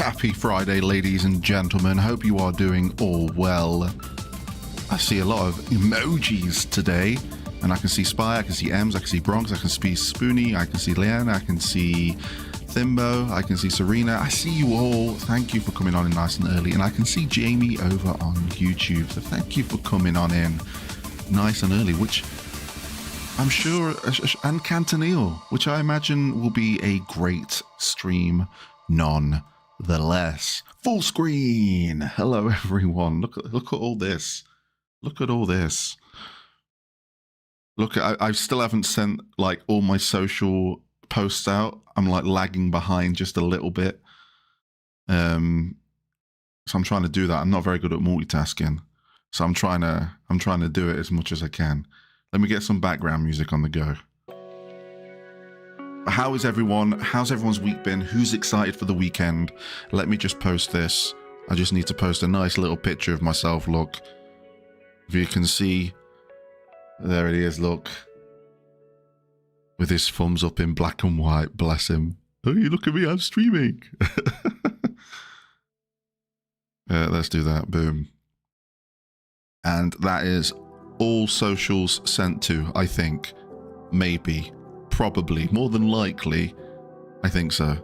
Happy Friday, ladies and gentlemen. Hope you are doing all well. I see a lot of emojis today, and I can see Spy, I can see Ems, I can see Bronx, I can see Spoonie, I can see Leanne, I can see Thimbo, I can see Serena. I see you all. Thank you for coming on in nice and early. And I can see Jamie over on YouTube. So thank you for coming on in nice and early, which I'm sure, and Cantonil, which I imagine will be a great stream nonetheless. Full screen. Hello, everyone. Look at all this. Look at all this. Look, I still haven't sent like all my social posts out. I'm like lagging behind just a little bit. So I'm trying to do that. I'm not very good at multitasking. So I'm trying to do it as much as I can. Let me get some background music on the go. How is everyone? How's everyone's week been? Who's excited for the weekend? Let me just post this. I just need to post a nice little picture of myself. Look, if you can see, there it is. Look, with his thumbs up in black and white. Bless him. Oh, you look at me. I'm streaming. Let's do that. Boom. And that is all socials sent to, I think. Maybe. Probably. More than likely. I think so.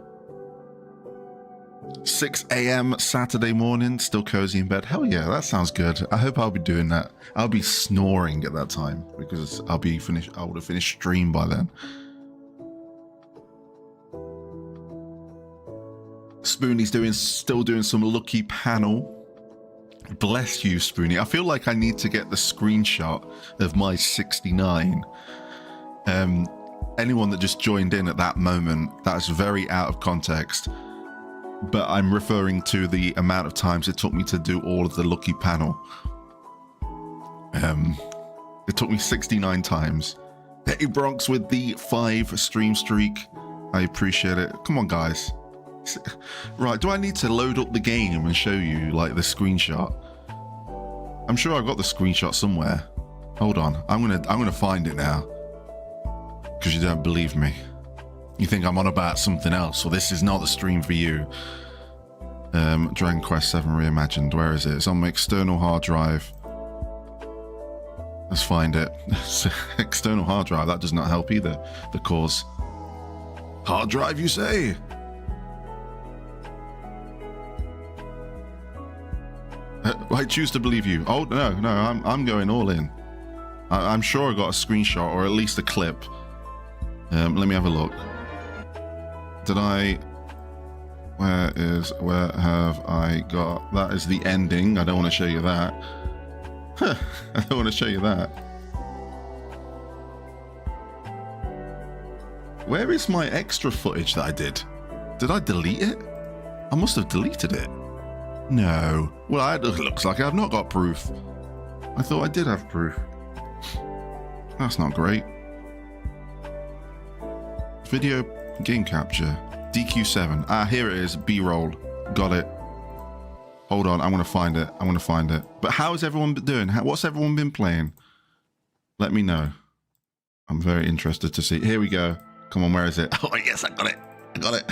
6 a.m. Saturday morning. Still cozy in bed. Hell yeah, that sounds good. I hope I'll be doing that. I'll be snoring at that time because I would have finished stream by then. Spoonie's still doing some lucky panel. Bless you, Spoonie. I feel like I need to get the screenshot of my 69. Anyone that just joined in at that moment, that's very out of context. But I'm referring to the amount of times it took me to do all of the lucky panel. It took me 69 times. Hey, Bronx with the 5 stream streak. I appreciate it. Come on, guys. Right, do I need to load up the game and show you like the screenshot? I'm sure I've got the screenshot somewhere. Hold on, I'm gonna find it now. Because you don't believe me. You think I'm on about something else. Well, this is not the stream for you. Dragon Quest VII Reimagined. Where is it? It's on my external hard drive. Let's find it. External hard drive. That does not help either. The cause. Hard drive, you say? I choose to believe you. Oh no, I'm going all in. I'm sure I got a screenshot or at least a clip. Let me have a look. Did I? Where have I got? That is the ending. I don't want to show you that. I don't want to show you that. Where is my extra footage that I did? Did I delete it? I must have deleted it. No. Well, it looks like I've not got proof. I thought I did have proof. That's not great. Video game capture. DQ7. Ah, here it is. B-roll. Got it. Hold on. I'm going to find it. I'm going to find it. But how is everyone doing? What's everyone been playing? Let me know. I'm very interested to see. Here we go. Come on, where is it? Oh, yes, I got it. I got it.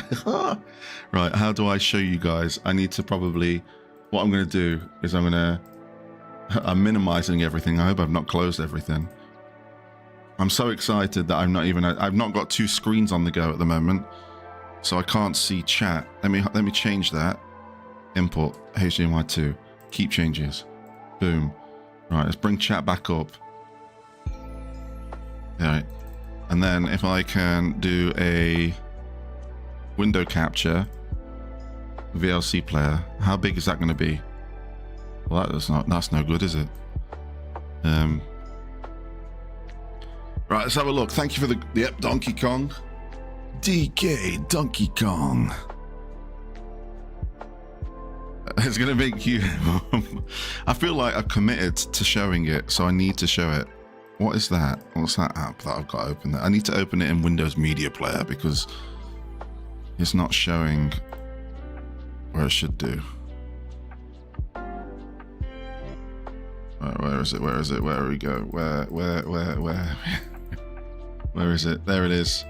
Right, how do I show you guys? I need to probably... What I'm going to do is I'm minimizing everything. I hope I've not closed everything. I'm so excited that I've not got 2 screens on the go at the moment. So I can't see chat. Let me change that. Input, HDMI 2. Keep changes. Boom. Right, let's bring chat back up. Alright. And then if I can do a window capture VLC player, how big is that going to be? Well, that's no good, is it? Right, let's have a look. Thank you for the Donkey Kong. DK Donkey Kong. It's going to make you... I feel like I've committed to showing it, so I need to show it. What is that? What's that app that I've got to open? I need to open it in Windows Media Player because it's not showing where it should do. Where is it? Where is it? Where we go? Where? Where is it? There it is.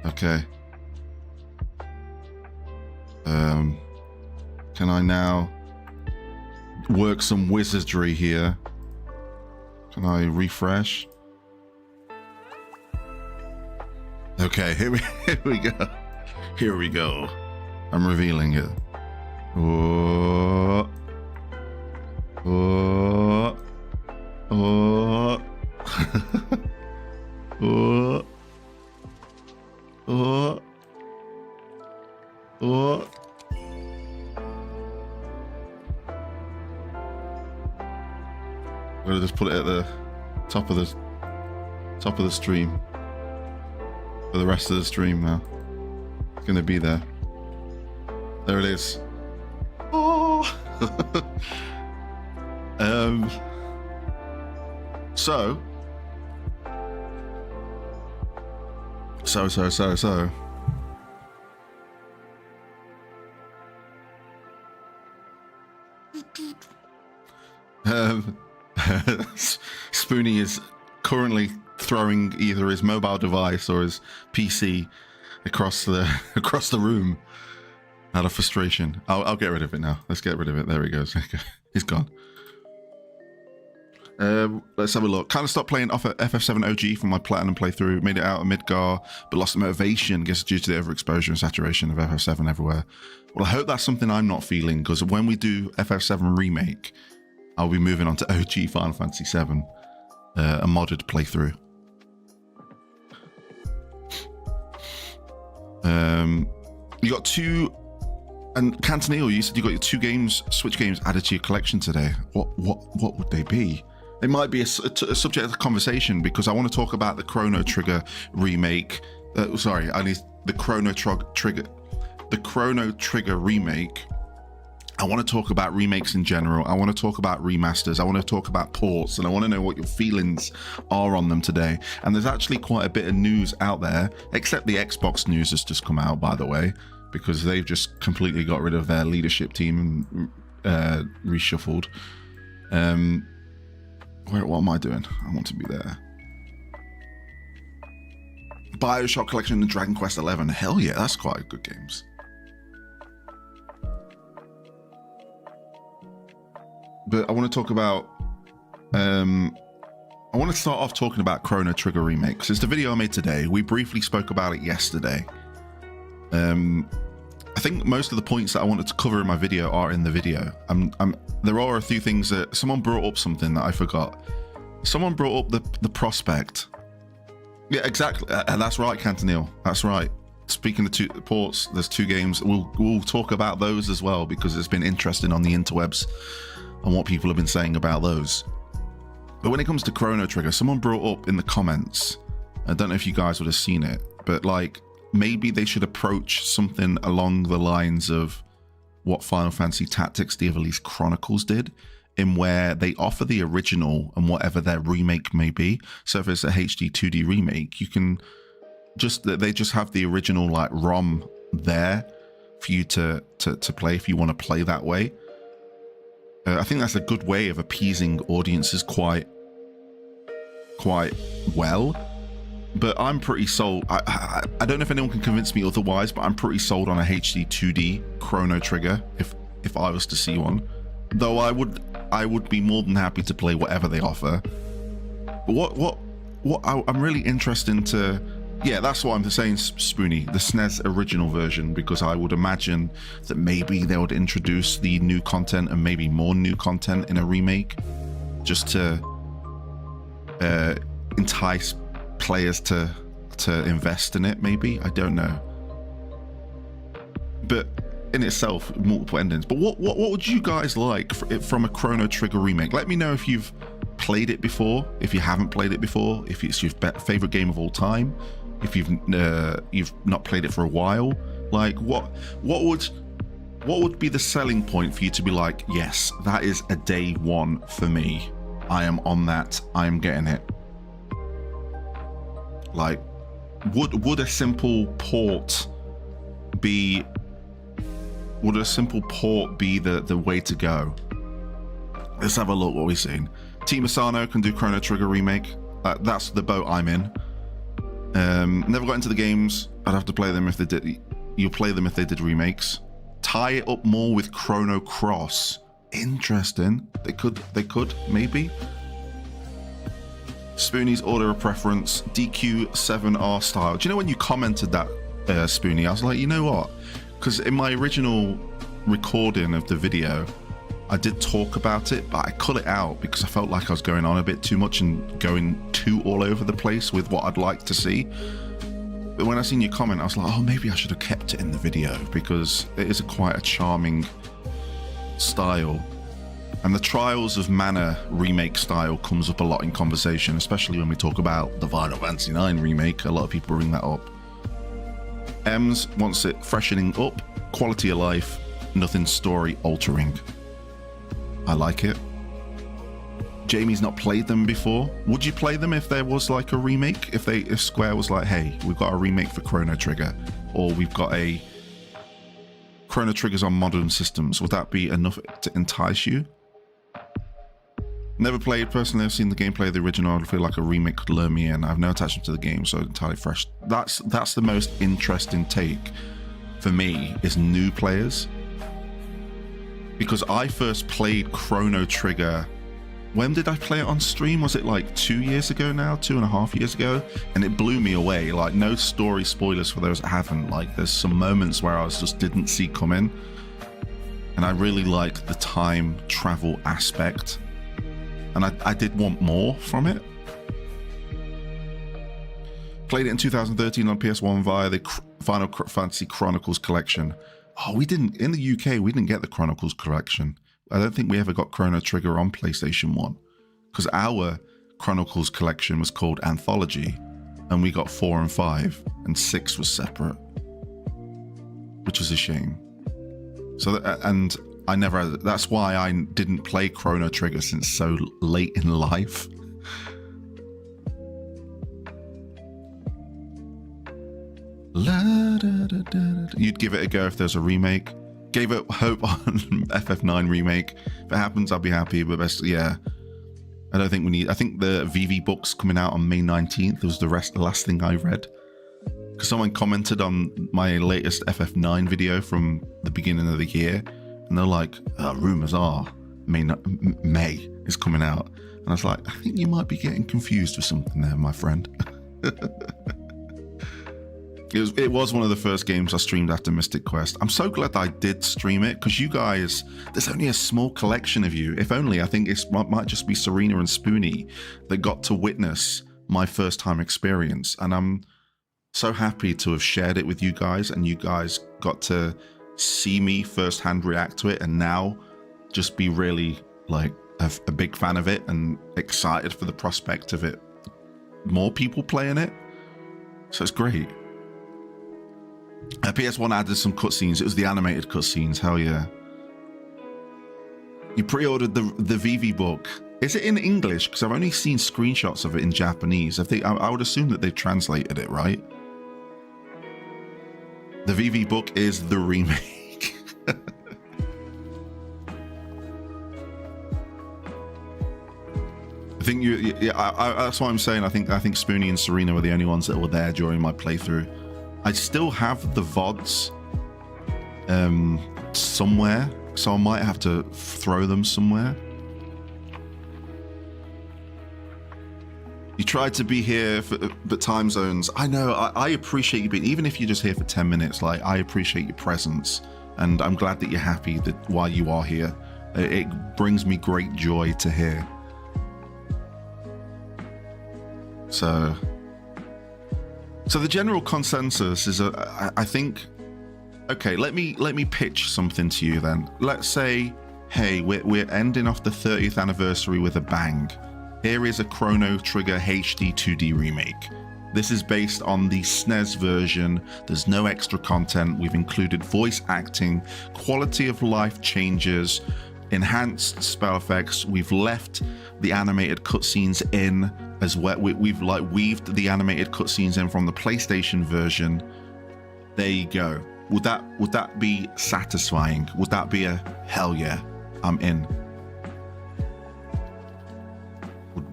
Okay. Can I now work some wizardry here? Can I refresh? Okay, here we go. Here we go. I'm revealing it. Oh. Oh. Oh. Oh. Oh. Oh. I'm gonna just put it at the top of the stream for the rest of the stream now. It's gonna be there. There it is. Oh. So. Spoonie is currently throwing either his mobile device or his PC across the room out of frustration. I'll get rid of it now. Let's get rid of it. There he goes. He's gone. Let's have a look. Kind of stopped playing off at FF7 OG from my platinum playthrough. Made it out of Midgar, but lost the motivation. Guess due to the overexposure and saturation of FF7 everywhere. Well, I hope that's something I'm not feeling, because when we do FF7 Remake, I'll be moving on to OG Final Fantasy VII, a modded playthrough. You got two, and Cantonil, you said you got your 2 games, Switch games added to your collection today. What would they be? It might be a subject of conversation, because I want to talk about the Chrono Trigger remake. Sorry, I need the Chrono Trigger remake. I want to talk about remakes in general. I want to talk about remasters. I want to talk about ports, and I want to know what your feelings are on them today. And there's actually quite a bit of news out there, except the Xbox news has just come out, by the way, because they've just completely got rid of their leadership team and reshuffled. What am I doing? I want to be there. BioShock Collection and Dragon Quest 11. Hell yeah, that's quite good games. But I want to talk about, I want to start off talking about Chrono Trigger Remake, because it's the video I made today. We briefly spoke about it yesterday. I think most of the points that I wanted to cover in my video are in the video. There are a few things that someone brought up, something that I forgot. Someone brought up the prospect. Yeah, exactly. That's right, Cantonil. That's right. Speaking of 2 ports, there's 2 games. We'll talk about those as well, because it's been interesting on the interwebs and what people have been saying about those. But when it comes to Chrono Trigger, someone brought up in the comments, I don't know if you guys would have seen it, but like maybe they should approach something along the lines of what Final Fantasy Tactics The Ivalice Chronicles did, in where they offer the original and whatever their remake may be. So if it's a HD 2D remake, you can they just have the original like ROM there for you to play if you want to play that way. I think that's a good way of appeasing audiences quite well. But I'm pretty sold. I don't know if anyone can convince me otherwise, but I'm pretty sold on a HD 2D Chrono Trigger if I was to see one. Though I would be more than happy to play whatever they offer. But I'm really interested into. Yeah, that's what I'm saying, Spoonie, the SNES original version, because I would imagine that maybe they would introduce the new content and maybe more new content in a remake, just to entice players to invest in it, maybe. I don't know. But in itself, multiple endings. But what would you guys like from a Chrono Trigger remake? Let me know if you've played it before, if you haven't played it before, if it's your favorite game of all time, if you've not played it for a while. Like what would be the selling point for you to be like, yes, that is a day one for me, I am on that, I am getting it? Like would a simple port be the way to go? Let's have a look what we've seen. Team Asano can do Chrono Trigger remake. That's the boat I'm in. Never got into the games. I'd have to play them if they did. You'll play them if they did remakes. tie it up more with Chrono Cross. Interesting. They could, maybe. Spoonie's order of preference, DQ7R style. Do you know when you commented that, Spoonie, I was like, you know what? Because in my original recording of the video, I did talk about it, but I cut it out because I felt like I was going on a bit too much and going too all over the place with what I'd like to see. But when I seen your comment, I was like, oh, maybe I should have kept it in the video because it is quite a charming style. And the Trials of Mana remake style comes up a lot in conversation, especially when we talk about the Final Fantasy IX remake. A lot of people bring that up. Ems wants it freshening up, quality of life, nothing story altering. I like it. Jamie's not played them before. Would you play them if there was like a remake? If Square was like, hey, we've got a remake for Chrono Trigger, or we've got a Chrono Triggers on modern systems, would that be enough to entice you? Never played personally. I've seen the gameplay of the original. I feel like a remake could lure me in. I have no attachment to the game, so entirely fresh. That's the most interesting take for me, is new players. Because I first played Chrono Trigger. When did I play it on stream? Was it like 2 years ago now? 2.5 years ago? And it blew me away. Like, no story spoilers for those that haven't. Like, there's some moments where I just didn't see coming. And I really liked the time travel aspect. And I did want more from it. Played it in 2013 on PS1 via the Final Fantasy Chronicles collection. Oh, we didn't, in the UK, we didn't get the Chronicles collection. I don't think we ever got Chrono Trigger on PlayStation 1. Because our Chronicles collection was called Anthology. And we got 4 and 5. And 6 was separate. Which was a shame. So, and I never, that's why I didn't play Chrono Trigger since so late in life. You'd give it a go if there's a remake. Gave it hope on FF9 remake. If it happens, I'll be happy, but best, yeah. I don't think we need, I think the VV book's coming out on May 19th. It was the last thing I read. Because someone commented on my latest FF9 video from the beginning of the year. And they're like, rumors are May is coming out. And I was like, I think you might be getting confused with something there, my friend. It was one of the first games I streamed after Mystic Quest. I'm so glad I did stream it, because you guys, there's only a small collection of you. If only, I think it might just be Serena and Spoonie that got to witness my first time experience. And I'm so happy to have shared it with you guys, and you guys got to see me firsthand react to it, and now just be really like a big fan of it and excited for the prospect of it, more people playing it. So it's great. PS1 added some cutscenes. It was the animated cutscenes. Hell yeah. You pre-ordered the VV book. Is it in English? Because I've only seen screenshots of it in Japanese. I would assume that they've translated it, right? The VV book is the remake. I think that's what I'm saying. I think Spoonie and Serena were the only ones that were there during my playthrough. I still have the VODs somewhere, so I might have to throw them somewhere. You tried to be here for the time zones. I know, I appreciate you being, even if you're just here for 10 minutes, like, I appreciate your presence, and I'm glad that you're happy that while you are here. It brings me great joy to hear. So the general consensus is, I think, okay, let me pitch something to you then. Let's say, hey, we're ending off the 30th anniversary with a bang. Here is a Chrono Trigger HD 2D remake. This is based on the SNES version. There's no extra content. We've included voice acting, quality of life changes, enhanced spell effects. We've left the animated cutscenes in as well. We've like weaved the animated cutscenes in from the PlayStation version. There you go. Would that be satisfying? Would that be a hell yeah, I'm in?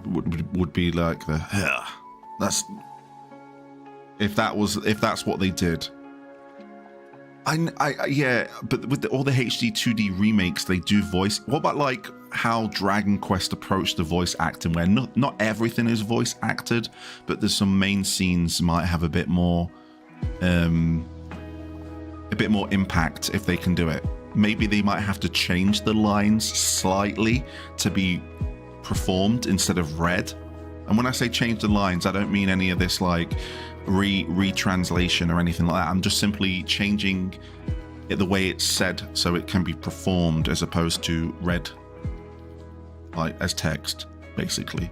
Would be like the yeah. That's if that's what they did. Yeah, but with all the HD 2D remakes, they do voice. What about like how Dragon Quest approached the voice acting, where not everything is voice acted, but there's some main scenes might have a bit more impact if they can do it. Maybe they might have to change the lines slightly to be performed instead of read. And when I say change the lines, I don't mean any of this like retranslation or anything like that. I'm just simply changing it the way it's said so it can be performed as opposed to read like as text, basically.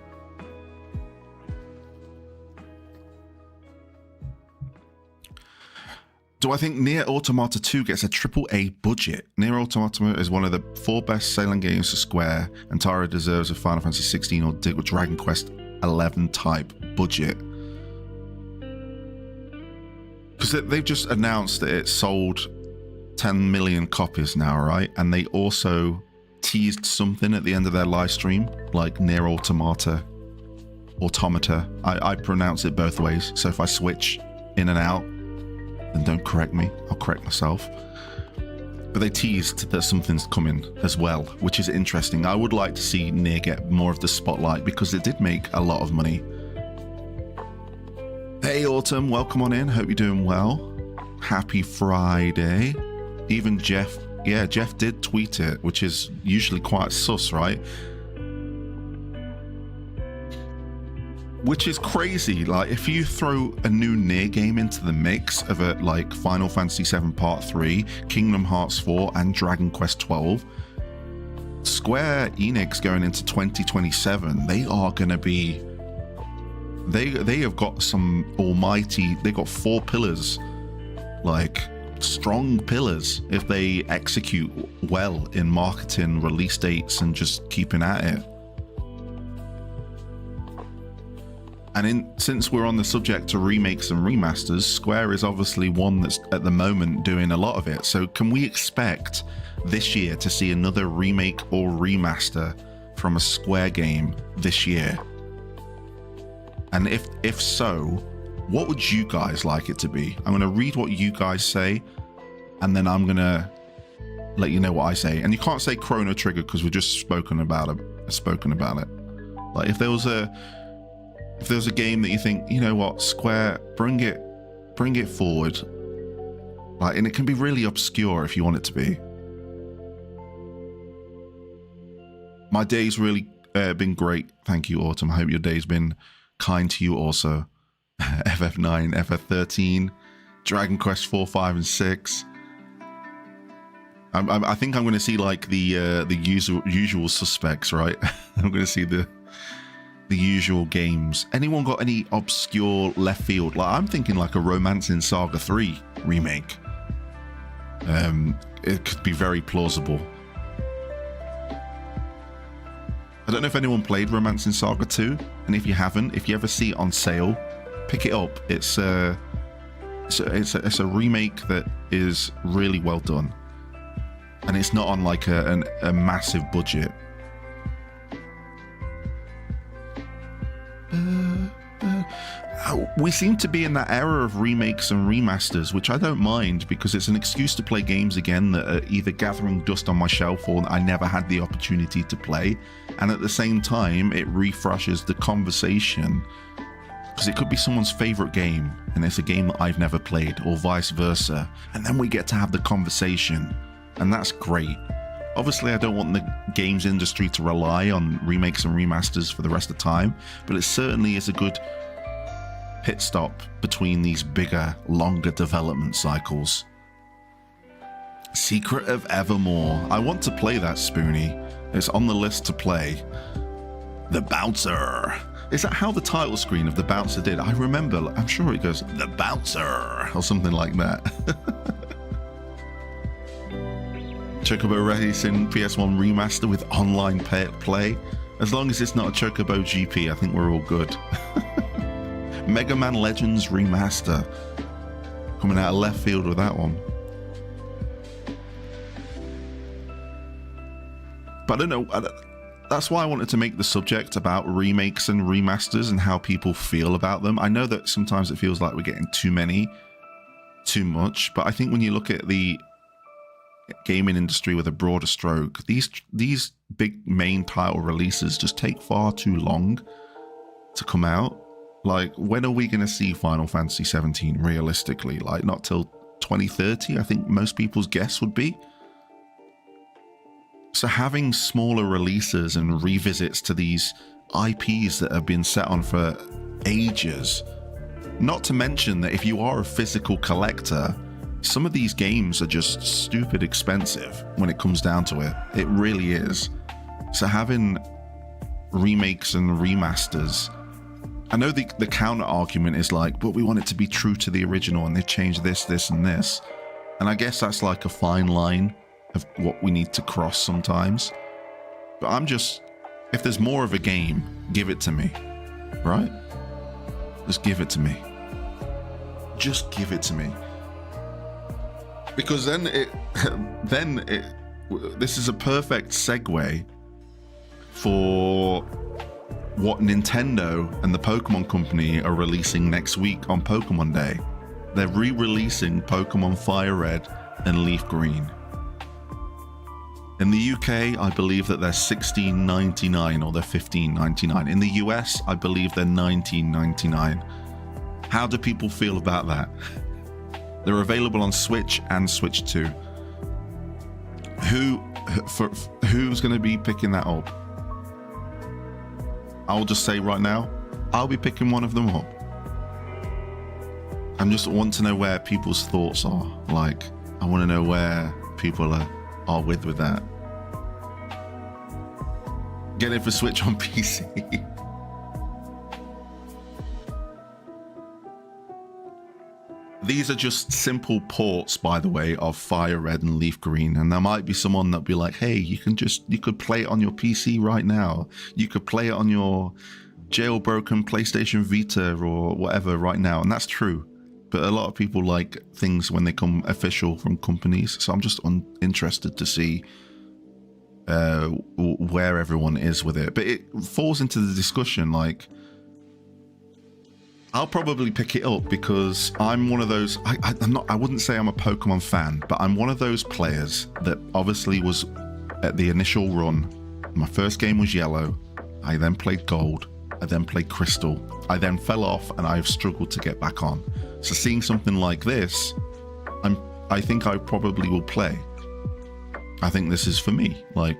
Do I think Nier Automata 2 gets a AAA budget? Nier Automata is one of the 4 best-selling games for Square, and Tara deserves a Final Fantasy 16 or Dragon Quest 11 type budget. Because they've just announced that it sold 10 million copies now, right? And they also teased something at the end of their live stream, like Nier Automata. I pronounce it both ways, so if I switch in and out, then don't correct me, I'll correct myself. But they teased that something's coming as well, which is interesting. I would like to see Nier get more of the spotlight because it did make a lot of money. Hey Autumn, welcome on in, hope you're doing well. Happy Friday. Even Jeff, yeah, Jeff did tweet it, which is usually quite sus, right? Which is crazy. Like, if you throw a new Nier game into the mix of it, like Final Fantasy VII Part 3, Kingdom Hearts 4, and Dragon Quest 12, Square Enix going into 2027, they are going to be... They have got some almighty... They got 4 pillars, like strong pillars, if they execute well in marketing, release dates, and just keeping at it. And since we're on the subject of remakes and remasters, Square is obviously one that's at the moment doing a lot of it. So can we expect this year to see another remake or remaster from a Square game this year? And if so, what would you guys like it to be? I'm going to read what you guys say, and then I'm going to let you know what I say. And you can't say Chrono Trigger because we've just spoken about it. Like if there was a game that you think, you know what, Square, bring it forward, like, and it can be really obscure if you want it to be. My day's really been great, thank you, Autumn. I hope your day's been kind to you also. FF9, FF13, Dragon Quest 4, 5, and 6. I think I'm going to see like the usual suspects, right? I'm going to see the usual games. Anyone got any obscure left field? Like I'm thinking like a Romancing Saga 3 remake. It could be very plausible. I don't know if anyone played Romancing Saga 2, and if you haven't, if you ever see it on sale, pick it up. It's a remake that is really well done, and it's not on like a massive budget. We seem to be in that era of remakes and remasters, which I don't mind because it's an excuse to play games again that are either gathering dust on my shelf or I never had the opportunity to play. And at the same time, it refreshes the conversation because it could be someone's favorite game and it's a game that I've never played, or vice versa. And then we get to have the conversation, and that's great. Obviously, I don't want the games industry to rely on remakes and remasters for the rest of the time, but it certainly is a good pit stop between these bigger, longer development cycles. Secret of Evermore. I want to play that, Spoonie. It's on the list to play. The Bouncer. Is that how the title screen of The Bouncer did? I remember, I'm sure it goes, The Bouncer, or something like that. Chocobo Racing PS1 remaster with online play. As long as it's not a Chocobo GP, I think we're all good. Mega Man Legends remaster. Coming out of left field with that one. But I don't know. That's why I wanted to make the subject about remakes and remasters and how people feel about them. I know that sometimes it feels like we're getting too many too much. But I think when you look at the gaming industry with a broader stroke, these big main title releases just take far too long to come out. Like, when are we going to see Final Fantasy VII realistically? Like, not till 2030, I think most people's guess would be. So having smaller releases and revisits to these IPs that have been set on for ages, not to mention that if you are a physical collector, some of these games are just stupid expensive when it comes down to it. It really is. So having remakes and remasters, I know the counter argument is like, but we want it to be true to the original and they changed this, this, and this. And I guess that's like a fine line of what we need to cross sometimes. But I'm just, if there's more of a game, give it to me, right? Just give it to me. Just give it to me. Because then this is a perfect segue for what Nintendo and the Pokemon Company are releasing next week on Pokemon Day. They're re-releasing Pokemon Fire Red and Leaf Green. In the UK, I believe that they're $16.99 or they're $15.99. In the US, I believe they're $19.99. How do people feel about that? They're available on Switch and Switch 2. Who's going to be picking that up? I'll just say right now, I'll be picking one of them up. I just want to know where people's thoughts are. Like, I want to know where people are with that. Get it for Switch on PC. These are just simple ports, by the way, of Fire Red and Leaf Green. And there might be someone that'll be like, hey, you could play it on your PC right now. You could play it on your jailbroken PlayStation Vita or whatever right now. And that's true. But a lot of people like things when they come official from companies. So I'm just interested to see where everyone is with it. But it falls into the discussion, like, I'll probably pick it up because I'm one of those, I wouldn't say I'm a Pokemon fan, but I'm one of those players that obviously was at the initial run. My first game was Yellow. I then played Gold. I then played Crystal. I then fell off and I've struggled to get back on. So seeing something like this, I think I probably will play. I think this is for me. Like,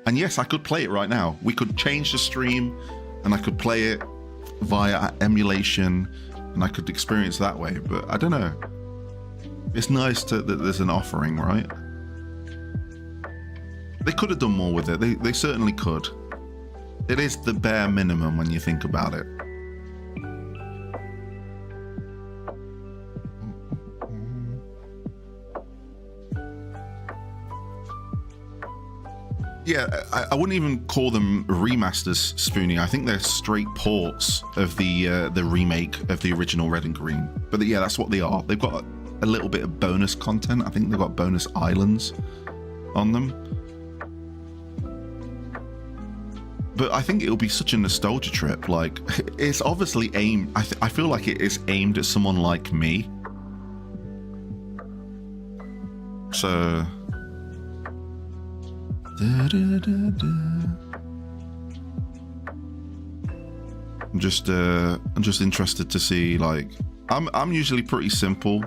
and yes, I could play it right now. We could change the stream and I could play it via emulation and I could experience that way, but I don't know. It's nice that there's an offering, right? They could have done more with it. They certainly could. It is the bare minimum when you think about it. Yeah, I wouldn't even call them remasters, Spoonie. I think they're straight ports of the remake of the original Red and Green. But yeah, that's what they are. They've got a little bit of bonus content. I think they've got bonus islands on them. But I think it'll be such a nostalgia trip. Like, it's obviously aimed... I feel like it is aimed at someone like me. So... I'm just interested to see, like, I'm usually pretty simple.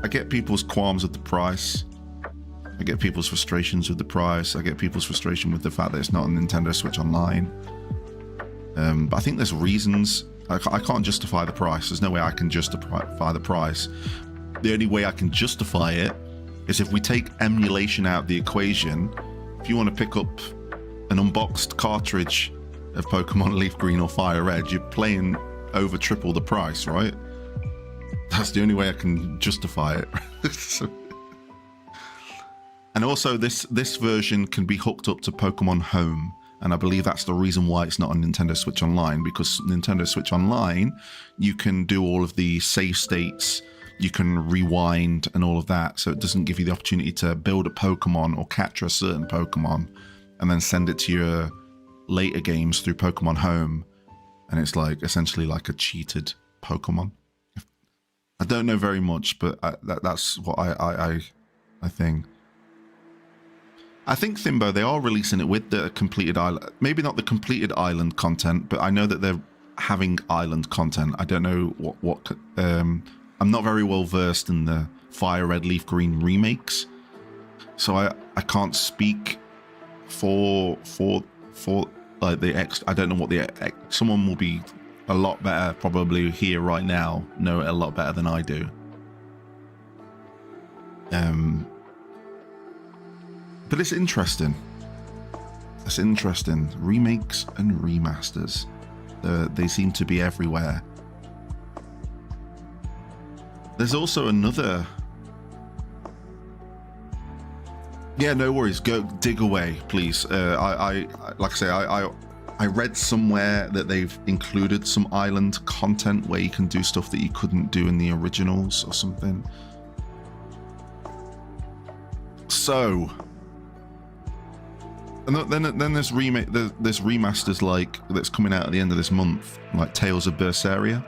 I get people's qualms with the price. I get people's frustrations with the price. I get people's frustration with the fact that it's not on Nintendo Switch Online. But I think there's reasons. I can't justify the price. There's no way I can justify the price. The only way I can justify it is if we take emulation out of the equation. If you want to pick up an unboxed cartridge of Pokemon Leaf Green or Fire Red, you're paying over triple the price, right? That's the only way I can justify it. And also, this version can be hooked up to Pokemon Home, and I believe that's the reason why it's not on Nintendo Switch Online, because Nintendo Switch Online, you can do all of the save states, you can rewind and all of that, so it doesn't give you the opportunity to build a Pokemon or capture a certain Pokemon and then send it to your later games through Pokemon Home, and it's like essentially like a cheated Pokemon. I don't know very much, but that's what I think. I think Thimbo, they are releasing it with the completed island. Maybe not the completed island content, but I know that they're having island content. I don't know what I'm not very well versed in the Fire Red Leaf Green remakes, so I can't speak for like the X. I don't know what the someone will be a lot better probably here right now, know it a lot better than I do. But it's interesting. It's interesting. Remakes and remasters. They seem to be everywhere. There's also another... Yeah, no worries. Go dig away, please. Like I say, I read somewhere that they've included some island content where you can do stuff that you couldn't do in the originals or something. So... And then there's remake, there's remasters like that's coming out at the end of this month, like Tales of Berseria,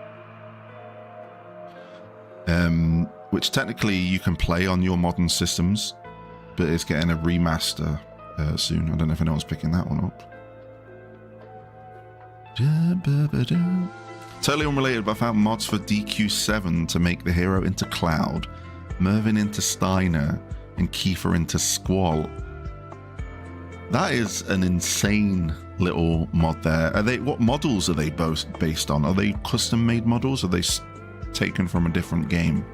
which technically you can play on your modern systems, but it's getting a remaster soon. I don't know if anyone's picking that one up. Totally unrelated, but I found mods for DQ7 to make the hero into Cloud, Mervyn into Steiner, and Kiefer into Squall. That is an insane little mod there. Are they? What models are they both based on? Are they custom-made models? Or are they taken from a different game?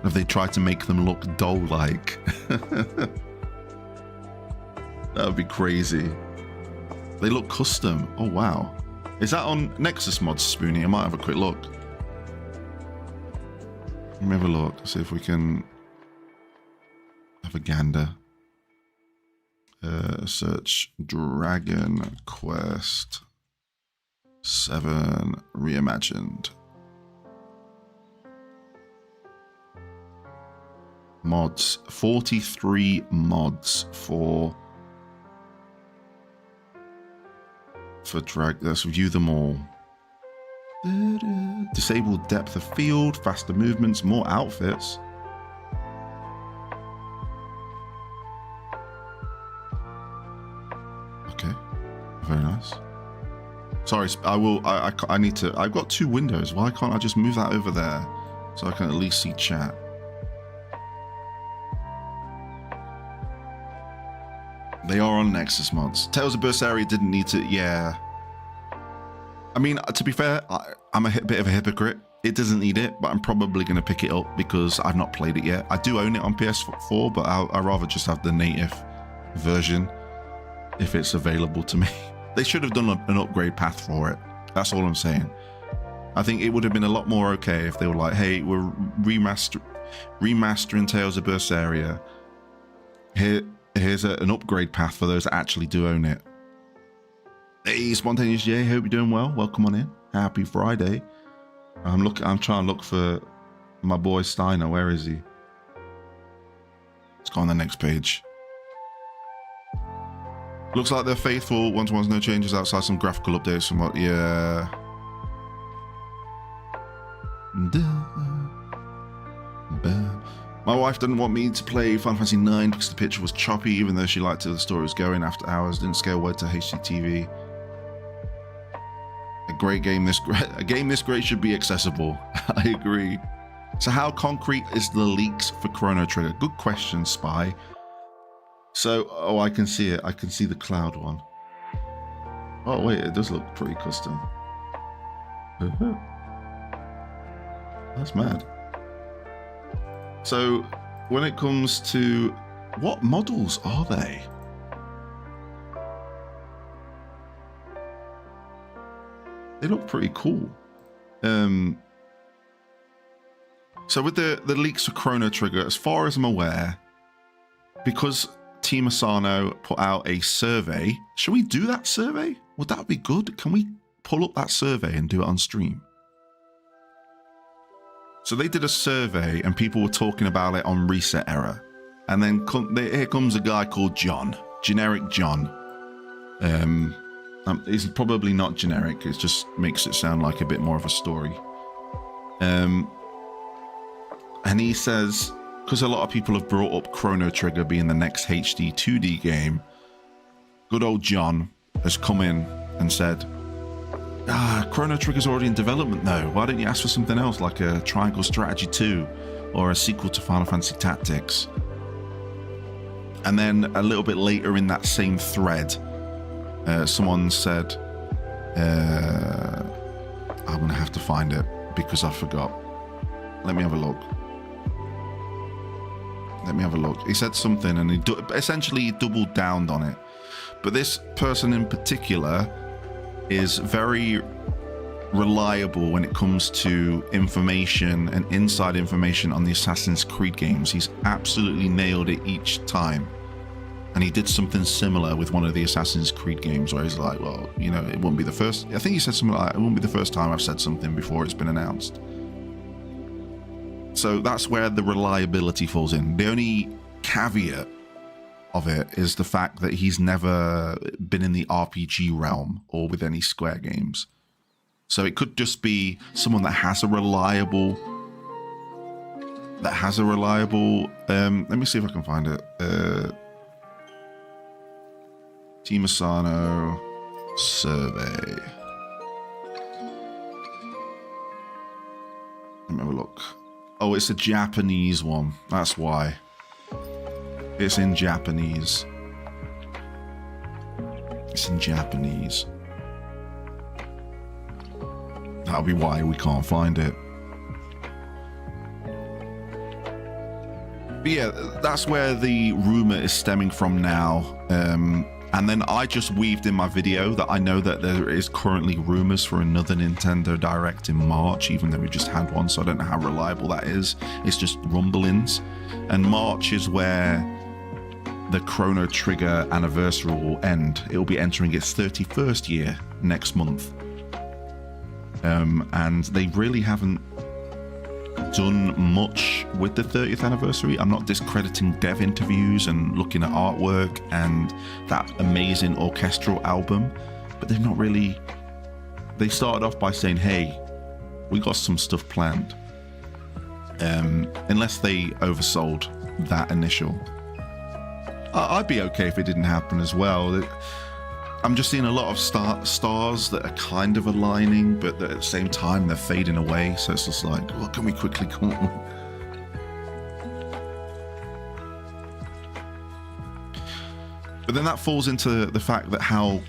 Have they tried to make them look doll-like? That would be crazy. They look custom. Oh, wow. Is that on Nexus Mods, Spoonie? I might have a quick look. Let me have a look. See if we can have a gander. Search Dragon Quest 7 Reimagined. Mods. 43 mods for drag. Let's view them all. Disabled depth of field, faster movements, more outfits. Okay, very nice. Sorry, I need to. I've got two windows. Why can't I just move that over there so I can at least see chat? They are on Nexus Mods. Tales of Berseria didn't need to. Yeah. I mean, to be fair, I'm a bit of a hypocrite. It doesn't need it, but I'm probably going to pick it up because I've not played it yet. I do own it on PS4, but I'd rather just have the native version if it's available to me. They should have done an upgrade path for it. That's all I'm saying. I think it would have been a lot more okay if they were like, hey, we're remastering Tales of Berseria. Here's an upgrade path for those that actually do own it. Hey, Spontaneous J, hope you're doing well. Welcome on in. Happy Friday. I'm trying to look for my boy Steiner. Where is he? Let's go on the next page. Looks like they're faithful. One-to-ones, no changes outside some graphical updates from what, yeah. My wife didn't want me to play Final Fantasy IX because the picture was choppy, even though she liked how the story was going after hours. Didn't scale well to HDTV. A game this great should be accessible. I agree. So how concrete is the leaks for Chrono Trigger? Good question, Spy. So, oh, I can see it. I can see the cloud one. Oh, wait, it does look pretty custom. That's mad. So, when it comes to what models are they? They look pretty cool. So with the leaks for Chrono Trigger, as far as I'm aware, because Team Asano put out a survey, should we do that survey? Would that be good? Can we pull up that survey and do it on stream? So they did a survey and people were talking about it on Reset Era. And then here comes a guy called John, generic John. He's probably not generic, it just makes it sound like a bit more of a story. And he says, because a lot of people have brought up Chrono Trigger being the next HD 2D game, good old John has come in and said, Chrono Trigger's already in development though. Why don't you ask for something else like a Triangle Strategy 2 or a sequel to Final Fantasy Tactics? And then a little bit later in that same thread, someone said, I'm going to have to find it because I forgot. Let me have a look. He said something and he essentially doubled down on it. But this person in particular is very reliable when it comes to information and inside information on the Assassin's Creed games. He's absolutely nailed it each time. And he did something similar with one of the Assassin's Creed games where he's like, well, you know, it won't be the first. I think he said something like, it won't be the first time I've said something before it's been announced. So that's where the reliability falls in. The only caveat of it is the fact that he's never been in the RPG realm or with any Square games. So it could just be someone that has a reliable, let me see if I can find it. Team Asano survey. Let me have a look. Oh, it's a Japanese one. That's why. It's in Japanese. That'll be why we can't find it. But yeah, that's where the rumor is stemming from now. And then I just weaved in my video that I know that there is currently rumors for another Nintendo Direct in March, even though we just had one, so I don't know how reliable that is. It's just rumblings. And March is where the Chrono Trigger anniversary will end. It will be entering its 31st year next month. And they really haven't done much with the 30th anniversary. I'm not discrediting dev interviews and looking at artwork and that amazing orchestral album, but they've not really. They started off by saying, hey, we got some stuff planned, unless they oversold that initial. I'd be okay if it didn't happen as well. I'm just seeing a lot of stars that are kind of aligning, but at the same time they're fading away. So it's just like, what can we quickly come up with? But then that falls into the fact that how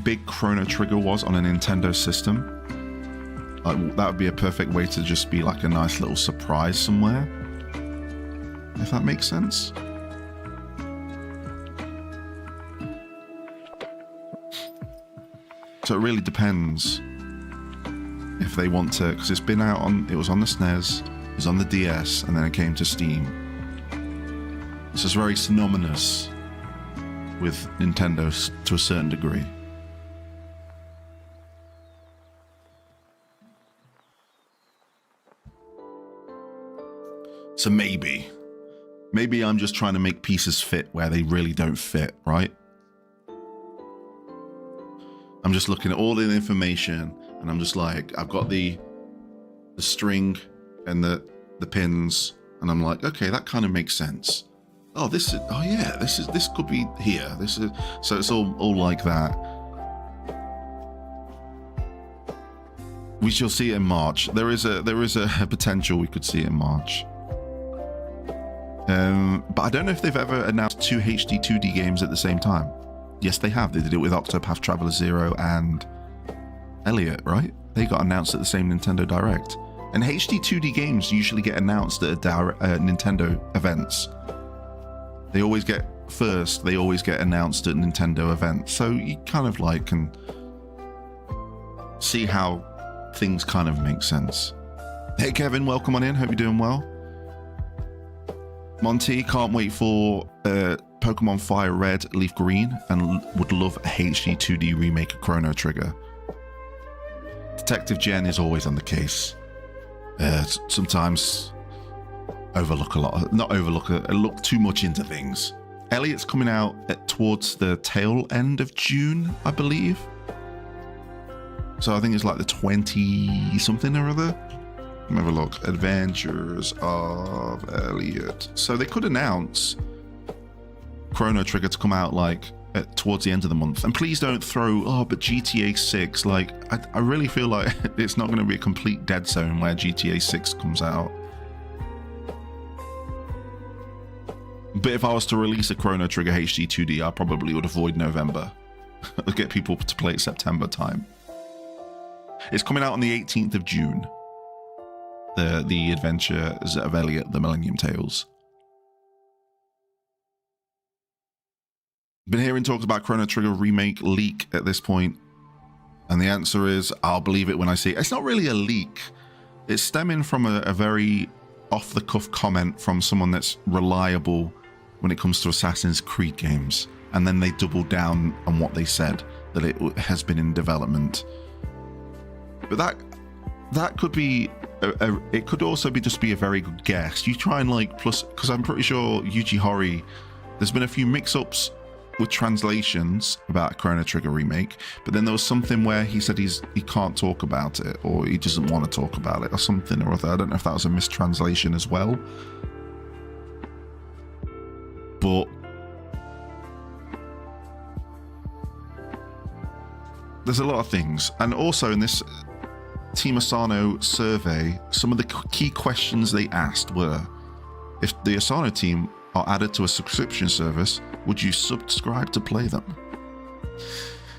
big Chrono Trigger was on a Nintendo system. Like, that would be a perfect way to just be like a nice little surprise somewhere, if that makes sense. So it really depends if they want to, because it's been out on, it was on the SNES, it was on the DS, and then it came to Steam. So it's very synonymous with Nintendo to a certain degree. So maybe I'm just trying to make pieces fit where they really don't fit, right? I'm just looking at all the information and I'm just like, I've got the string and the pins, and I'm like, okay, that kind of makes sense. Oh, this could be here. So it's all like that. We shall see it in March. There is a potential we could see it in March. But I don't know if they've ever announced two HD 2D games at the same time. Yes, they have. They did it with Octopath Traveler 0 and Elliot, right? They got announced at the same Nintendo Direct. And HD 2D games usually get announced at Nintendo events. They always get announced at Nintendo events. So you kind of like can see how things kind of make sense. Hey Kevin, welcome on in. Hope you're doing well. Monty, can't wait for Pokemon Fire Red, Leaf Green, and would love a HD 2D remake of Chrono Trigger. Detective Jen is always on the case. Sometimes look too much into things. Elliot's coming out towards the tail end of June, I believe. So I think it's like the 20 something or other. Let me have a look. Adventures of Elliot. So they could announce Chrono Trigger to come out like towards the end of the month. And please don't throw, oh, but GTA 6. Like, I really feel like it's not going to be a complete dead zone where GTA 6 comes out. But if I was to release a Chrono Trigger HD 2D, I probably would avoid November. I'll get people to play it September time. It's coming out on the 18th of June. The Adventures of Elliot, the Millennium Tales. Been hearing talks about Chrono Trigger remake leak at this point, and the answer is I'll believe it when I see it. It's not really a leak. It's stemming from a very off-the-cuff comment from someone that's reliable when it comes to Assassin's Creed games, and then they doubled down on what they said, that it has been in development. But that could be it could also be just be a very good guess. You try and like plus, because I'm pretty sure Yuji Horii, there's been a few mix-ups with translations about Chrono Trigger remake, but then there was something where he said he can't talk about it, or he doesn't want to talk about it, or something or other. I don't know if that was a mistranslation as well, but there's a lot of things. And also in this Team Asano survey, some of the key questions they asked were, if the Asano team are added to a subscription service, would you subscribe to play them?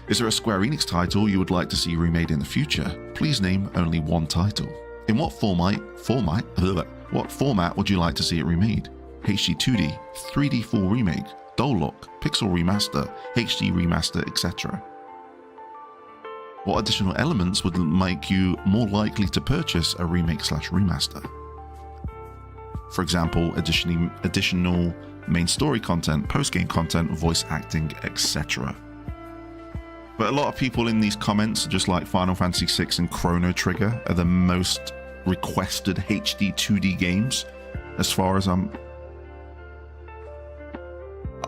Is there a Square Enix title you would like to see remade in the future? Please name only one title. In what format would you like to see it remade? HD 2D, 3D full remake, dual look, pixel remaster, HD remaster, etc. What additional elements would make you more likely to purchase a remake/remaster? For example, additional main story content, post-game content, voice acting, etc. But a lot of people in these comments, just like Final Fantasy VI and Chrono Trigger, are the most requested HD 2D games, as far as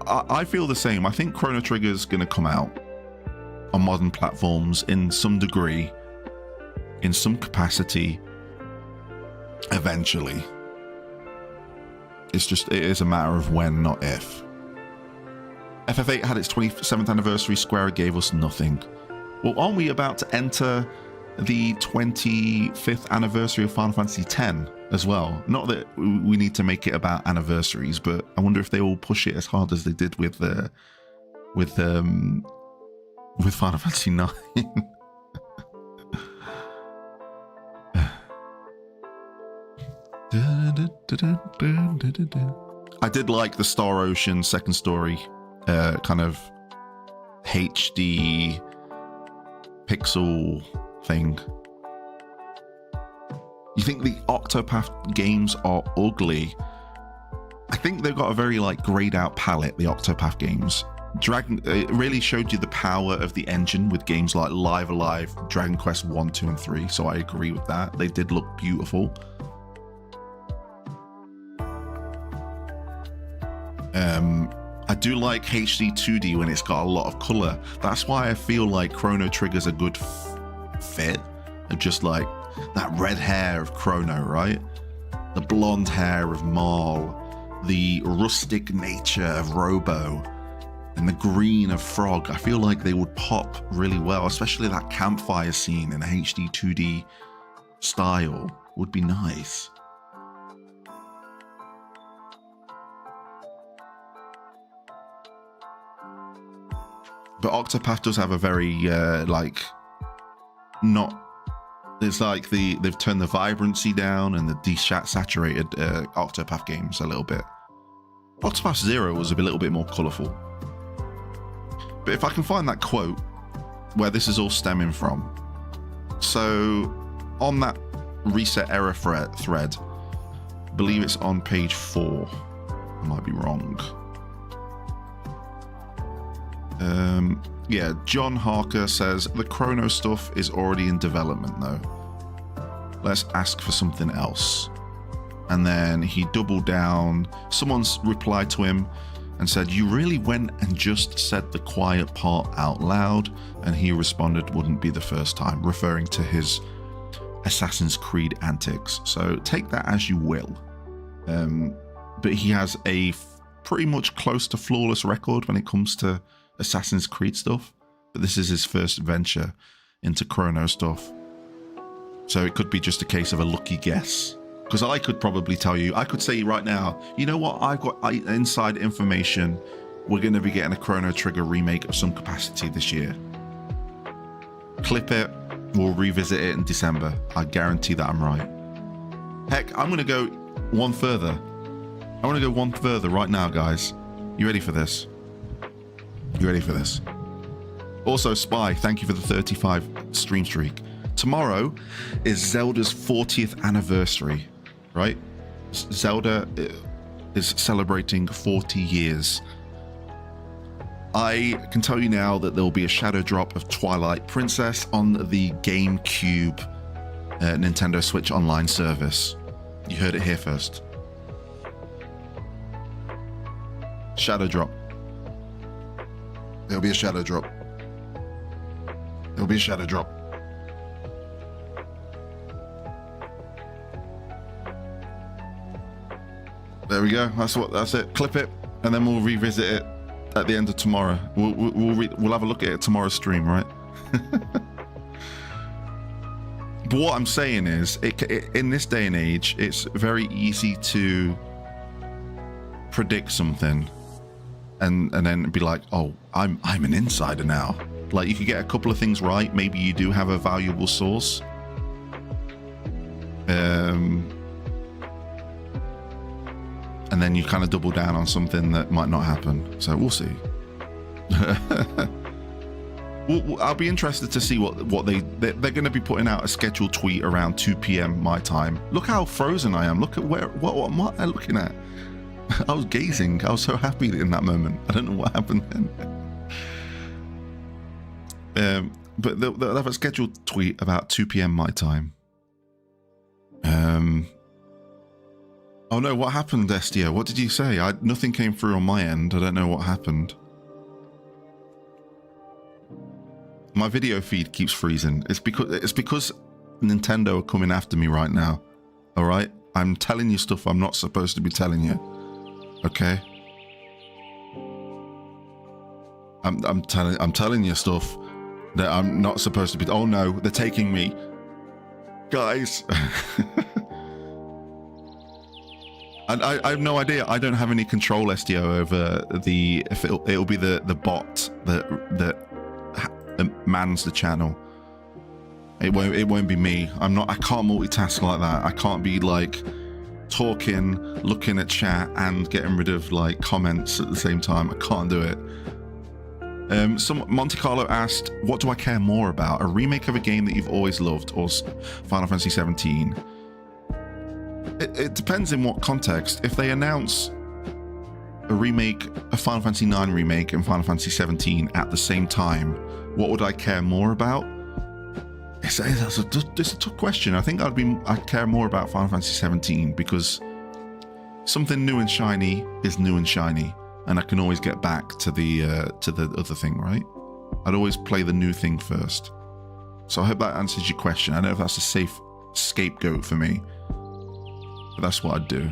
I feel the same. I think Chrono Trigger is going to come out on modern platforms in some degree, in some capacity, eventually. It is a matter of when, not if. FF8 had its 27th anniversary. Square gave us nothing. Well, aren't we about to enter the 25th anniversary of Final Fantasy X as well? Not that we need to make it about anniversaries, but I wonder if they will push it as hard as they did with Final Fantasy IX. I did like the Star Ocean second story kind of HD pixel thing. You think the Octopath games are ugly? I think they've got a very like grayed out palette, the Octopath games. It really showed you the power of the engine with games like Live Alive, Dragon Quest 1, 2, and 3, so I agree with that. They did look beautiful. I do like HD 2D when it's got a lot of color. That's why I feel like Chrono Trigger's a good fit. Of just like that red hair of Chrono, right? The blonde hair of Marl, the rustic nature of Robo, and the green of Frog. I feel like they would pop really well, especially that campfire scene in a HD 2D style would be nice. But Octopath does have a very it's like they've turned the vibrancy down and the desaturated Octopath games a little bit. Octopath 0 was a little bit more colourful. But if I can find that quote where this is all stemming from. So on that reset error thread, I believe it's on page 4. I might be wrong. Yeah, John Harker says, the Chrono stuff is already in development though. Let's ask for something else. And then he doubled down. Someone's replied to him and said, you really went and just said the quiet part out loud? And he responded, wouldn't be the first time, referring to his Assassin's Creed antics. So take that as you will. But he has a pretty much close to flawless record when it comes to Assassin's Creed stuff. But this is his first venture into Chrono stuff. So it could be just a case of a lucky guess. Because I could probably tell you, I could say right now, you know what, I've got inside information. We're going to be getting a Chrono Trigger remake of some capacity this year. Clip it. We'll revisit it in December. I guarantee that I'm right. Heck, I'm going to go one further. I want to go one further right now, guys. You ready for this? You ready for this? Also, Spy, thank you for the 35 stream streak. Tomorrow is Zelda's 40th anniversary, right? Zelda is celebrating 40 years. I can tell you now that there will be a shadow drop of Twilight Princess on the GameCube Nintendo Switch Online service. You heard it here first. Shadow drop. There'll be a shadow drop. There'll be a shadow drop. There we go. That's it. Clip it, and then we'll revisit it at the end of tomorrow. We'll have a look at it tomorrow's stream, right? But what I'm saying is, in this day and age, it's very easy to predict something, and then be like, oh, I'm an insider now. Like, you could get a couple of things right. Maybe you do have a valuable source. And then you kind of double down on something that might not happen. So we'll see. I'll be interested to see what they're going to be putting out a scheduled tweet around 2 p.m. my time. Look how frozen I am. Look at what am I looking at? I was gazing. I was so happy in that moment. I don't know what happened then. But they'll have a scheduled tweet about 2 p.m. my time. Oh no, what happened, Estia? What did you say? Nothing came through on my end. I don't know what happened. My video feed keeps freezing. It's because Nintendo are coming after me right now. All right? I'm telling you stuff I'm not supposed to be telling you. Okay? I'm telling you stuff that I'm not supposed to be. Oh no, they're taking me. Guys. I have no idea. I don't have any control, SDO, over if it'll be the bot that mans the channel. It won't be me. I can't multitask like that. I can't be like talking, looking at chat, and getting rid of like comments at the same time. I can't do it. Monte Carlo asked, what do I care more about? A remake of a game that you've always loved, or Final Fantasy XVII? It depends in what context. If they announce a Final Fantasy IX remake and Final Fantasy XVII at the same time, what would I care more about? It's a tough question. I think I'd care more about Final Fantasy XVII because something new and shiny is new and shiny, and I can always get back to the other thing, right? I'd always play the new thing first. So I hope that answers your question. I don't know if that's a safe scapegoat for me, but that's what I'd do.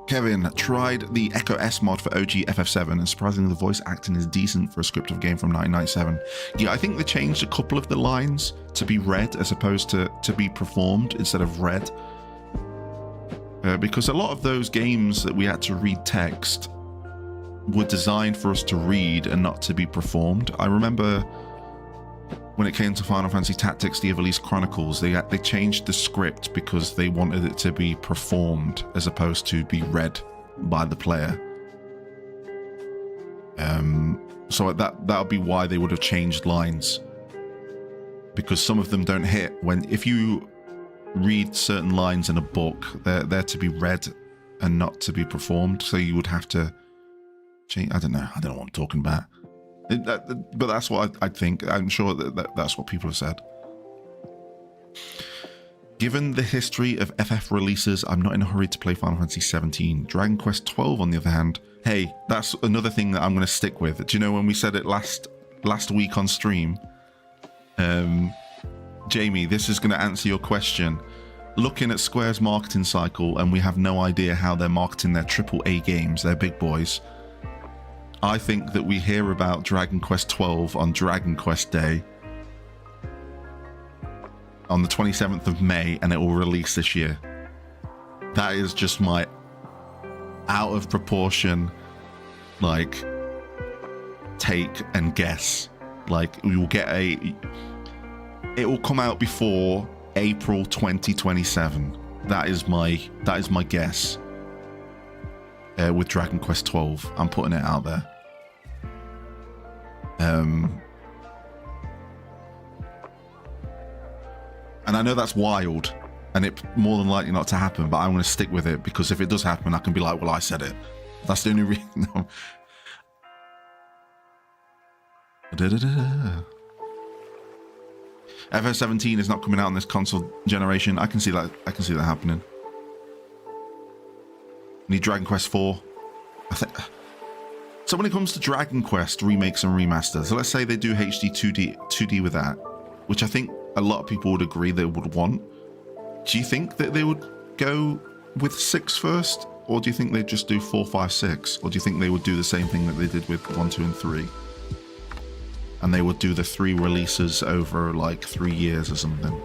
Kevin tried the Echo S mod for OG FF7, and surprisingly the voice acting is decent for a scripted game from 1997. Yeah, I think they changed a couple of the lines to be read as opposed to be performed instead of read. Because a lot of those games that we had to read text were designed for us to read and not to be performed. I remember when it came to Final Fantasy Tactics, the Ivalice Chronicles, they changed the script because they wanted it to be performed as opposed to be read by the player. So that would be why they would have changed lines, because some of them don't hit. If you read certain lines in a book, they're to be read and not to be performed. So you would have to change. I don't know what I'm talking about. But that's what I think. I'm sure that's what people have said. Given the history of FF releases, I'm not in a hurry to play Final Fantasy XVII. Dragon Quest XII, on the other hand, hey, that's another thing that I'm going to stick with. Do you know when we said it last week on stream? Jamie, this is going to answer your question. Looking at Square's marketing cycle, and we have no idea how they're marketing their AAA games, their big boys. I think that we hear about Dragon Quest XII on Dragon Quest Day on the 27th of May, and it will release this year. That is just my out of proportion, like, take and guess. Like, we will get it will come out before April 2027. That is my guess. With Dragon Quest XII, I'm putting it out there. And I know that's wild, and it's more than likely not to happen, but I'm going to stick with it, because if it does happen, I can be like, well, I said it. That's the only reason. No. FF17 is not coming out on this console generation. I can see that. I can see that happening. Need Dragon Quest 4. So when it comes to Dragon Quest remakes and remasters, so let's say they do HD 2D with that, which I think a lot of people would agree they would want. Do you think that they would go with 6 first, or do you think they'd just do 4, 5, 6, or do you think they would do the same thing that they did with 1, 2, and 3? And they would do the 3 releases over like 3 years or something.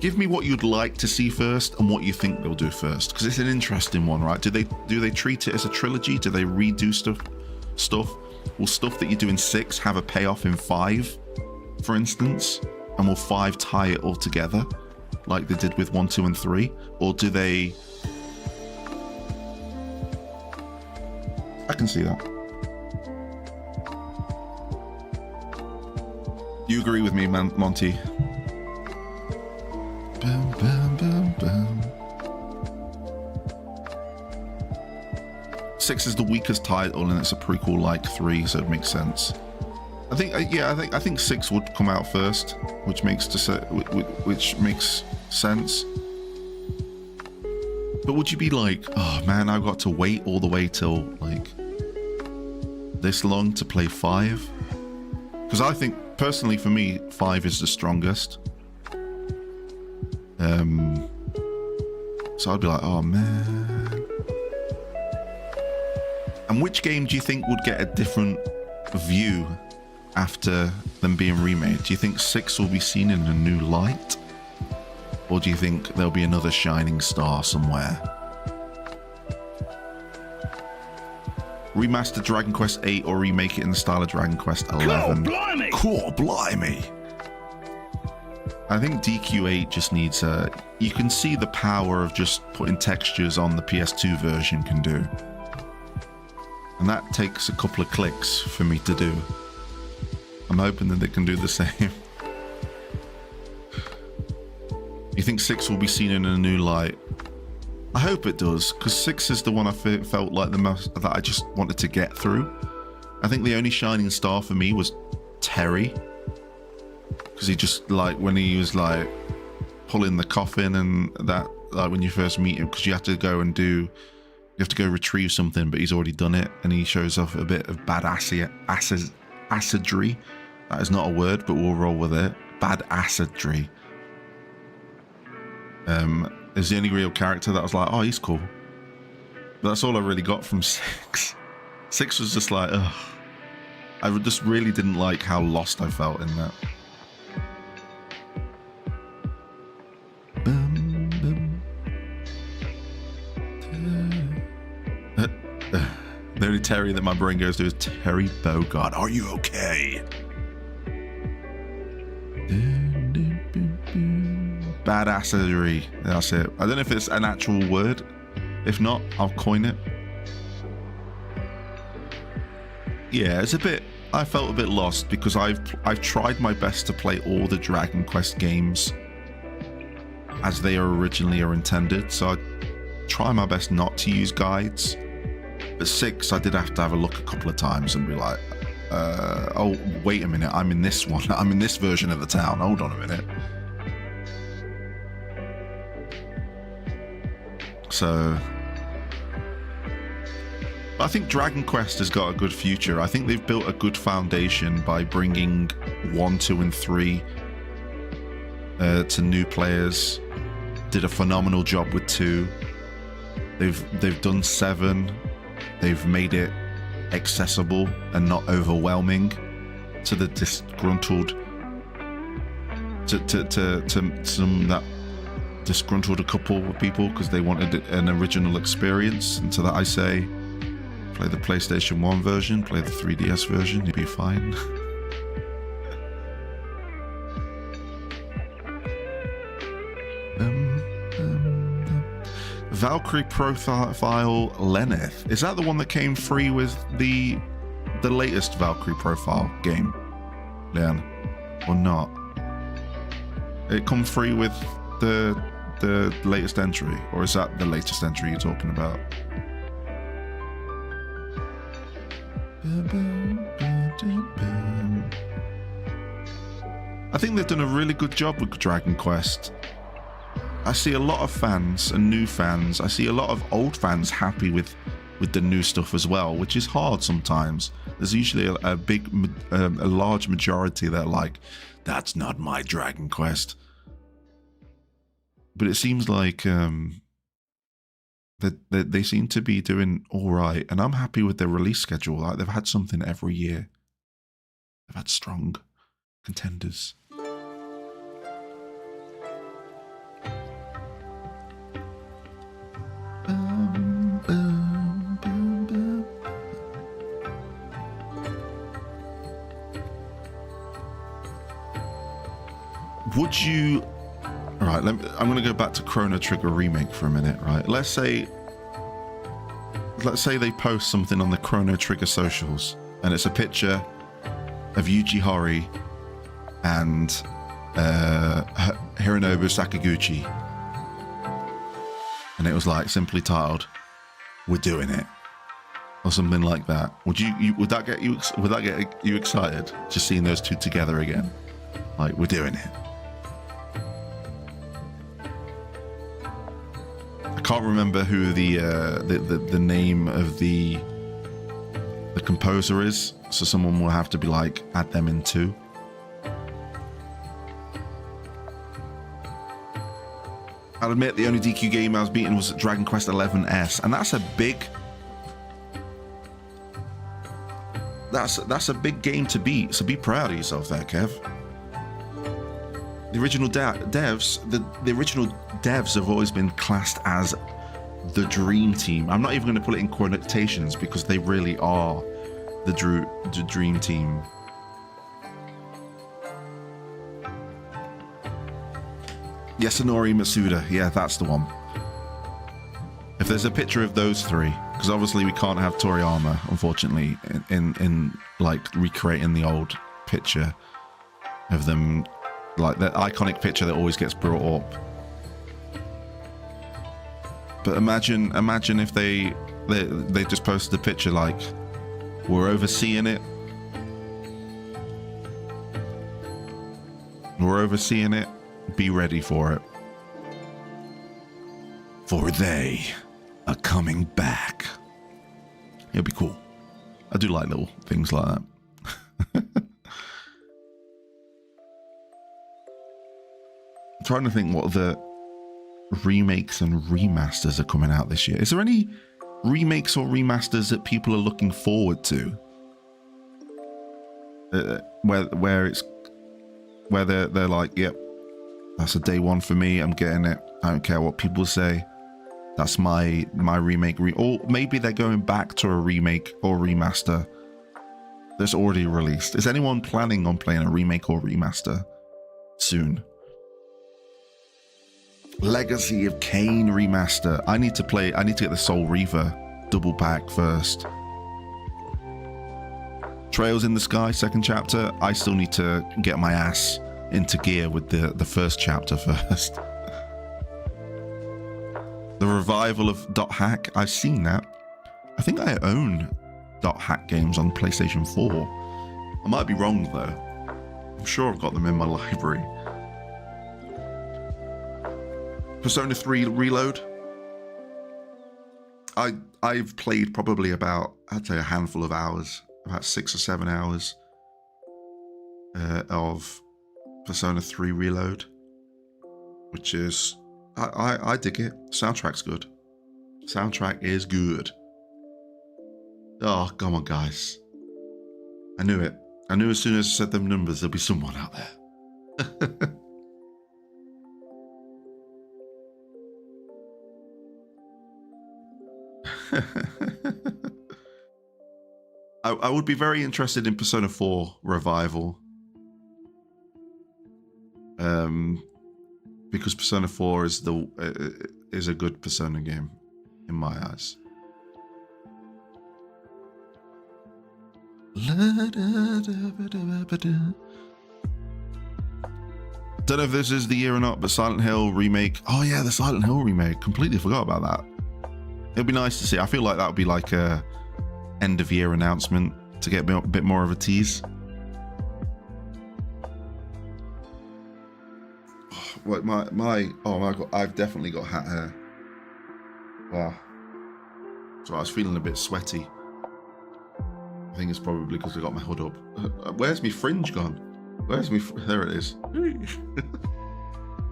Give me what you'd like to see first and what you think they'll do first, because it's an interesting one, right? Do they treat it as a trilogy? Do they redo stuff? Will stuff that you do in 6 have a payoff in 5, for instance? And will 5 tie it all together like they did with 1, 2, and 3? Or do they... I can see that. You agree with me, Monty? Bam, bam, bam, bam. 6 is the weakest title, and it's a prequel like 3, so it makes sense. I think 6 would come out first, which makes sense. But would you be like, oh man, I've got to wait all the way till like this long to play 5? Because I think personally, for me, 5 is the strongest. So I'd be like, oh man. And which game do you think would get a different view after them being remade? Do you think 6 will be seen in a new light? Or do you think there'll be another shining star somewhere? Remaster Dragon Quest 8 or remake it in the style of Dragon Quest 11? Cool, blimey! Cool, blimey! I think DQ8 just needs a... You can see the power of just putting textures on the PS2 version can do. And that takes a couple of clicks for me to do. I'm hoping that they can do the same. You think 6 will be seen in a new light? I hope it does, because 6 is the one I felt like the most that I just wanted to get through. I think the only shining star for me was Terry, because he just, like, when he was like pulling the coffin and that, like when you first meet him, because you have to go retrieve something, but he's already done it, and he shows off a bit of bad acidry. That is not a word, but we'll roll with it. Bad acidry. Is the only real character that I was like, oh, he's cool. But that's all I really got from 6. 6 was just like, ugh. I just really didn't like how lost I felt in that. The only Terry that my brain goes to is Terry Bogard. Are you okay? Badassery. That's it. I don't know if it's an actual word. If not, I'll coin it. Yeah, it's a bit... I felt a bit lost because I've tried my best to play all the Dragon Quest games as they are intended. So I try my best not to use guides. But 6, I did have to have a look a couple of times and be like, oh, wait a minute. I'm in this one. I'm in this version of the town. Hold on a minute. So I think Dragon Quest has got a good future. I think they've built a good foundation by bringing 1, 2, and 3 to new players. Did a phenomenal job with 2. They've done 7. They've made it accessible and not overwhelming to the disgruntled, to some that disgruntled a couple of people because they wanted an original experience. And to that I say, play the PlayStation 1 version, play the 3DS version, you'll be fine. Valkyrie Profile Lenneth. Is that the one that came free with the latest Valkyrie Profile game, Leon? Or not? It come free with the latest entry? Or is that the latest entry you're talking about? I think they've done a really good job with Dragon Quest. I see a lot of fans and new fans. I see a lot of old fans happy with the new stuff as well, which is hard sometimes. There's usually a large majority that are like, that's not my Dragon Quest. But it seems like that they seem to be doing all right, and I'm happy with their release schedule. Like, they've had something every year. They've had strong contenders. Would you... All right, I'm going to go back to Chrono Trigger Remake for a minute, right? Let's say they post something on the Chrono Trigger socials, and it's a picture of Yuji Horii and Hironobu Sakaguchi, and it was like simply titled, "We're doing it," or something like that. Would that get you excited? Just seeing those two together again, like, we're doing it. I can't remember who the name of the composer is, so someone will have to be like, add them in too. I'll admit the only DQ game I was beating was Dragon Quest XI S, and that's a big big game to beat. So be proud of yourself there, Kev. The original the original devs have always been classed as the dream team. I'm not even going to put it in quotations because they really are the dream team. Yasunori Masuda, yeah, that's the one. If there's a picture of those three, because obviously we can't have Toriyama, unfortunately, in like recreating the old picture of them, like the iconic picture that always gets brought up. But imagine if they just posted a picture like, we're overseeing it. We're overseeing it. Be ready for it. For they are coming back. It'll be cool. I do like little things like that. I'm trying to think what the remakes and remasters are coming out this year. Is there any remakes or remasters that people are looking forward to? Where they're like, yep, that's a day one for me. I'm getting it. I don't care what people say. That's my remake. Or maybe they're going back to a remake or remaster that's already released. Is anyone planning on playing a remake or remaster soon? Legacy of Kain remaster. I need to get the Soul Reaver double pack first. Trails in the Sky, second chapter. I still need to get my ass into gear with the first chapter first. The revival of Dot Hack. I've seen that. I think I own Dot Hack games on PlayStation 4. I might be wrong though. I'm sure I've got them in my library. Persona 3 Reload. I've played probably about, I'd say, a handful of hours, about 6 or 7 hours of Persona 3 Reload, which is, I dig it. Soundtrack's good. Soundtrack is good. Oh, come on, guys. I knew it. I knew as soon as I said them numbers, there'll be someone out there. I would be very interested in Persona 4 Revival. Because Persona 4 is a good Persona game in my eyes. Don't know if this is the year or not, but Silent Hill remake. Oh yeah, the Silent Hill remake. Completely forgot about that. It'd be nice to see. I feel like that would be like a end of year announcement to get a bit more of a tease. What oh my god, I've definitely got hat hair. Wow. So I was feeling a bit sweaty. I think it's probably because I got my hood up. Where's my fringe gone? Where's me? There it is.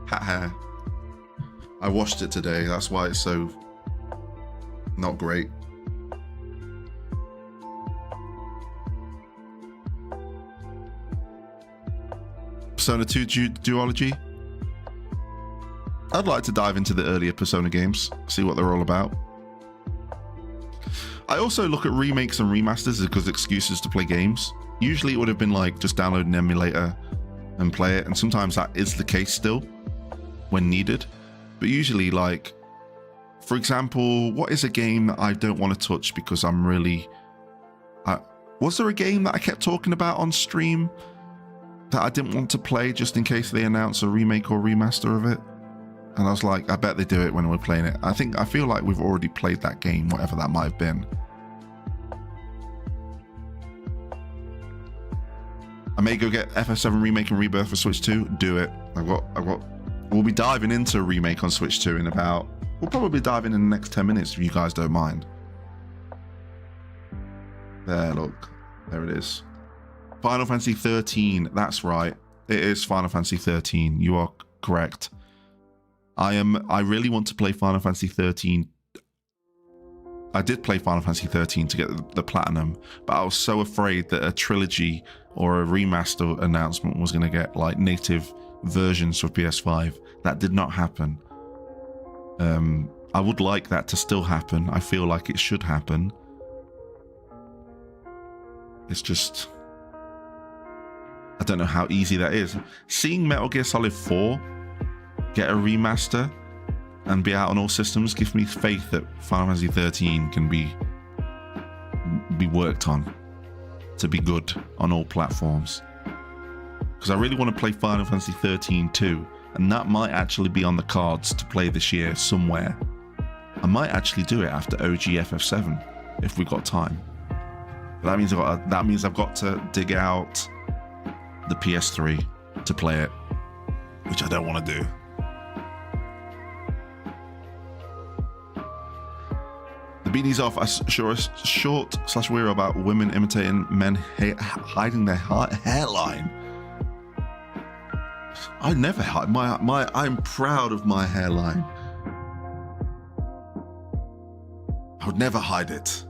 Hat hair. I washed it today. That's why it's so not great. Persona 2 duology. I'd like to dive into the earlier Persona games, see what they're all about. I also look at remakes and remasters as good excuses to play games. Usually it would have been like just download an emulator and play it, and sometimes that is the case still when needed. But usually, like, for example, what is a game that I don't want to touch because I'm really... was there a game that I kept talking about on stream that I didn't want to play just in case they announce a remake or remaster of it? And I was like, I bet they do it when we're playing it. I feel like we've already played that game, whatever that might have been. I may go get FF7 Remake and Rebirth for Switch 2. Do it. We'll be diving into a remake on Switch 2 in about... We'll probably dive in the next 10 minutes if you guys don't mind. There, look. There it is. Final Fantasy 13. That's right. It is Final Fantasy 13. You are correct. I really want to play Final Fantasy 13. I did play Final Fantasy 13 to get the platinum, but I was so afraid that a trilogy or a remaster announcement was going to get like native versions for PS5. That did not happen. I would like that to still happen. I feel like it should happen. It's just... I don't know how easy that is. Seeing Metal Gear Solid 4 get a remaster and be out on all systems gives me faith that Final Fantasy 13 can be worked on to be good on all platforms. Because I really want to play Final Fantasy 13 too, and that might actually be on the cards to play this year somewhere. I might actually do it after OG FF7 if we've got time. But that means I've got to dig out the PS3 to play it, which I don't want to do. The beanie's off. Short/weird about women imitating men hiding their hairline. I never hide I'm proud of my hairline. I would never hide it.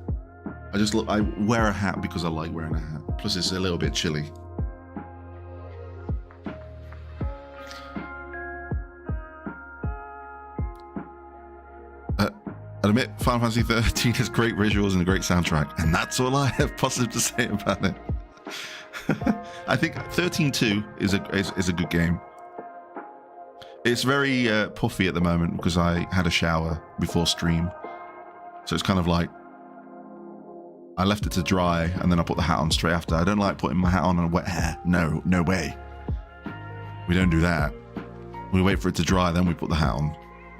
I wear a hat because I like wearing a hat. Plus it's a little bit chilly. I admit, Final Fantasy 13 has great visuals and a great soundtrack, and that's all I have positive to say about it. I think 13-2 is a good game. It's very puffy at the moment because I had a shower before stream, so it's kind of like I left it to dry and then I put the hat on straight after. I don't like putting my hat on wet hair. No way. We don't do that. We wait for it to dry, then we put the hat on.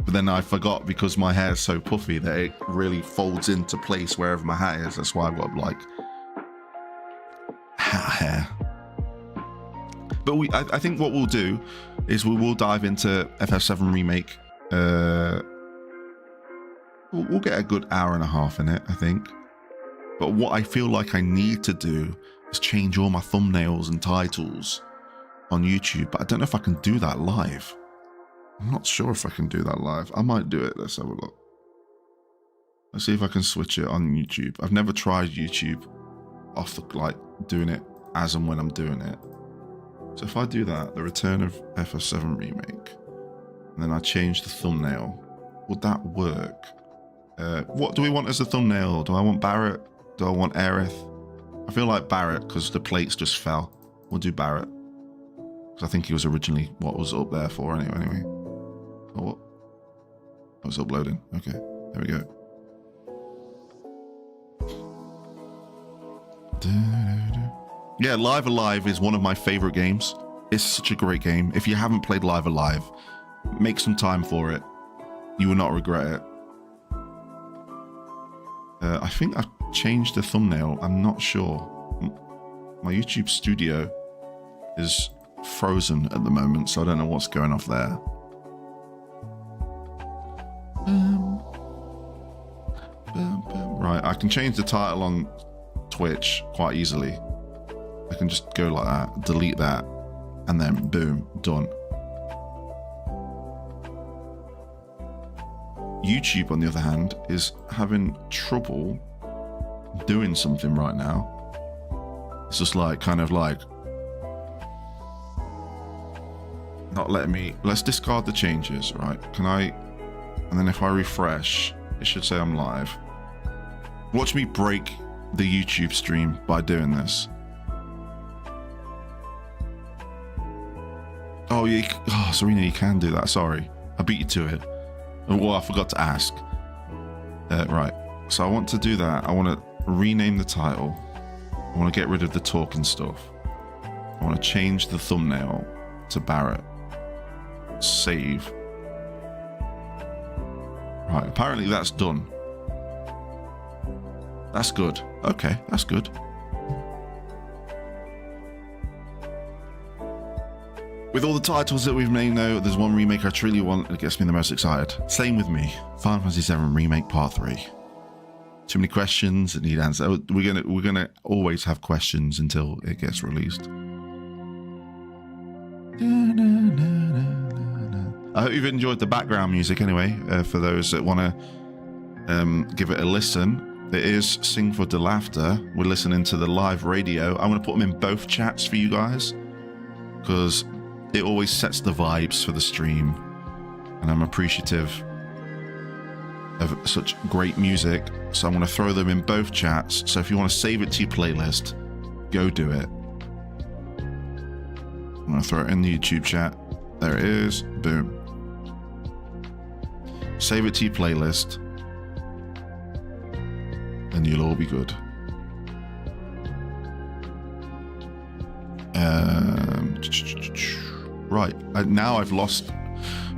But then I forgot because my hair is so puffy that it really folds into place wherever my hat is. That's why I've got like hat hair. But I think what we'll do is we will dive into FF7 Remake We'll get a good hour and a half in it, I think. But what I feel like I need to do is change all my thumbnails and titles on YouTube. But I don't know if I can do that live. I'm not sure if I can do that live. I might do it. Let's have a look. Let's see if I can switch it on YouTube. I've never tried YouTube off the, like, doing it as and when I'm doing it. So if I do that, the return of FF7 Remake, and then I change the thumbnail, would that work? What do we want as a thumbnail? Do I want Barrett? Do I want Aerith? I feel like Barrett because the plates just fell. We'll do Barrett. Because I think he was originally what was up there for anyway. Oh, what? Oh, it's uploading. Okay, there we go. Yeah, Live Alive is one of my favorite games. It's such a great game. If you haven't played Live Alive, make some time for it. You will not regret it. I think I've changed the thumbnail. I'm not sure. My YouTube studio is frozen at the moment, so I don't know what's going off there. Right, I can change the title on Twitch quite easily. I can just go like that, delete that, and then boom, done. YouTube, on the other hand, is having trouble doing something right now. It's just like, kind of like, not letting me, let's discard the changes, right? Can I, and then if I refresh, it should say I'm live. Watch me break the YouTube stream by doing this. Oh, yeah, oh, Serena, you can do that, sorry. I beat you to it. Well, I forgot to ask. Right, so I want to do that. I want to rename the title. I want to get rid of the talking stuff. I want to change the thumbnail to Barrett. Save. Right, apparently that's done. That's good. Okay, that's good. With all the titles that we've named though, there's one remake I truly want that gets me the most excited. Same with me. Final Fantasy VII Remake Part 3. Too many questions that need answers. We're gonna always have questions until it gets released. I hope you've enjoyed the background music anyway. For those that want to give it a listen, it is Sing for the Laughter. We're listening to the live radio. I'm going to put them in both chats for you guys because it always sets the vibes for the stream, and I'm appreciative of such great music. So I'm going to throw them in both chats. So if you want to save it to your playlist, go do it. I'm going to throw it in the YouTube chat. There it is. Boom. Save it to your playlist, and you'll all be good. Right, now I've lost.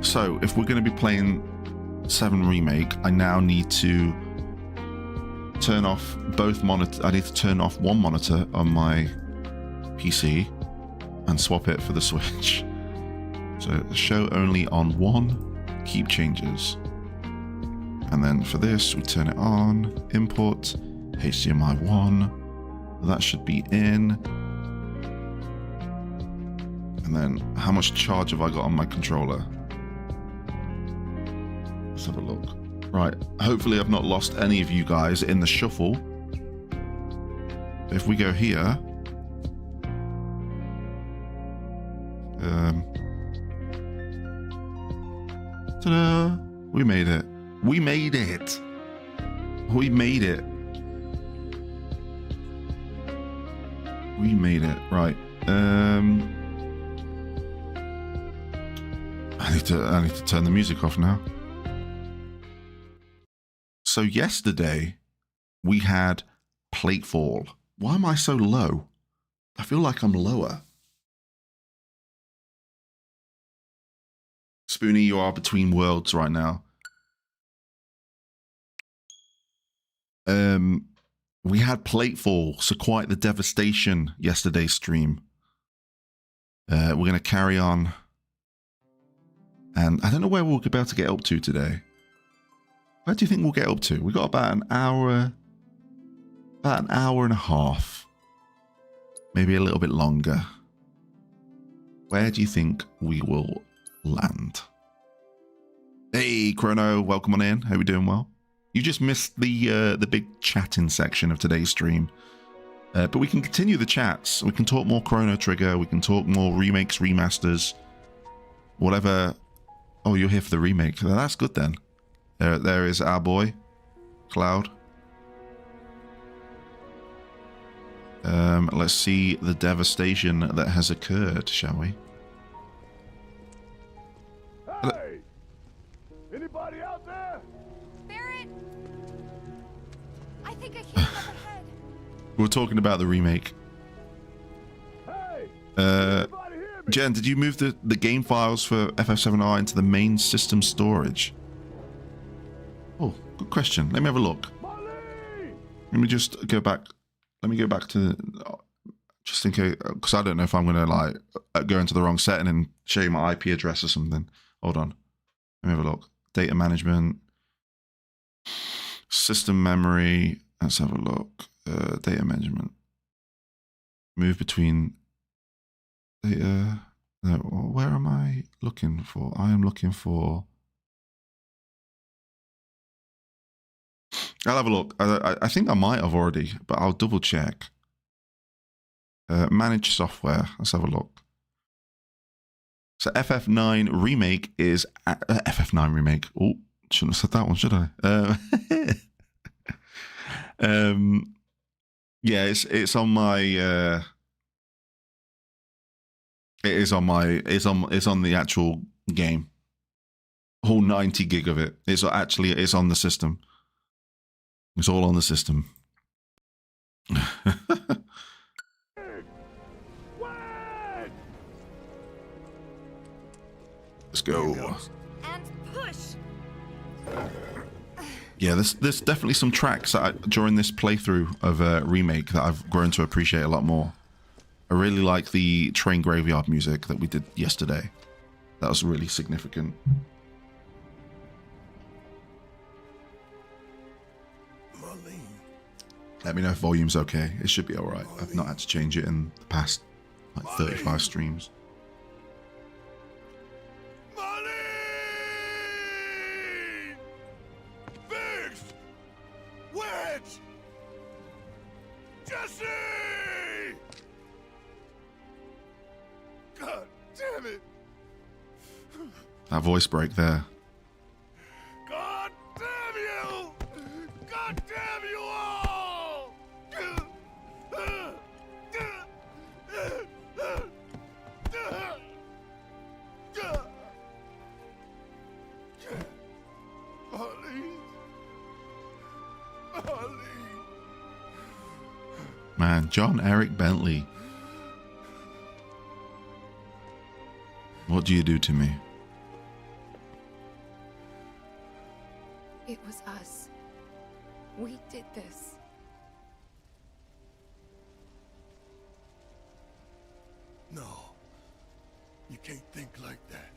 So if we're going to be playing 7 Remake, I now need to turn off both monitors. I need to turn off one monitor on my PC and swap it for the Switch. So show only on one, keep changes. And then for this, we turn it on, import, HDMI 1. That should be in. And then how much charge have I got on my controller? Let's have a look. Right, hopefully I've not lost any of you guys in the shuffle. If we go here, ta-da! We made it. We made it. We made it. We made it. Right. I need to turn the music off now. So yesterday we had Platefall. Why am I so low? I feel like I'm lower. Spoonie, you are between worlds right now. We had Platefall, so quite the devastation yesterday's stream. We're going to carry on. And I don't know where we'll be able to get up to today. Where do you think we'll get up to? We got about an hour and a half, maybe a little bit longer. Where do you think we will land? Hey, Chrono, welcome on in. Hope you're doing well. You just missed the big chatting section of today's stream. But we can continue the chats. We can talk more Chrono Trigger. We can talk more remakes, remasters, whatever. Oh, you're here for the remake. That's good then. There is our boy, Cloud. Let's see the devastation that has occurred, shall we? Hey! Anybody out there? Barrett! I think I came up ahead. We're talking about the remake. Hey! Anybody hear me? Jen, did you move the game files for FF7R into the main system storage? Oh, good question. Let me have a look. Molly! Let me just go back. Let me go back to, just in case, because I don't know if I'm going to like go into the wrong setting and show you my IP address or something. Hold on. Let me have a look. Data management, system memory. Let's have a look. Data management. Move between data. No, where am I looking for? I am looking for. I'll have a look. I think I might have already, but I'll double check. Manage software. Let's have a look. So FF9 Remake is... FF9 Remake. Oh, shouldn't have said that one, should I? Yeah, it's on my... It's on the actual game. Whole 90 gig of it. It's on the system. It's all on the system. Let's go. And push! Yeah, there's definitely some tracks that during this playthrough of Remake that I've grown to appreciate a lot more. I really like the train graveyard music that we did yesterday. That was really significant. Let me know if volume's okay. It should be alright. I've not had to change it in the past like 35 streams. Molly! Biggs! Wedge! Jesse! God damn it! That voice break there. God damn you! God damn you all! Man, John Eric Bentley. What do you do to me? It was us. We did this. No, you can't think like that.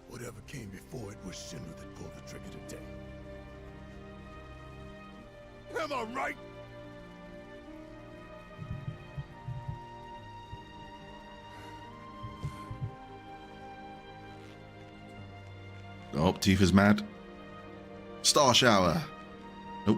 Whatever came before it was Shinra that pulled the trigger today. Am I right? Oh, Tifa's mad. Star shower. Nope.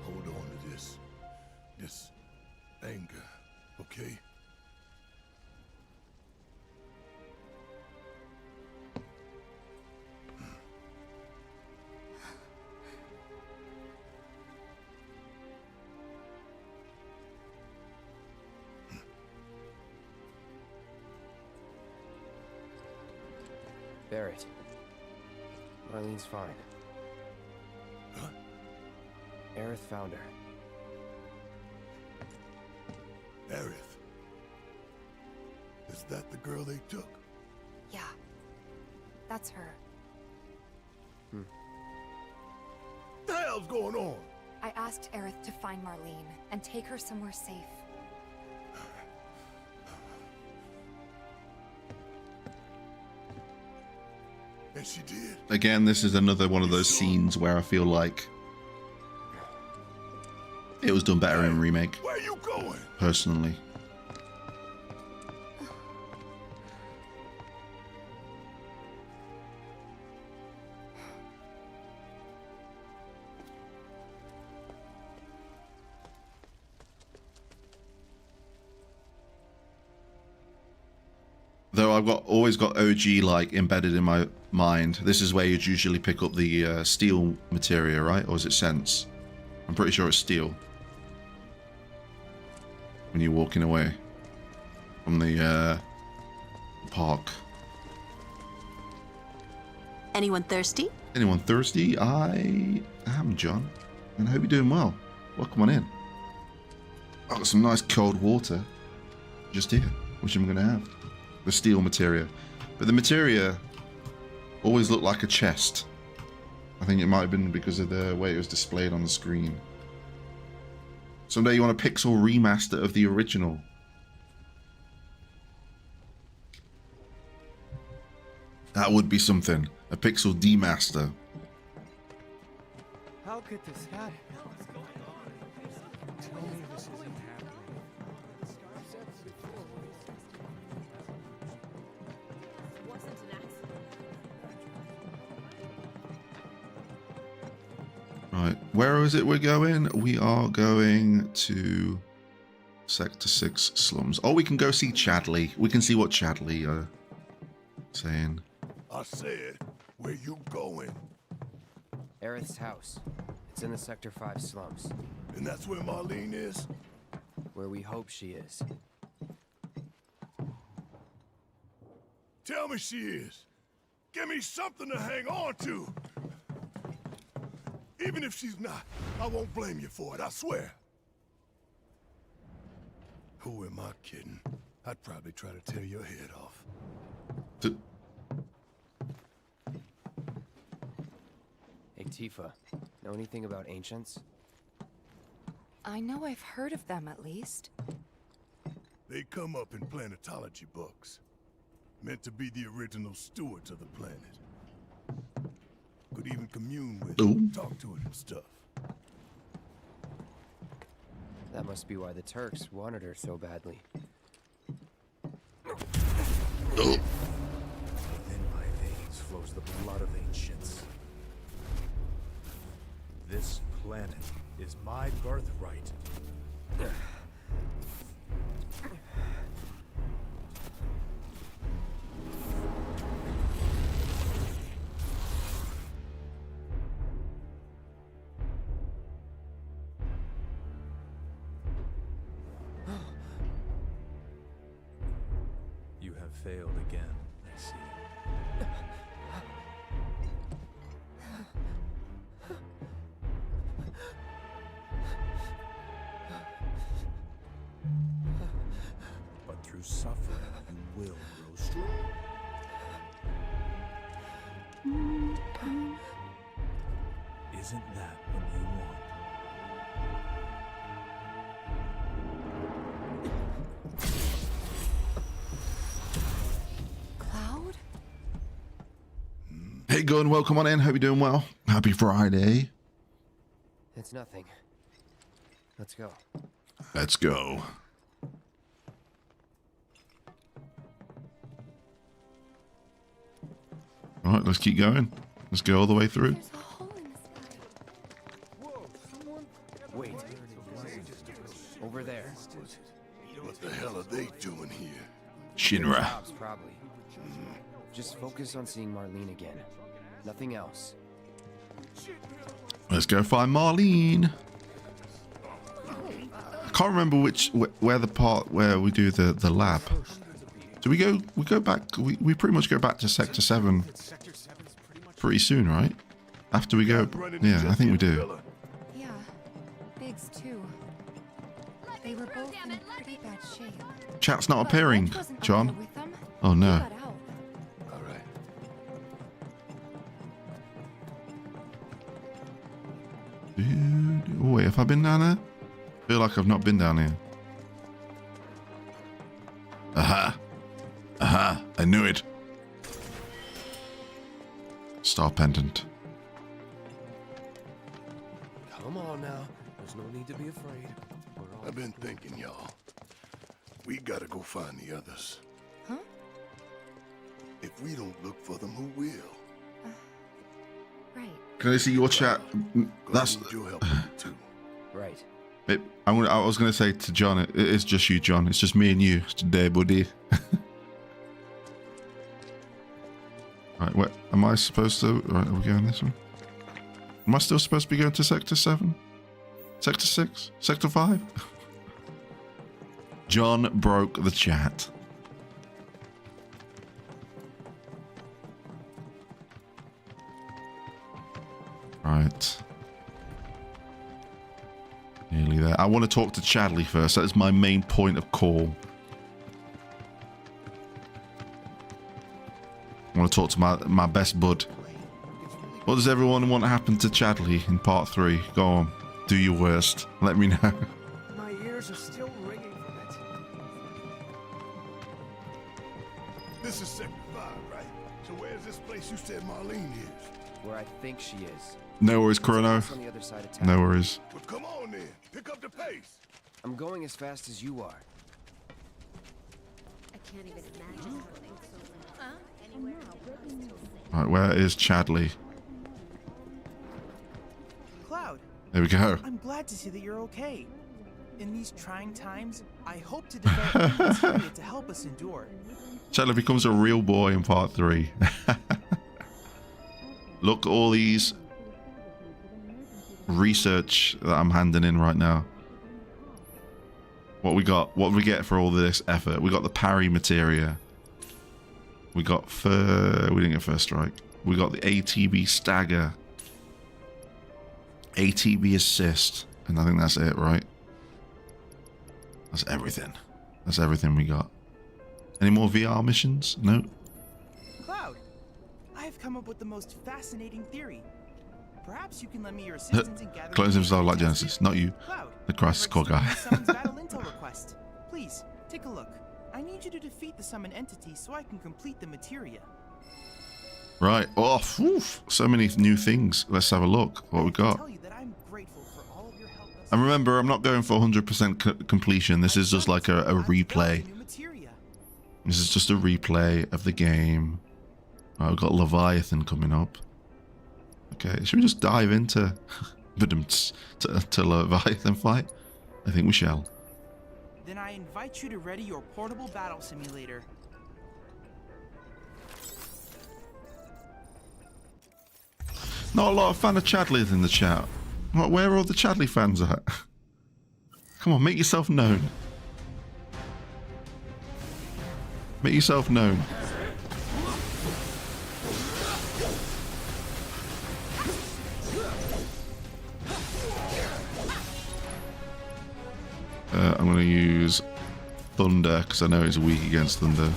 Hold on to this anger, okay? Barrett. Marlene's fine. Huh? Aerith found her. Aerith. Is that the girl they took? Yeah. That's her. the hell's going on? I asked Aerith to find Marlene and take her somewhere safe. And she did. Again, this is another one of those scenes where I feel like it was done better in Remake, Where you going? personally. Though I've always got OG like embedded in my mind. This is where you'd usually pick up the steel materia, right? Or is it sense? I'm pretty sure it's steel. When you're walking away from the park. Anyone thirsty? Anyone thirsty? I am, John. And I hope you're doing well. Welcome on in. I've got some nice cold water just here, which I'm going to have. The steel materia. But the materia always looked like a chest. I think it might have been because of the way it was displayed on the screen. Someday you want a pixel remaster of the original. That would be something. A pixel demaster. How could this happen? What's going on? Tell me this isn't happening. Wasn't an accident. Right, where is it we're going? We are going to Sector 6 slums. Oh, we can go see Chadley. We can see what Chadley are saying. I said, where you going? Aerith's house. It's in the Sector 5 slums, And that's where Marlene is? where we hope she is. Tell me she is. Give me something to hang on to. Even if she's not, I won't blame you for it, I swear. Who am I kidding? I'd probably try to tear your head off. Hey, Tifa, know anything about ancients? I know I've heard of them at least. They come up in planetology books. Meant to be the original stewards of the planet. Could even commune with it, talk to it and stuff. That must be why the Turks wanted her so badly. Within my veins flows the blood of ancients. This planet is my birthright. You have failed again, I see. But through suffering, you will grow strong. Isn't that what you want? Cloud? Hey, Gun, welcome on in. Hope you're doing well. Happy Friday. It's nothing. Let's go. Let's go. All right, let's keep going. Let's go all the way through. There's a hole in the sky. Wait. Over there. What the hell are they doing here? Shinra. Jobs, probably. Just focus on seeing Marlene again. Nothing else. Let's go find Marlene. I can't remember where the part where we do the lab. Do we go back? We pretty much go back to Sector 7 pretty soon, right? After we go, yeah, I think we do. Yeah, Biggs too. They were both in pretty bad shape. Chat's not But appearing, Wedge wasn't up John. there with them. Oh He no. got out. All right. Oh, wait, have I been down there? I feel like I've not been down here. Aha! Aha! I knew it! Star pendant. Come on now. There's no need to be afraid. We're all I've been thinking, y'all. We gotta go find the others. Huh? If we don't look for them, who will? Right. Can I see your chat? That's. Glad you'll help me too. right. I was gonna say to John, it is just you, John. It's just me and you today, buddy. Right, where am I supposed to? Right, are we going this one? Am I still supposed to be going to Sector 7? Sector 6? Sector 5? John broke the chat. Right. Nearly there. I want to talk to Chadley first. That is my main point of call. I want to talk to my best bud. What does everyone want to happen to Chadley in part 3? Go on. Do your worst. Let me know. My ears are still ringing from it. This is Sector 5, right? So where's this place you said Marlene is? Where I think she is. No worries, Chrono. It's on the other side of town. No worries. Well, come on then. Pick up the pace. I'm going as fast as you are. I can't even imagine how things are. Anywhere. Right, where is Chadley? Cloud, There we go. I'm glad to see that you're okay. In these trying times, I hope to develop material to help us endure. Chadley becomes a real boy in part 3. Look at all these research that I'm handing in right now. What we got? What we get for all this effort? We got the parry materia. We got we didn't get first strike. We got the ATB stagger. ATB assist. And I think that's it, right? That's everything. That's everything we got. Any more VR missions? No. Cloud, I've come up with the most fascinating theory. Perhaps you can lend me your assistance in gathering... Clones himself like data. Genesis, not you. Cloud, The Crisis Core guy. Summon's battle intel request. Please, take a look. I need you to defeat the summon entity so I can complete the materia. Right. Oh, oof. So many new things. Let's have a look. What we I got. tell you that I'm grateful for all of your help thus And remember, I'm not going for 100% completion. This is just like a replay. This is just a replay of the game. Right, we've got Leviathan coming up. Okay, should we just dive into to Leviathan fight? I think we shall. Then I invite you to ready your portable battle simulator. Not a lot of fan of Chadley in the chat. Where are all the Chadley fans at? Come on, make yourself known. Make yourself known. I'm going to use Thunder because I know it's weak against Thunder.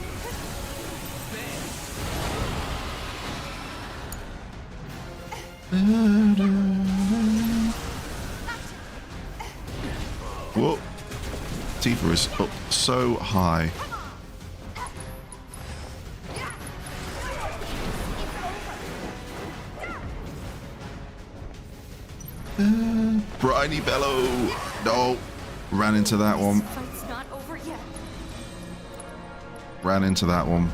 Whoa. Tifa is up so high. Briny Bellow. No. Ran into that one. Fight's not over yet. Ran into that one.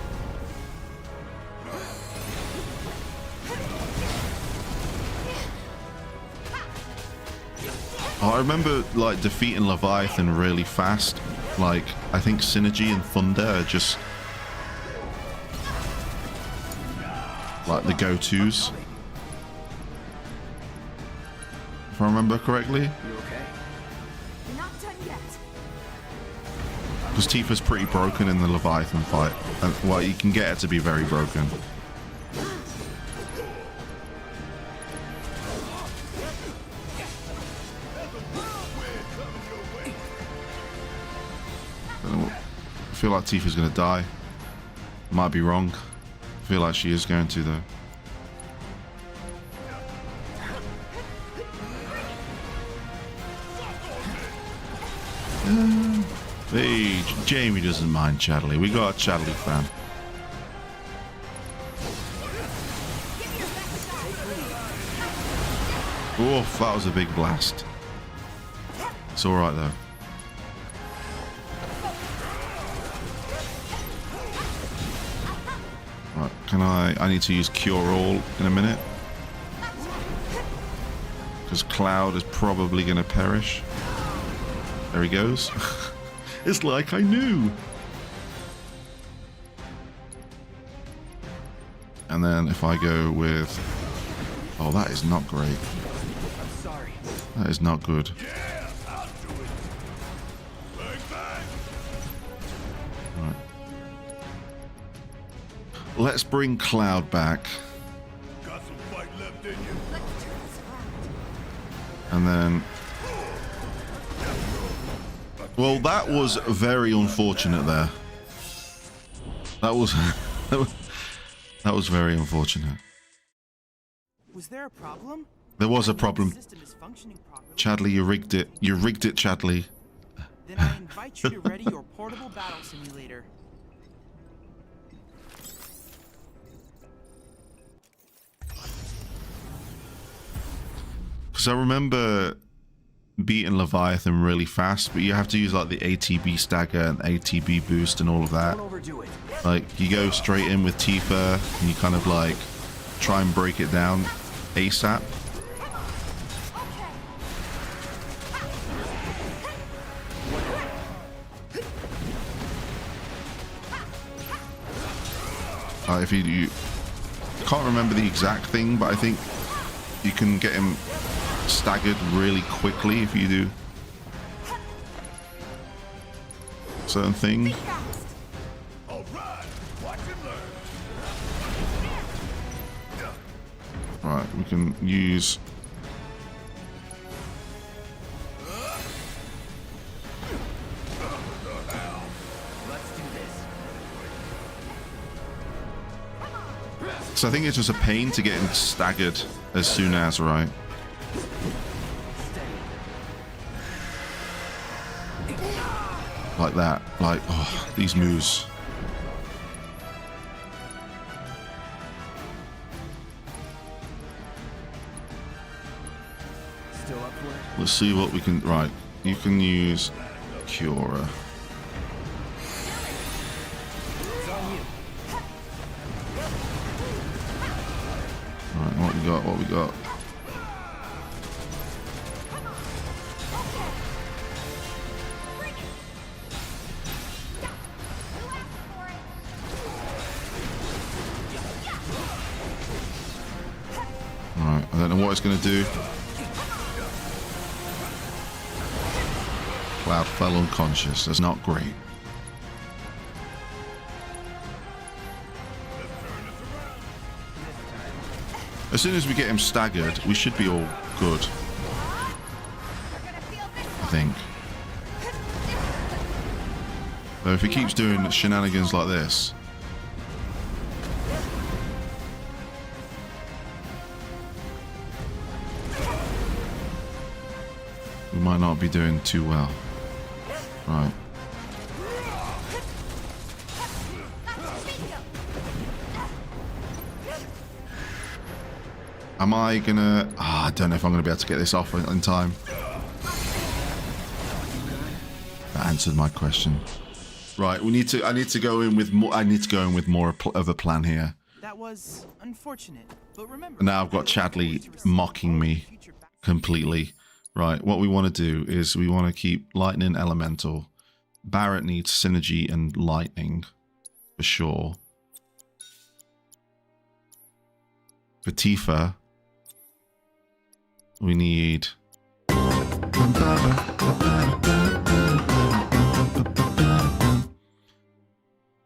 Oh, I remember like defeating Leviathan really fast. Like I think Synergy and Thunder are just like the go-tos. If I remember correctly. You okay? Not done yet. Because Tifa's pretty broken in the Leviathan fight. And, well, you can get her to be very broken. I feel like Tifa's going to die. Might be wrong. I feel like she is going to, though. Hey, Jamie doesn't mind Chadley. We got a Chadley fan. Oof, that was a big blast. It's alright though. Right, can I need to use Cure All in a minute. Because Cloud is probably going to perish. There he goes. It's like I knew. And then if I go with... Oh, that is not great. I'm sorry. That is not good. Yeah, I'll do it. Bang, bang. Right. Let's bring Cloud back. Got some fight left in you. Let's turn this around. And then... Well, that was very unfortunate there. That was... that was very unfortunate. Was there a problem? There was a problem. The system is functioning properly. Chadley, you rigged it. You rigged it, Chadley. Then I invite you to ready your portable battle simulator. Because I remember beating Leviathan really fast, but you have to use like the ATB stagger and ATB boost and all of that. Don't overdo it. Like you go straight in with Tifa and you kind of like try and break it down ASAP. If you can't remember the exact thing, but I think you can get him staggered really quickly if you do certain things. All right, watch and learn. Right, we can use... Let's do this. So I think it's just a pain to get him staggered as soon as, right? Like that. Like, oh, these moves. Still up for it? Let's see what we can... Right, you can use Cura. It's on you. Right, what we got, what we got. Alright, I don't know what it's going to do. Cloud fell unconscious. That's not great. As soon as we get him staggered, we should be all good. I think. Though if he keeps doing shenanigans like this... we might not be doing too well. Right. Am I gonna... I don't know if I'm gonna be able to get this off in time. That answered my question. Right, we need to... I need to go in with more... I need to go in with more of a plan here. That was unfortunate, but remember... Now I've got Chadley mocking me completely. Right, what we want to do is we want to keep Lightning Elemental. Barret needs Synergy and Lightning, for sure. For Tifa, we need...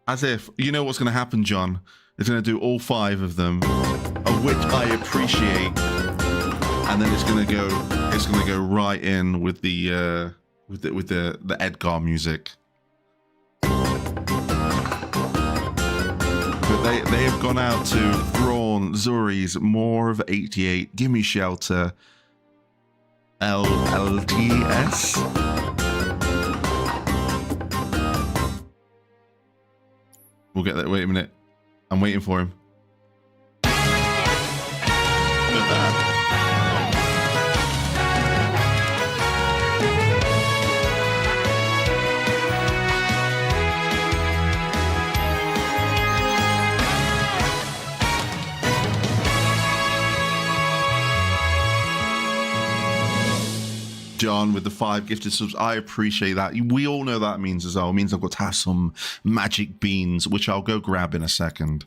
As if, you know what's going to happen, John? It's going to do all 5 of them, of which I appreciate. And then it's gonna go right in with the Edgar music. But they have gone out to Thrawn, Zuri's, more of 88, Gimme Shelter, LLTS. We'll get that. Wait a minute. I'm waiting for him. Look at that. John with the 5 gifted subs. I appreciate that. We all know that means as well. It means I've got to have some magic beans, which I'll go grab in a second.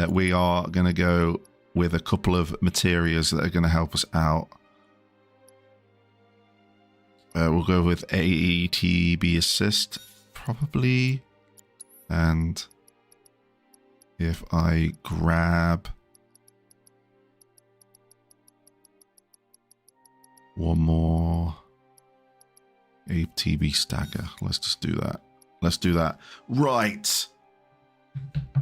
We are going to go with a couple of materials that are going to help us out. We'll go with AETB assist, probably. And if I grab one more ATB stagger. Let's just do that. Let's do that. Right.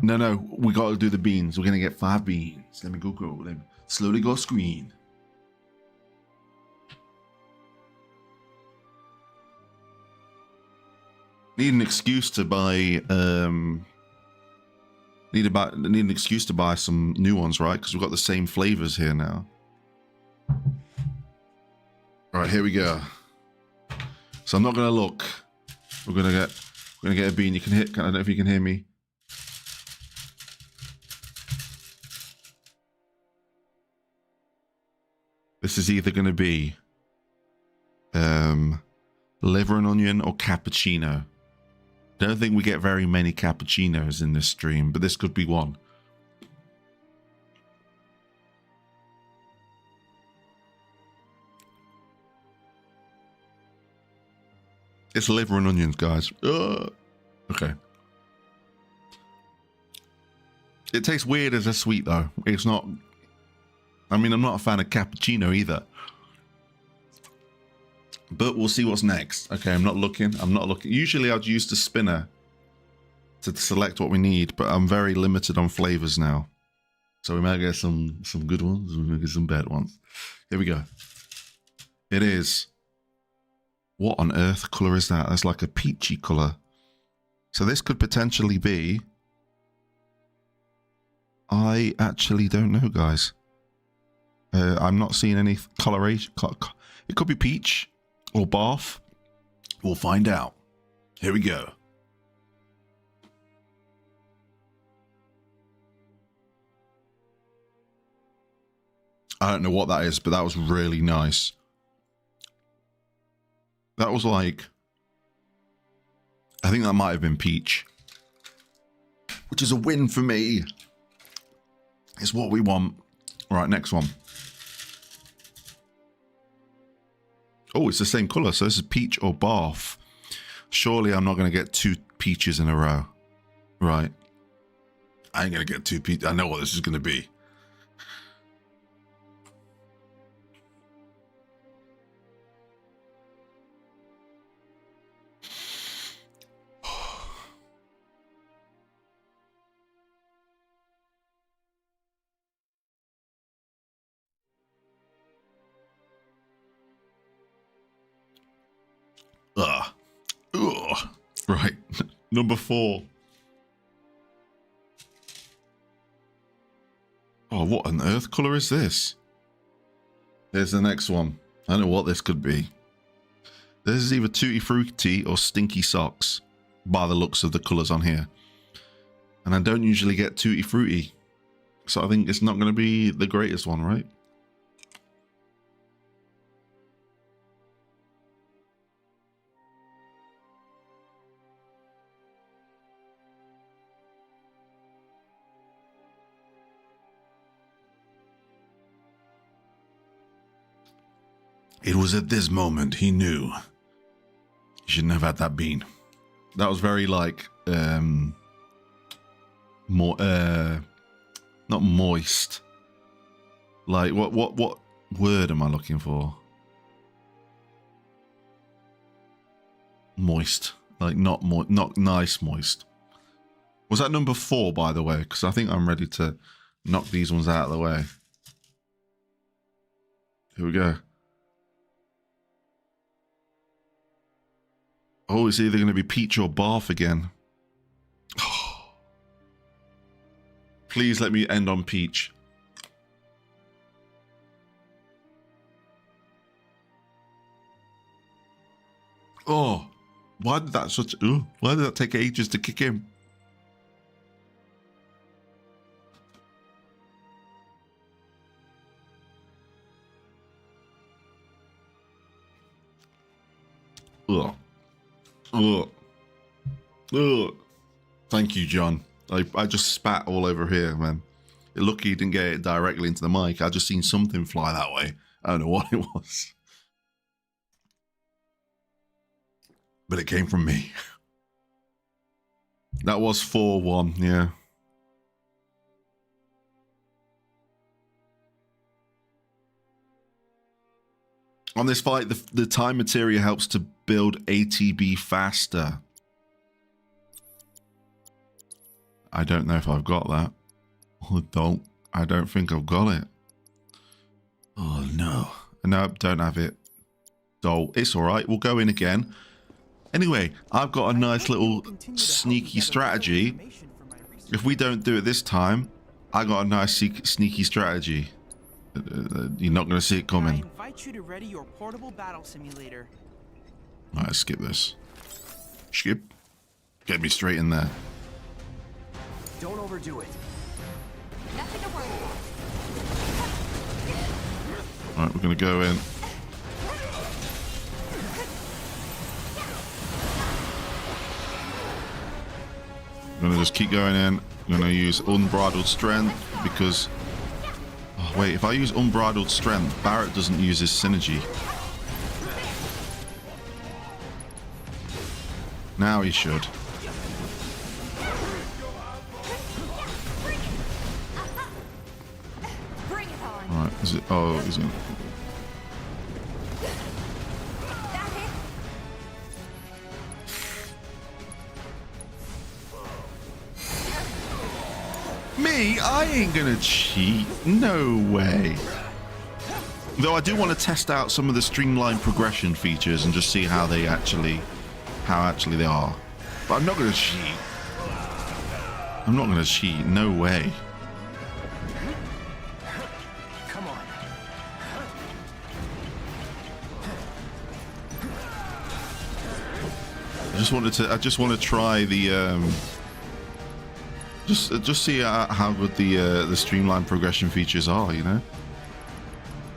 No, we got to do the beans. We're going to get 5 beans. Let me go. Let me slowly go screen. Need an excuse to buy need an excuse to buy some new ones, right? Because we've got the same flavors here now. All right, here we go. So I'm not gonna look. We're gonna get a bean. You can hit. I don't know if you can hear me. This is either gonna be liver and onion or cappuccino. Don't think we get very many cappuccinos in this stream, but this could be one. It's liver and onions, guys. Okay. It tastes weird as a sweet, though. It's not... I mean, I'm not a fan of cappuccino either. But we'll see what's next. Okay, I'm not looking. Usually I'd use the spinner to select what we need, but I'm very limited on flavors now. So we might get some good ones, we might get some bad ones. Here we go. It is... What on earth color is that? That's like a peachy color. So this could potentially be... I actually don't know, guys. I'm not seeing any coloration. It could be peach or barf. We'll find out. Here we go. I don't know what that is, but that was really nice. That was like... I think that might have been peach. Which is a win for me. It's what we want. All right, next one. Oh, it's the same color. So this is peach or barf. Surely I'm not going to get 2 peaches in a row. Right. I ain't going to get 2 peaches. I know what this is going to be. Ugh. Right. Number 4. Oh, what on earth color is this? Here's the next one. I don't know what this could be. This is either Tutti Frutti or Stinky Socks, by the looks of the colors on here. And I don't usually get Tutti Frutti, so I think it's not going to be the greatest one, right? It was at this moment he knew he shouldn't have had that bean. That was very like more not moist. Like what word am I looking for? Moist. Like not nice moist. Was that number 4, by the way? Because I think I'm ready to knock these ones out of the way. Here we go. Oh, it's either going to be peach or barf again. Please let me end on Peach. Oh, why did that take ages to kick in? Ugh. Ugh. Ugh. Thank you, John. I just spat all over here, man. Lucky you didn't get it directly into the mic. I just seen something fly that way. I don't know what it was. But it came from me. That was 4-1, yeah. On this fight, the time materia helps to build ATB faster. I don't know if I've got that. I don't think I've got it. Oh no. Nope, don't have it. So it's alright, we'll go in again. Anyway, I've got a nice little sneaky strategy. If we don't do it this time, I got a nice sneaky strategy. You're not going to see it coming. I invite you to ready your portable battle simulator. Alright, skip this. Skip. Get me straight in there. Don't overdo it. Nothing to worry about. Alright, we're going to go in. I'm going to just keep going in. I'm going to use Unbridled Strength because... Oh, wait, if I use Unbridled Strength, Barrett doesn't use his synergy. Now he should. Bring it on. Alright, is it... Oh, is it... That hit. Me? I ain't gonna cheat. No way. Though I do want to test out some of the streamlined progression features and just see how they actually they are. But I'm not gonna cheat. I'm not gonna cheat. No way. Come on. I just want to try the just see how good the streamlined progression features are, you know.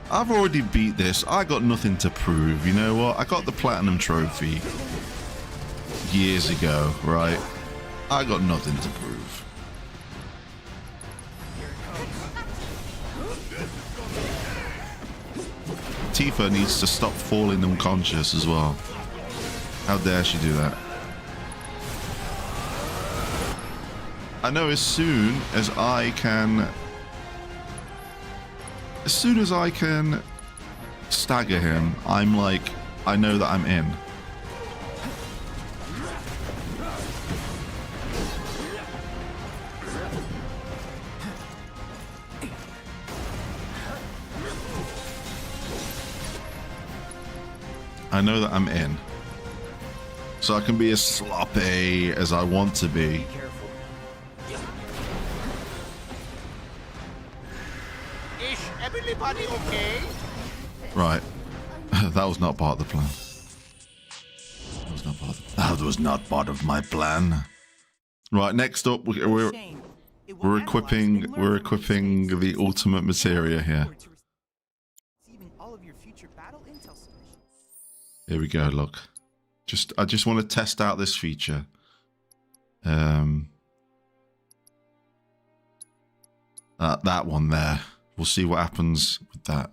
I've already beat this. I got nothing to prove. You know what? I got the platinum trophy years ago, right? I got nothing to prove. Tifa needs to stop falling unconscious as well. How dare she do that? I know as soon as I can stagger him, I'm like, I know that I'm in. I know that I'm in. So I can be as sloppy as I want to be. Is everybody okay? Right. That was not part of the plan. That was not part of my plan. Right, next up we're equipping the ultimate materia here. Here we go, look. I just want to test out this feature. That one there. We'll see what happens with that.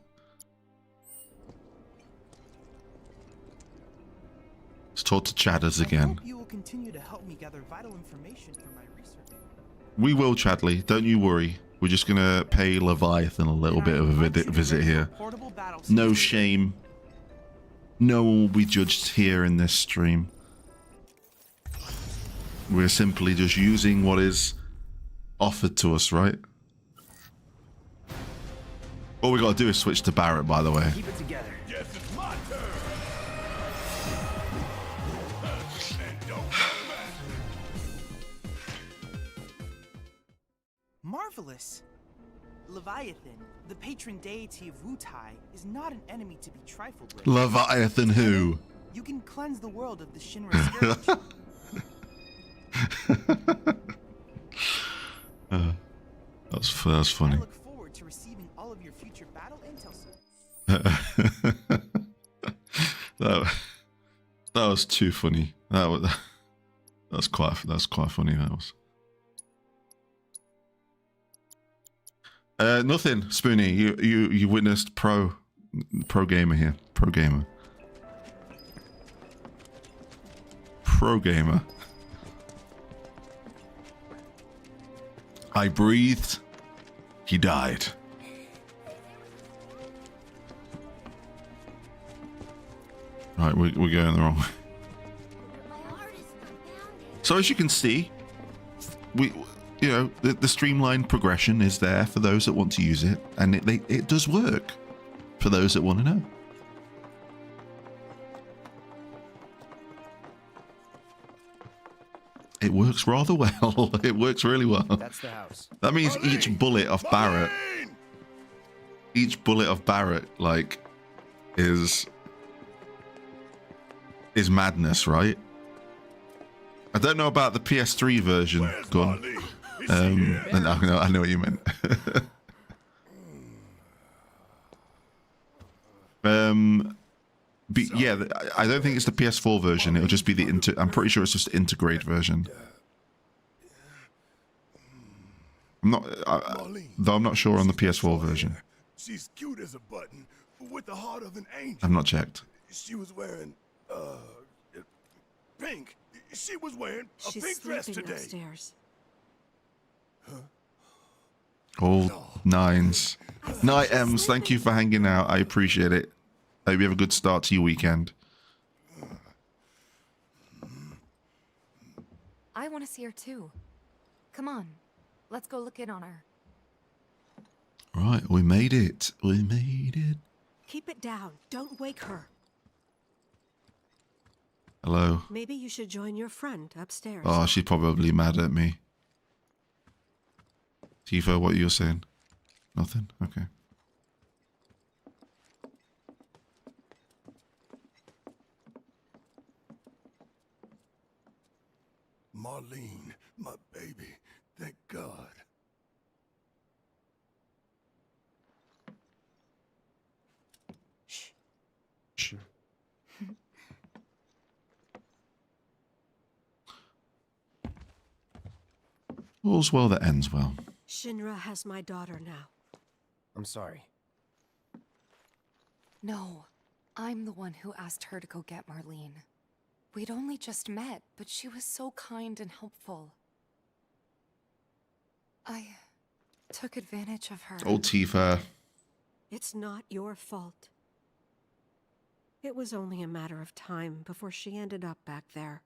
Let's talk to Chadders again. You will continue to help me gather vital information for my research. We will, Chadley. Don't you worry. We're just gonna pay Leviathan a little bit of a visit here. No shame. No one will be judged here in this stream. We're simply just using what is offered to us, right? All we gotta do is switch to Barrett, by the way. Keep it together. Yes, it's my turn. And don't come back. Marvelous. Leviathan, the patron deity of Wutai, is not an enemy to be trifled with. Leviathan who? You can cleanse the world of the Shinra scourge. That's I funny. look forward to receiving all of your future battle intel, sir. that was too funny. That's quite funny. That was. Nothing, Spoonie. You witnessed pro gamer here. Pro gamer. I breathed. He died. Right, we're going the wrong way. So as you can see, the streamlined progression is there for those that want to use it, and it does work for those that want to know. It works rather well. It works really well. That's the house. That means each bullet of Barrett, like, is madness, right? I don't know about the PS3 version. Go on. I know what you meant. Yeah, I don't think it's the PS4 version. It'll just be the I'm pretty sure it's just the integrate version. Though I'm not sure on the PS4 version. She's cute as a button, but with the heart of an angel. I've not checked. She was wearing pink. She was wearing a She's pink dress sleeping today. upstairs. All nines. Night M's, thank you for hanging out. I appreciate it. Hope you have a good start to your weekend. I want to see her too. Come on, let's go look in on her. Right, we made it. We made it. Keep it down. Don't wake her. Hello. Maybe you should join your friend upstairs. Oh, she's probably mad at me. Tifa, what you're saying? Nothing? Okay. Marlene, my baby. Thank God. Shh. All's well that ends well. Shinra has my daughter now. I'm sorry. No, I'm the one who asked her to go get Marlene. We'd only just met, but she was so kind and helpful. I took advantage of her. Old Tifa. It's not your fault. It was only a matter of time before she ended up back there.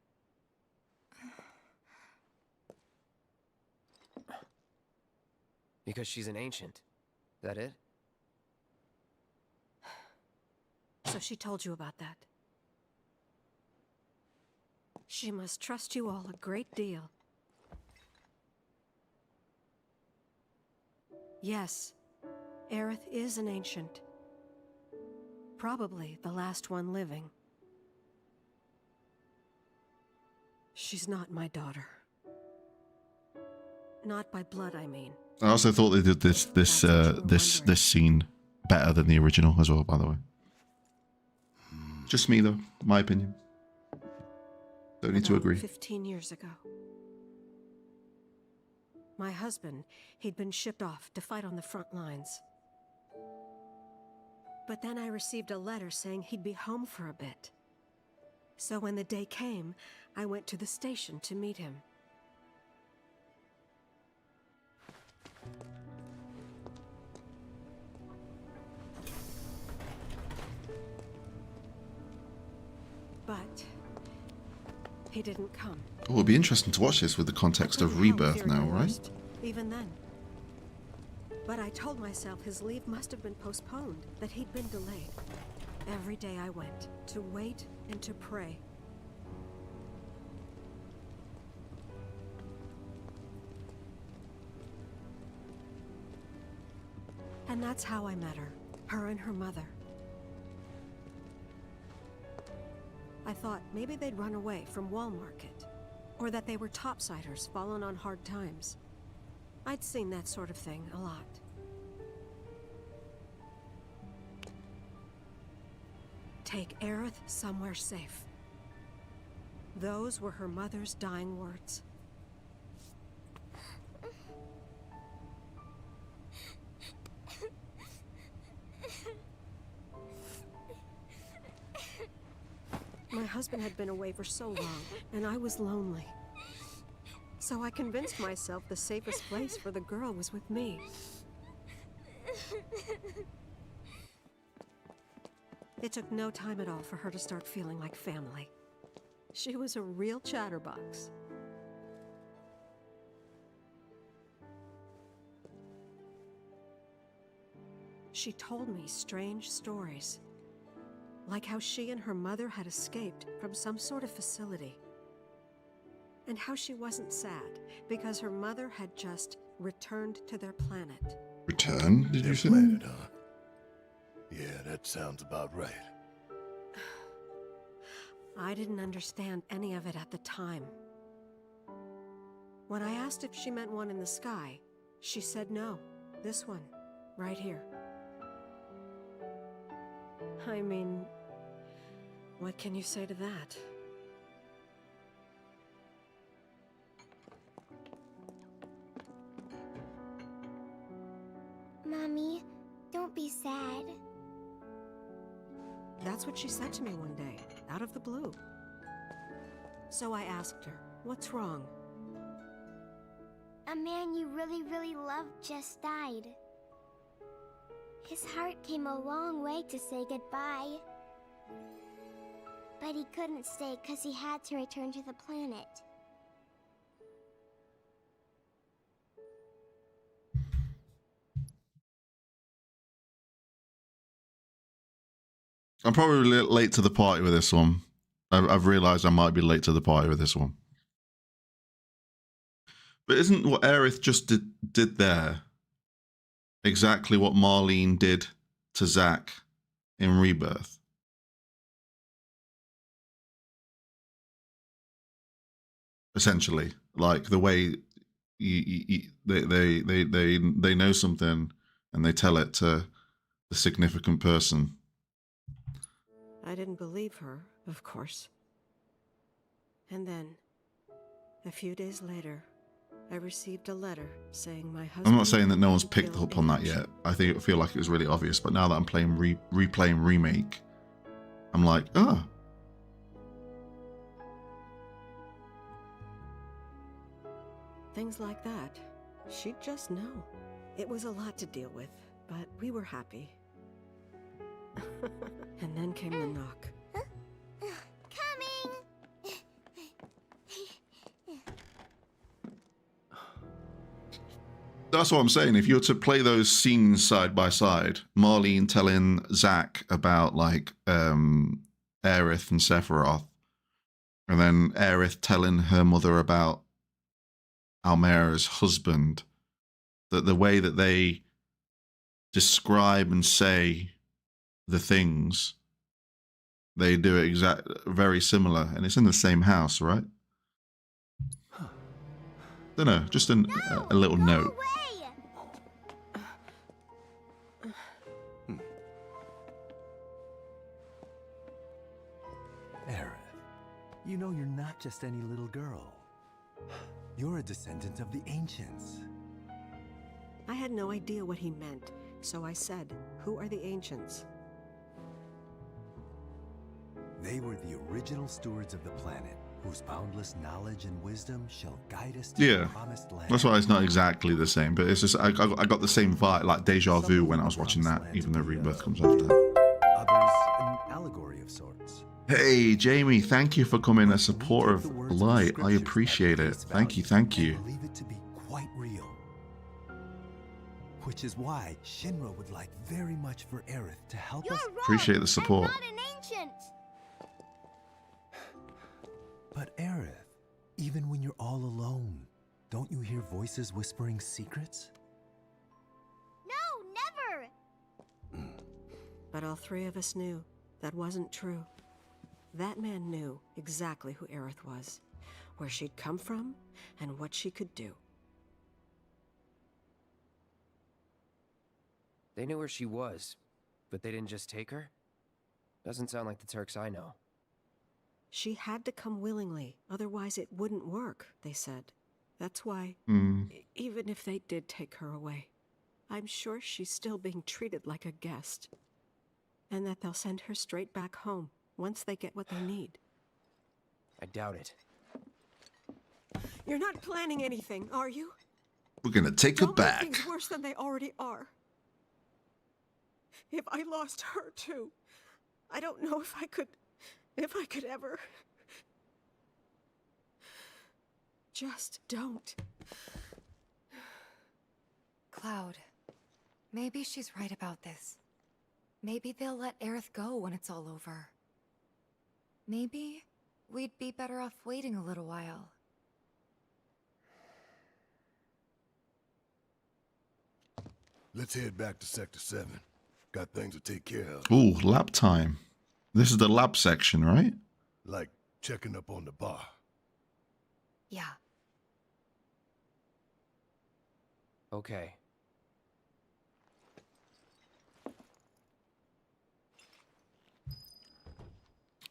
Because she's an ancient. That it? So she told you about that. She must trust you all a great deal. Yes, Aerith is an ancient. Probably the last one living. She's not my daughter. Not by blood, I mean. I also thought they did this scene better than the original as well, by the way. Just me though, my opinion. Don't need to agree. 15 years ago. My husband, he'd been shipped off to fight on the front lines. But then I received a letter saying he'd be home for a bit. So when the day came, I went to the station to meet him. But he didn't come. Oh, it'll be interesting to watch this with the context of Rebirth now, right? Even then. But I told myself his leave must have been postponed, that he'd been delayed. Every day I went, to wait and to pray. And that's how I met her. Her and her mother. I thought maybe they'd run away from Wall Market. Or that they were topsiders fallen on hard times. I'd seen that sort of thing a lot. Take Aerith somewhere safe. Those were her mother's dying words. My husband had been away for so long, and I was lonely. So I convinced myself the safest place for the girl was with me. It took no time at all for her to start feeling like family. She was a real chatterbox. She told me strange stories. Like how she and her mother had escaped from some sort of facility. And how she wasn't sad because her mother had just returned to their planet. Return, did you Their say? planet, huh? Yeah, that sounds about right. I didn't understand any of it at the time. When I asked if she meant one in the sky, she said no. This one, right here. I mean, what can you say to that? Mommy, don't be sad. That's what she said to me one day, out of the blue. So I asked her, what's wrong? A man you really, really loved just died. His heart came a long way to say goodbye. But he couldn't stay because he had to return to the planet. I'm probably late to the party with this one. I've realized I might be late to the party with this one. But isn't what Aerith just did there exactly what Marlene did to Zack in Rebirth? Essentially, like the way they know something and they tell it to the significant person. I didn't believe her, of course. And then, a few days later, I received a letter saying my husband... I'm not saying that no one's picked killed up on that Angel. yet. I feel like it was really obvious, but now that I'm playing replaying Remake, I'm like, oh. Things like that. She'd just know. It was a lot to deal with, but we were happy. And then came the knock. Coming! That's what I'm saying. If you were to play those scenes side by side, Marlene telling Zack about like Aerith and Sephiroth, and then Aerith telling her mother about Almera's husband, that the way that they describe and say the things, they do it very similar, and it's in the same house, right? Don't know, just a little Go note. away! Aerith, you know you're not just any little girl. You're a descendant of the ancients. I had no idea what he meant, so I said, "Who are the ancients?" They were the original stewards of the planet, whose boundless knowledge and wisdom shall guide us to the promised land. That's why it's not exactly the same, but it's just I got the same vibe, like deja vu when I was watching that, even though Rebirth comes after that. Others, an allegory of sorts. Hey, Jamie, thank you for coming a supporter of Light. I appreciate it. Thank you, thank you. I believe it to be quite real. Which is why Shinra would like very much for Aerith to help us. You're wrong! Appreciate the support. I'm not an ancient! But Aerith, even when you're all alone, don't you hear voices whispering secrets? No, never! But all three of us knew that wasn't true. That man knew exactly who Aerith was, where she'd come from, and what she could do. They knew where she was, but they didn't just take her? Doesn't sound like the Turks I know. She had to come willingly, otherwise it wouldn't work, they said. That's why, even if they did take her away, I'm sure she's still being treated like a guest. And that they'll send her straight back home once they get what they need. I doubt it. You're not planning anything, are you? We're gonna take her Don't make back. things worse than they already are. If I lost her too, I don't know if I could ever. Just don't. Cloud, maybe she's right about this. Maybe they'll let Aerith go when it's all over. Maybe we'd be better off waiting a little while. Let's head back to Sector 7. Got things to take care of. Ooh, lab time. This is the lab section, right? Like checking up on the bar. Yeah. Okay.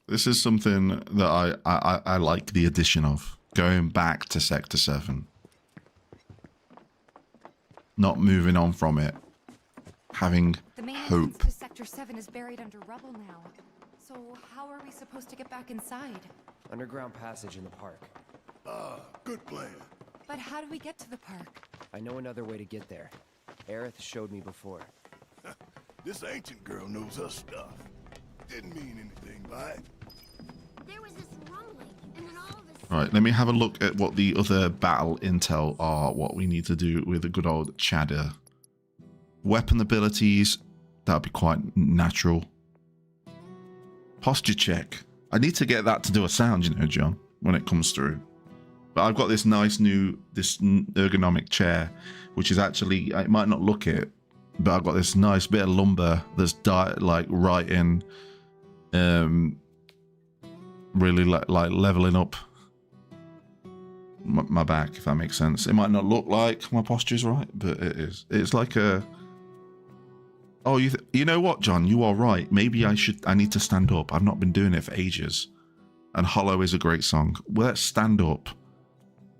This is something that I like the addition of. Going back to Sector 7. Not moving on from it. Having The main hope. entrance to Sector 7 is buried under rubble now. So how are we supposed to get back inside? Underground passage in the park. Good plan. But how do we get to the park? I know another way to get there. Aerith showed me before. This ancient girl knows her stuff. Didn't mean anything by it. There was this rumbling, and then all of a sudden... Right, let me have a look at what the other battle intel are, what we need to do with the good old Chadder. Weapon abilities, that would be quite natural. Posture check. I need to get that to do a sound, you know, John, when it comes through. But I've got this nice new, this ergonomic chair, which is actually, it might not look it, but I've got this nice bit of lumber that's like right in, really like leveling up my back, if that makes sense. It might not look like my posture's right, but it is. It's like a... Oh, you know what, John? You are right. Maybe I need to stand up. I've not been doing it for ages. And Hollow is a great song. Well, let's stand up.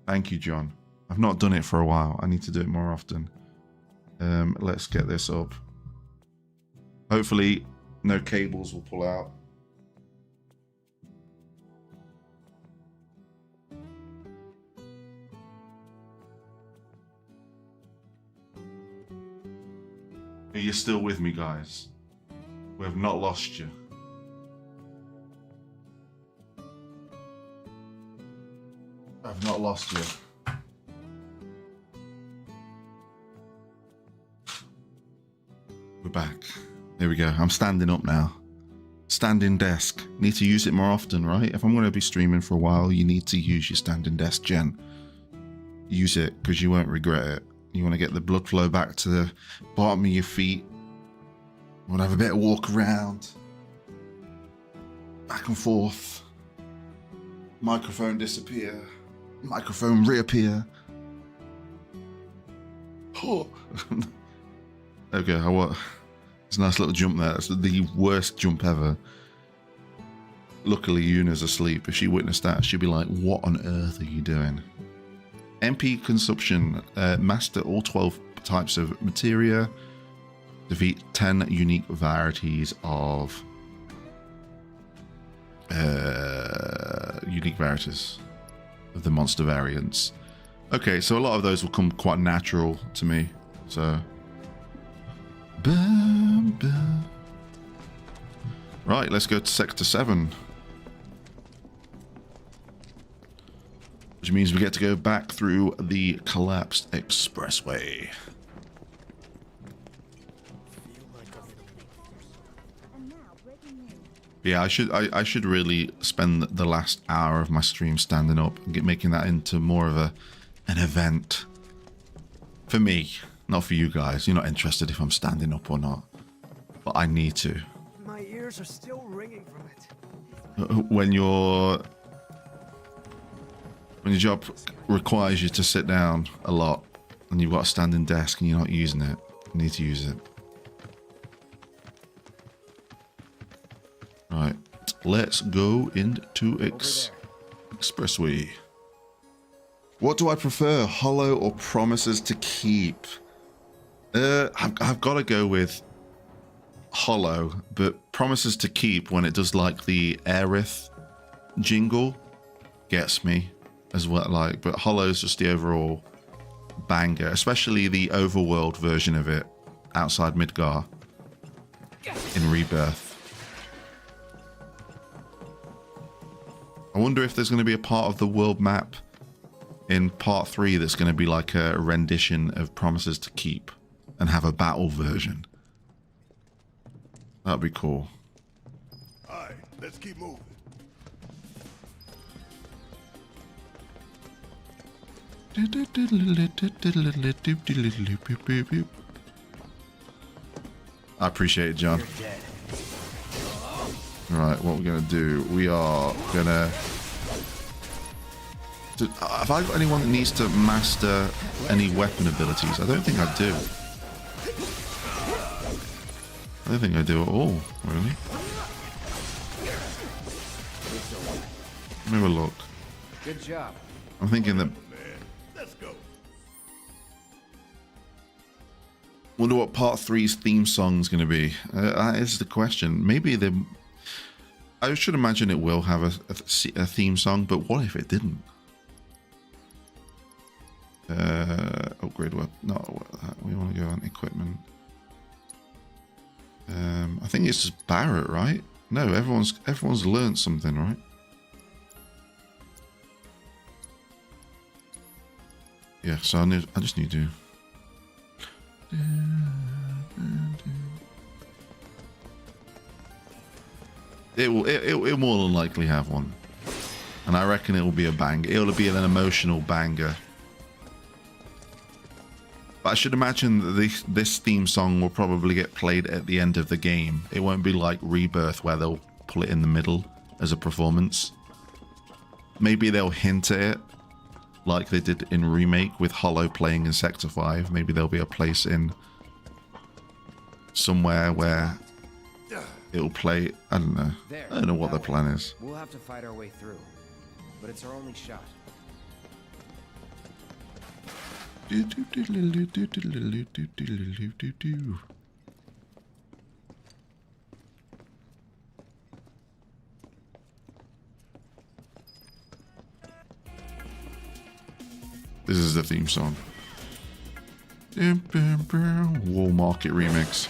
Thank you, John. I've not done it for a while. I need to do it more often. Let's get this up. Hopefully, no cables will pull out. Are you still with me, guys? We have not lost you. I've not lost you. We're back. There we go. I'm standing up now. Standing desk. Need to use it more often, right? If I'm going to be streaming for a while, you need to use your standing desk, Jen. Use it because you won't regret it. You want to get the blood flow back to the bottom of your feet. You want to have a bit of walk around. Back and forth. Microphone disappear. Microphone reappear. Oh. Okay, it's a nice little jump there. That's the worst jump ever. Luckily, Yuna's asleep. If she witnessed that, she'd be like, what on earth are you doing? MP consumption. Master all 12 types of materia. Defeat 10 unique varieties of... unique varieties of the monster variants. Okay, so a lot of those will come quite natural to me. So... Right, let's go to Sector 7. Which means we get to go back through the collapsed expressway. Yeah, I should really spend the last hour of my stream standing up and making that into more of an event. For me, not for you guys. You're not interested if I'm standing up or not. But I need to. ears are still ringing from it. When your job requires you to sit down a lot and you've got a standing desk and you're not using it, you need to use it. Right, let's go into Expressway. What do I prefer, Hollow or Promises to Keep? I've got to go with Hollow, but Promises to Keep, when it does like the Aerith jingle, gets me as well. Like, but Hollow's just the overall banger, especially the overworld version of it outside Midgar in Rebirth. I wonder if there's going to be a part of the world map in part 3 that's going to be like a rendition of Promises to Keep and have a battle version. That'd be cool. Alright, let's keep moving. I appreciate it, John. Right, what we're gonna do? We are gonna. Have I got anyone that needs to master any weapon abilities? I don't think I do. I don't think I do at all, really. Let me have a look. Good job. I'm thinking that. Let's go. Wonder what part 3's theme song's going to be. That is the question. Maybe they. I should imagine it will have a theme song, but what if it didn't? Upgrade weapon. No, we want to go on equipment. I think it's just Barrett, right? No, everyone's learned something, right? Yeah, so I just need to. It will more than likely have one, and I reckon it will be a bang. It'll be an emotional banger. But I should imagine that this theme song will probably get played at the end of the game. It won't be like Rebirth where they'll pull it in the middle as a performance. Maybe they'll hint at it, like they did in Remake with Hollow playing in Sector 5. Maybe there'll be a place in somewhere where it'll play. I don't know. I don't know what the plan is. We'll have to fight our way through, but it's our only shot. This is the theme song. Wall Market remix.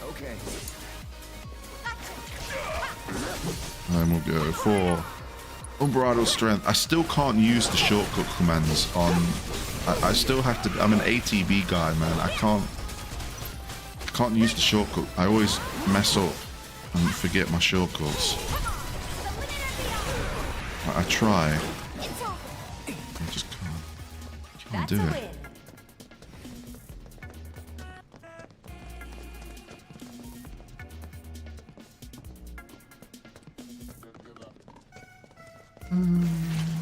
Okay. And we'll go for Unbridled Strength. I still can't use the shortcut commands on. I still have to. I'm an ATB guy, man. I can't use the shortcut. I always mess up and forget my shortcuts. I try. I just can't do it.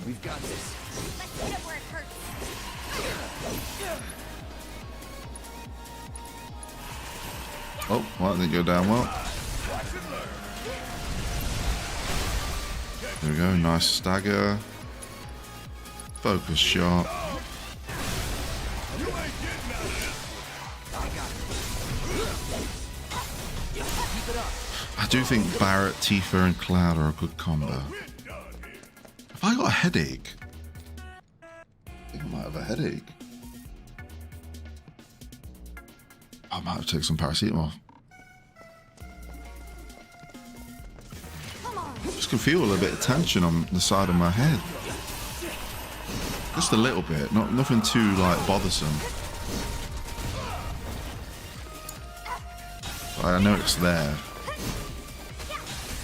We've got this. Let's hit it where it hurts. Oh, well, that didn't go down well. There we go, nice stagger. Focus shot. I do think Barrett, Tifa, and Cloud are a good combo. Have I got a headache? I think I might have a headache. I might have to take some paracetamol. Just can feel a little bit of tension on the side of my head. Just a little bit, nothing too like bothersome. But I know it's there.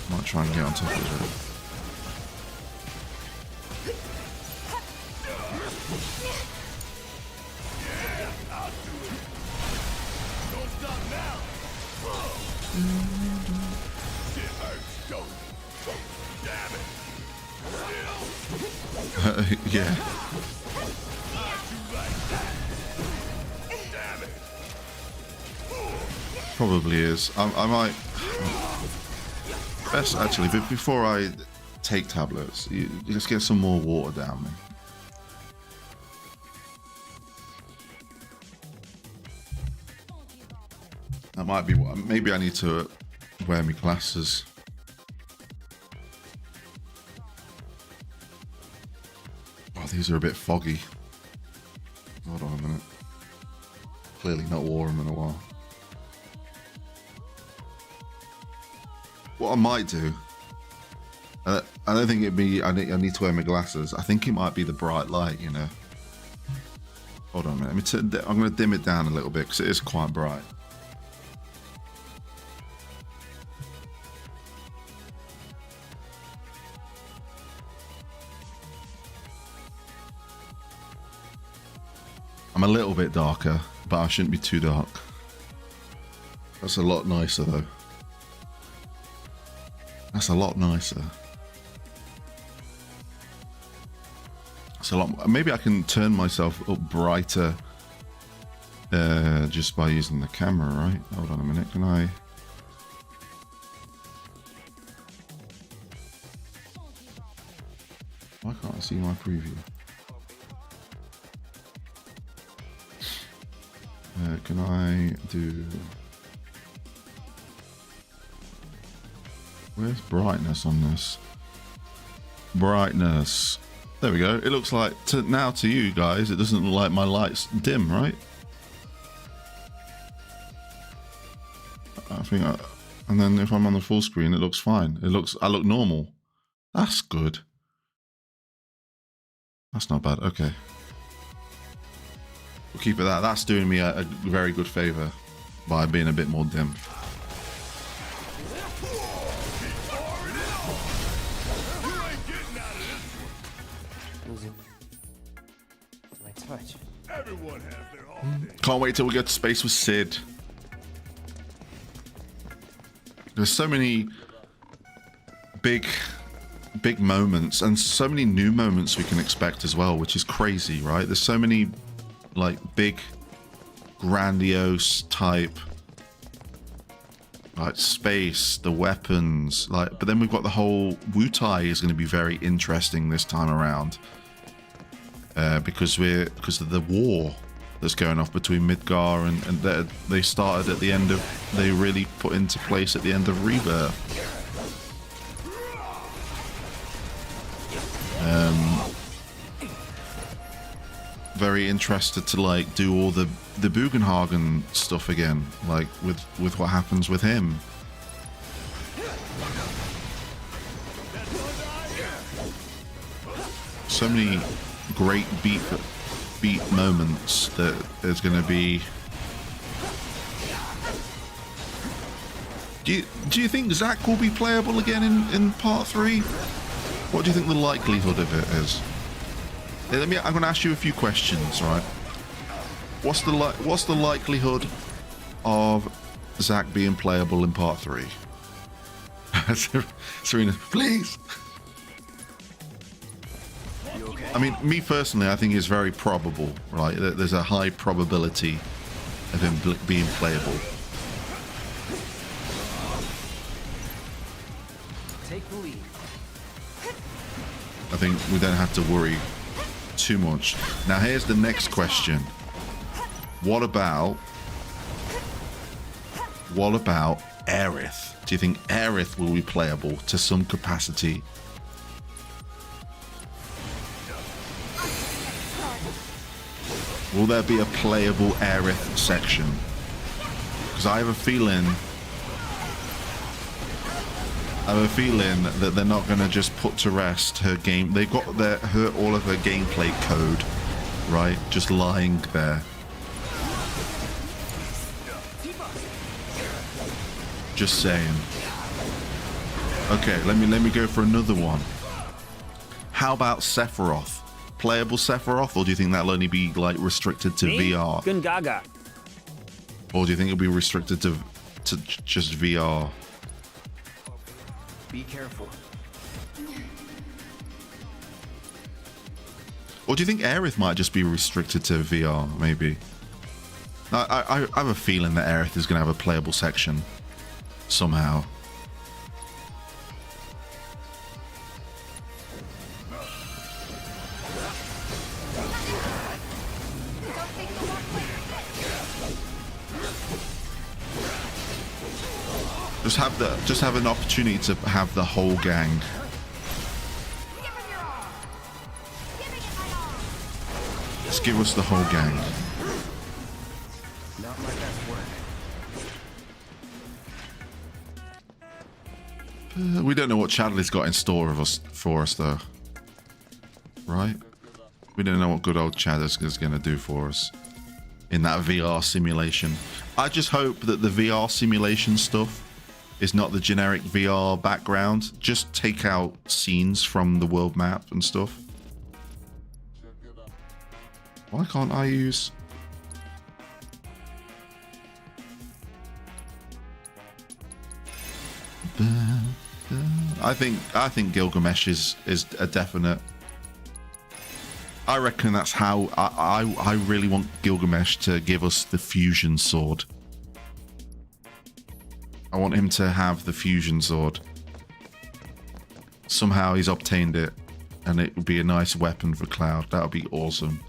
Might try and get on top of it. Yeah. Probably is. I might. Best actually, but before I take tablets, you just get some more water down me. That might be what. Maybe I need to wear my glasses. Oh, these are a bit foggy. Hold on a minute. Clearly not wore them in a while. What I might do, I don't think it'd be, I need to wear my glasses. I think it might be the bright light, you know. Hold on a minute. I'm going to dim it down a little bit because it is quite bright. I'm a little bit darker, but I shouldn't be too dark. That's a lot nicer though. That's a lot nicer. It's a lot. Maybe I can turn myself up brighter just by using the camera, right? Hold on a minute. Can I? Why can't I see my preview? Can I do... Where's brightness on this? Brightness. There we go. It looks like, now to you guys, it doesn't look like my light's dim, right? I think and then if I'm on the full screen, it looks fine. I look normal. That's good. That's not bad. Okay. We'll keep it that. That's doing me a very good favor by being a bit more dim. My touch. Everyone has their own day. Can't wait till we get to space with Sid. There's so many big moments and so many new moments we can expect as well, which is crazy, right? There's so many like big grandiose type like space, the weapons, like, but then we've got the whole Wutai is going to be very interesting this time around because of the war that's going off between Midgar and they started at the end of, they really put into place at the end of Rebirth. Very interested to like do all the Bugenhagen stuff again, like with what happens with him. So many great beat moments that there's going to be. Do you think Zack will be playable again in part 3? What do you think the likelihood of it is? I'm going to ask you a few questions, right? What's the likelihood of Zack being playable in part 3? Serena, please. Okay? I mean, me personally, I think it's very probable, right? There's a high probability of him being playable. Take the lead. I think we don't have to worry too much. Now here's the next question. What about Aerith? Do you think Aerith will be playable to some capacity? Will there be a playable Aerith section? Because I have a feeling that they're not going to just put to rest her game. They've got all of her gameplay code, right? Just lying there. Just saying. Okay, let me go for another one. How about Sephiroth? Playable Sephiroth, or do you think that'll only be like restricted to VR? Gungaga. Or do you think it'll be restricted to to just VR? Be careful. Or do you think Aerith might just be restricted to VR, maybe? I have a feeling that Aerith is going to have a playable section somehow. Just have an opportunity to have the whole gang. Just give us the whole gang. Not my best work. We don't know what Chadley's got in store for us though. Right? We don't know what good old Chad is going to do for us in that VR simulation. I just hope that the VR simulation stuff is not the generic VR background. Just take out scenes from the world map and stuff. Why can't I use... I think Gilgamesh is a definite. I reckon that's how I really want Gilgamesh to give us the fusion sword. I want him to have the fusion sword. Somehow he's obtained it, and it would be a nice weapon for Cloud. That would be awesome.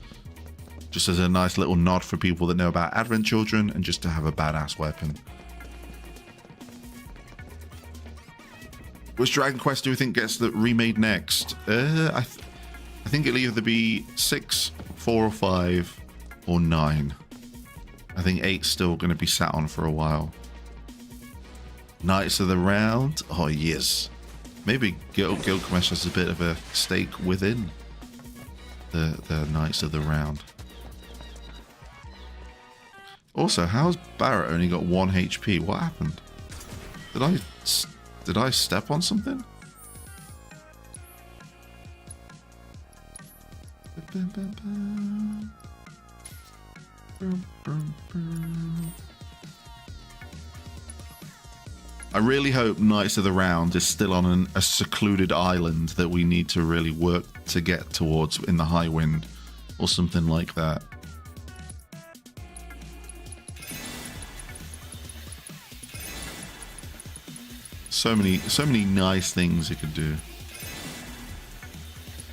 Just as a nice little nod for people that know about Advent Children, and just to have a badass weapon. Which Dragon Quest do you think gets the remade next? I think it'll either be 6, 4 or 5, or 9. I think 8's still going to be sat on for a while. Knights of the Round? Oh, yes. Maybe Gilgamesh has a bit of a stake within the Knights of the Round. Also, how's Barrett only got 1 HP? What happened? Did I step on something? I really hope Knights of the Round is still on a secluded island that we need to really work to get towards in the High Wind, or something like that. So many nice things he could do.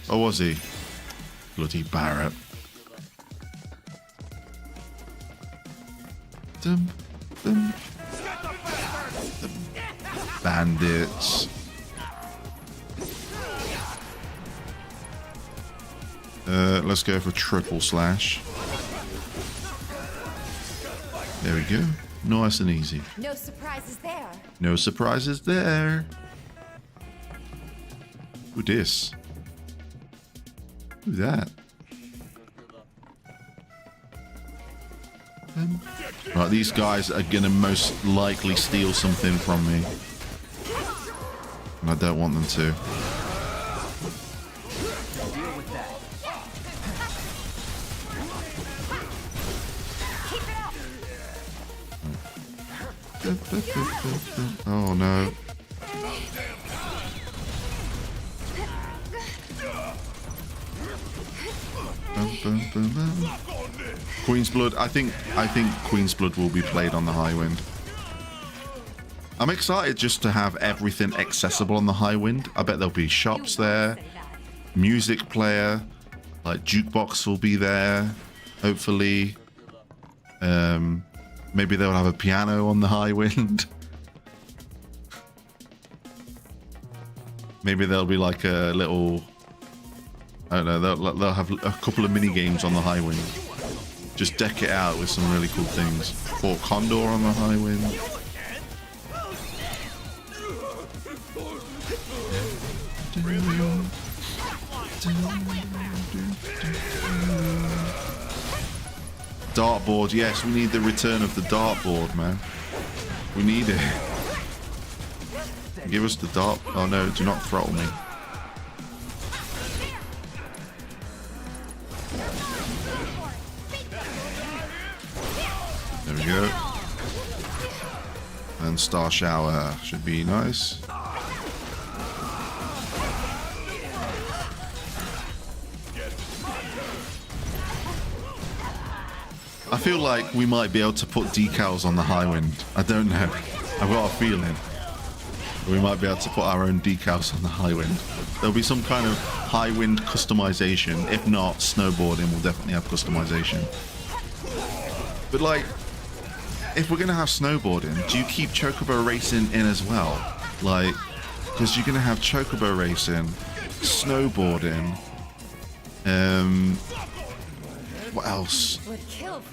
Oh, was he? Bloody Barrett. Dum, dum. The bandits. Let's go for triple slash. There we go. Nice and easy. No surprises there. No surprises there. Who this? Who that? Right, these guys are gonna most likely steal something from me. And I don't want them to. Oh no. Queen's Blood. I think Queen's Blood will be played on the High Wind. I'm excited just to have everything accessible on the High Wind. I bet there'll be shops there, music player, like jukebox will be there, hopefully. Maybe they'll have a piano on the High Wind. Maybe there'll be like a little... I don't know, they'll have a couple of mini games on the High Wind. Just deck it out with some really cool things. Fort Condor on the High Wind. Dartboard, yes, we need the return of the dartboard, man. We need it. Give us the dart. Oh no, do not throttle me. There we go. And Star Shower should be nice. I feel like we might be able to put decals on the High Wind. I don't know. I've got a feeling. We might be able to put our own decals on the High Wind. There'll be some kind of High Wind customization. If not, snowboarding will definitely have customization. But like, if we're going to have snowboarding, do you keep Chocobo Racing in as well? Like, because you're going to have Chocobo Racing, snowboarding, what else?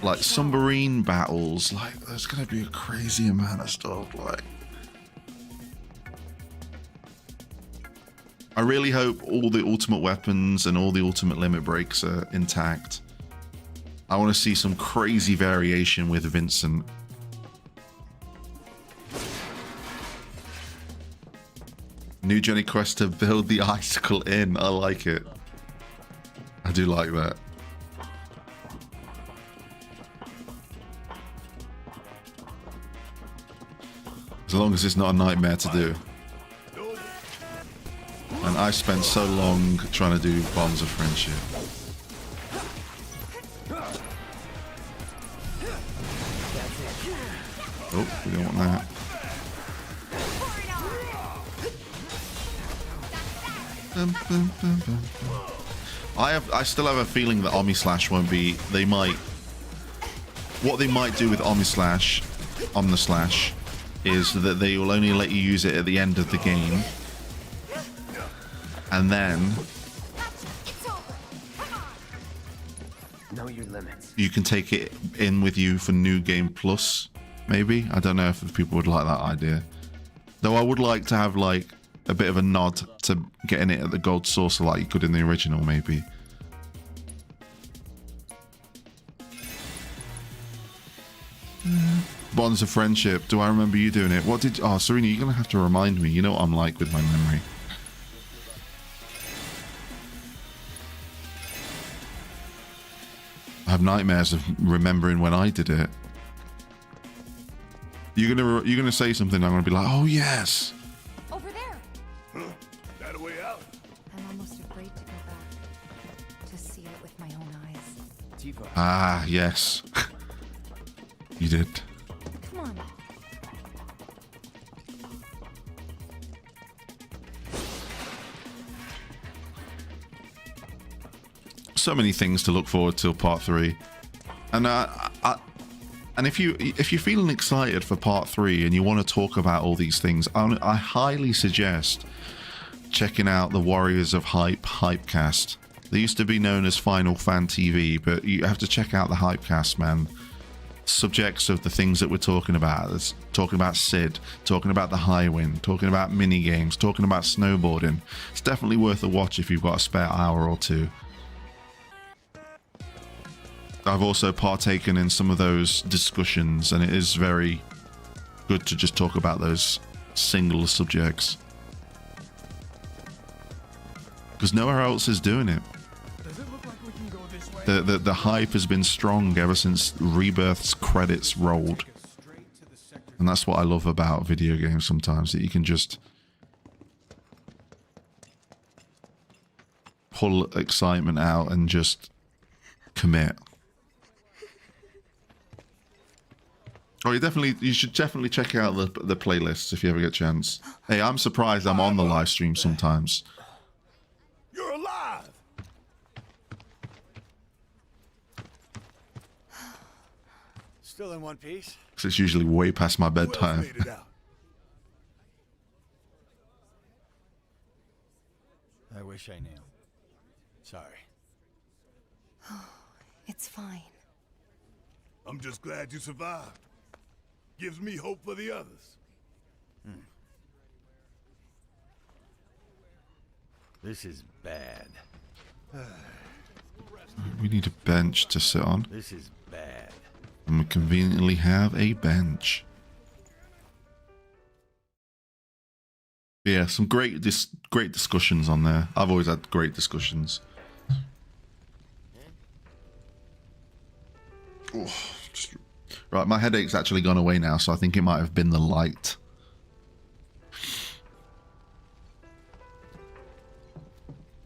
Like submarine battles. Like, there's going to be a crazy amount of stuff. Like, I really hope all the ultimate weapons and all the ultimate limit breaks are intact. I want to see some crazy variation with Vincent. New Johnny Quest to build the icicle in. I like it. I do like that. As long as it's not a nightmare to do. And I spent so long trying to do Bonds of Friendship. Oh, we don't want that. I still have a feeling that Omnislash won't be. They might. What they might do with Omnislash is that they will only let you use it at the end of the game, and then know your limits. You can take it in with you for New Game Plus. Maybe, I don't know if people would like that idea. Though I would like to have like a bit of a nod to getting it at the gold saucer like you could in the original, maybe. Bonds of Friendship. Do I remember you doing it? What did... Oh, Serena, you're going to have to remind me. You know what I'm like with my memory. I have nightmares of remembering when I did it. You're gonna say something, I'm gonna be like, oh yes. Over there. Huh? That a way out? I'm almost afraid to go back to see it with my own eyes. Tifa. Ah, yes. You did. Come on. So many things to look forward to part 3, and and if you're feeling excited for part 3 and you want to talk about all these things, I highly suggest checking out the Warriors of Hypecast. They used to be known as Final Fantasy VII, but you have to check out the Hypecast, man. Subjects of the things that we're talking about. It's talking about Sid, talking about the High Wind, talking about mini games, talking about snowboarding. It's definitely worth a watch if you've got a spare hour or two. I've also partaken in some of those discussions, and it is very good to just talk about those single subjects. Because nowhere else is doing it. Does it look like we can go this way? The hype has been strong ever since Rebirth's credits rolled. And that's what I love about video games sometimes, that you can just pull excitement out and just commit. Oh, you should definitely check out the playlists if you ever get a chance. Hey, I'm surprised I'm on the live stream sometimes. You're alive. Still in one piece? Because it's usually way past my Who else bedtime. made it out? I wish I knew. Sorry. It's fine. I'm just glad you survived. Gives me hope for the others. This is bad. We need a bench to sit on. This is bad. And we conveniently have a bench. Yeah, some great discussions on there. I've always had great discussions. Oh, just Right, my headache's actually gone away now, so I think it might have been the light.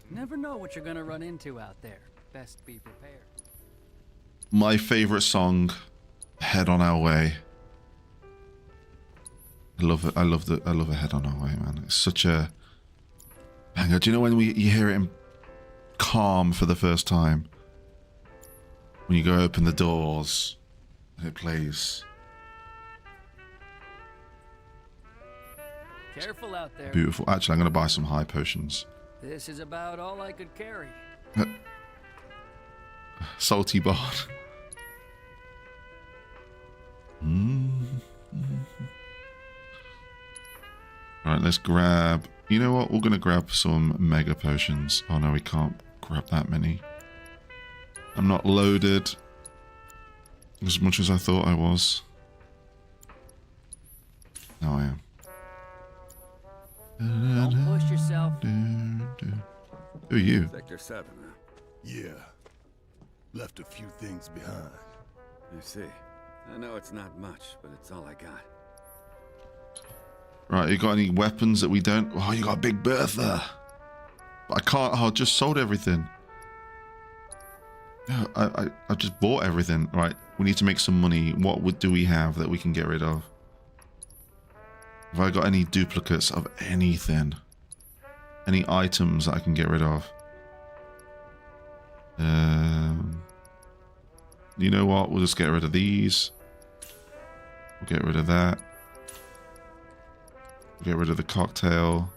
Never know what you're gonna run into out there. Best be prepared. My favorite song, Head on Our Way. I love it. I love a Head on Our Way, man. It's such a banger. Do you know when you hear it in calm for the first time? When you go open the doors and it plays. Careful out there. Beautiful. Actually, I'm going to buy some high potions. This is about all I could carry. Salty Bard. Right, let's grab... You know what? We're going to grab some mega potions. Oh no, we can't grab that many. I'm not loaded as much as I thought I was. Now I am. Don't push yourself. Who are you? Sector 7, huh? Yeah. Left a few things behind. I see. I know it's not much, but it's all I got. Right, you got any weapons that we don't? Oh, you got a Big Bertha. I can't. Oh, I just sold everything. Yeah, I just bought everything. Right, we need to make some money. What do we have that we can get rid of? Have I got any duplicates of anything? Any items that I can get rid of? You know what? We'll just get rid of these. We'll get rid of that. We'll get rid of the cocktail.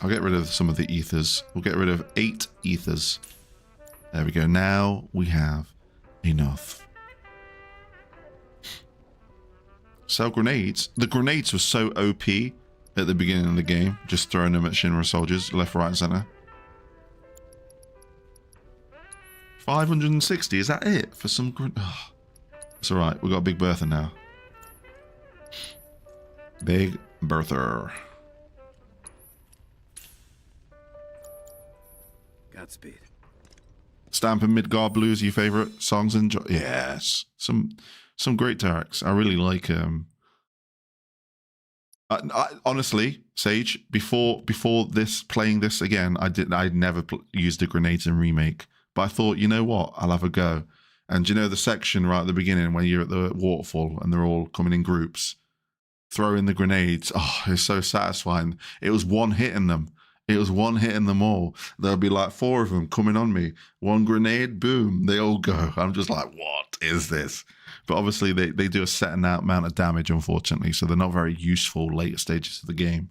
I'll get rid of some of the ethers. We'll get rid of 8 ethers. There we go. Now we have enough. Sell grenades. The grenades were so OP at the beginning of the game. Just throwing them at Shinra soldiers, left, right, and center. 560. Is that it for some? Oh, it's all right. We got a Big Bertha now. Big Bertha. Godspeed. Stamp and Midgard Blues, your favorite songs and yes, some great tracks. I really like I honestly, Sage, before this playing this again, I'd never used the grenades in Remake, but I thought, you know what, I'll have a go. And you know the section right at the beginning when you're at the waterfall and they're all coming in groups, throwing the grenades. Oh, it's so satisfying. It was one hitting them. It was one hitting them all. There'll be like 4 of them coming on me. One grenade, boom, they all go. I'm just like, what is this? But obviously they do a set amount of damage, unfortunately, so they're not very useful later stages of the game.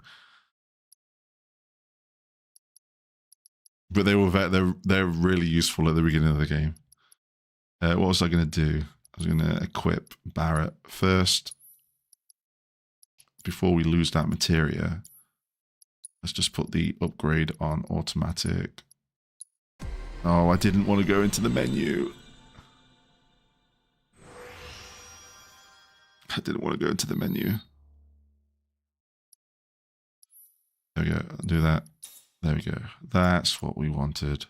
But they're really useful at the beginning of the game. What was I going to do? I was going to equip Barrett first. Before we lose that materia, let's just put the upgrade on automatic. Oh, I didn't want to go into the menu. I didn't want to go into the menu. There we go. I'll do that. There we go. That's what we wanted.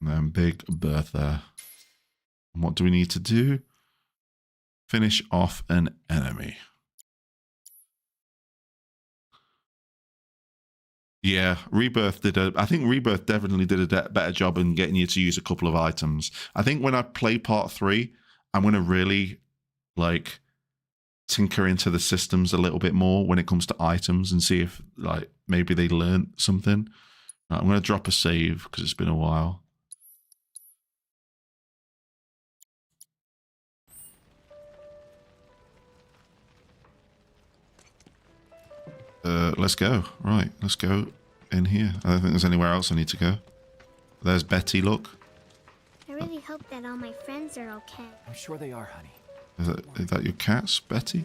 And then Big Bertha. And what do we need to do? Finish off an enemy. Yeah, Rebirth I think Rebirth definitely did a better job in getting you to use a couple of items. I think when I play part 3, I'm going to really, like, tinker into the systems a little bit more when it comes to items and see if, like, maybe they learned something. Right, I'm going to drop a save because it's been a while. Let's go. Right, let's go in here. I don't think there's anywhere else I need to go. There's Betty, look. I really hope that all my friends are okay. I'm sure they are, honey. Is that your cats, Betty?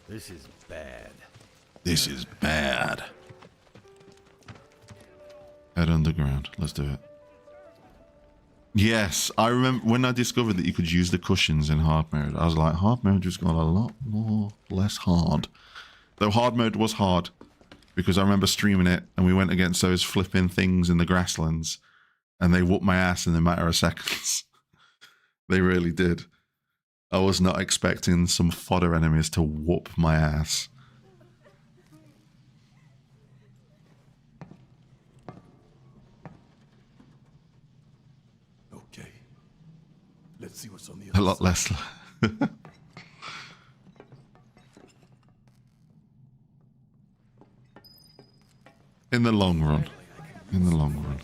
This is bad. This is bad. Head underground. Let's do it. Yes, I remember when I discovered that you could use the cushions in hard mode. I was like, hard mode just got a lot more less hard. Though hard mode was hard, because I remember streaming it and we went against those flipping things in the grasslands, and they whooped my ass in a matter of seconds. They really did. I was not expecting some fodder enemies to whoop my ass. Okay. Let's see what's on the other A lot side. less. In the long run. In the long run.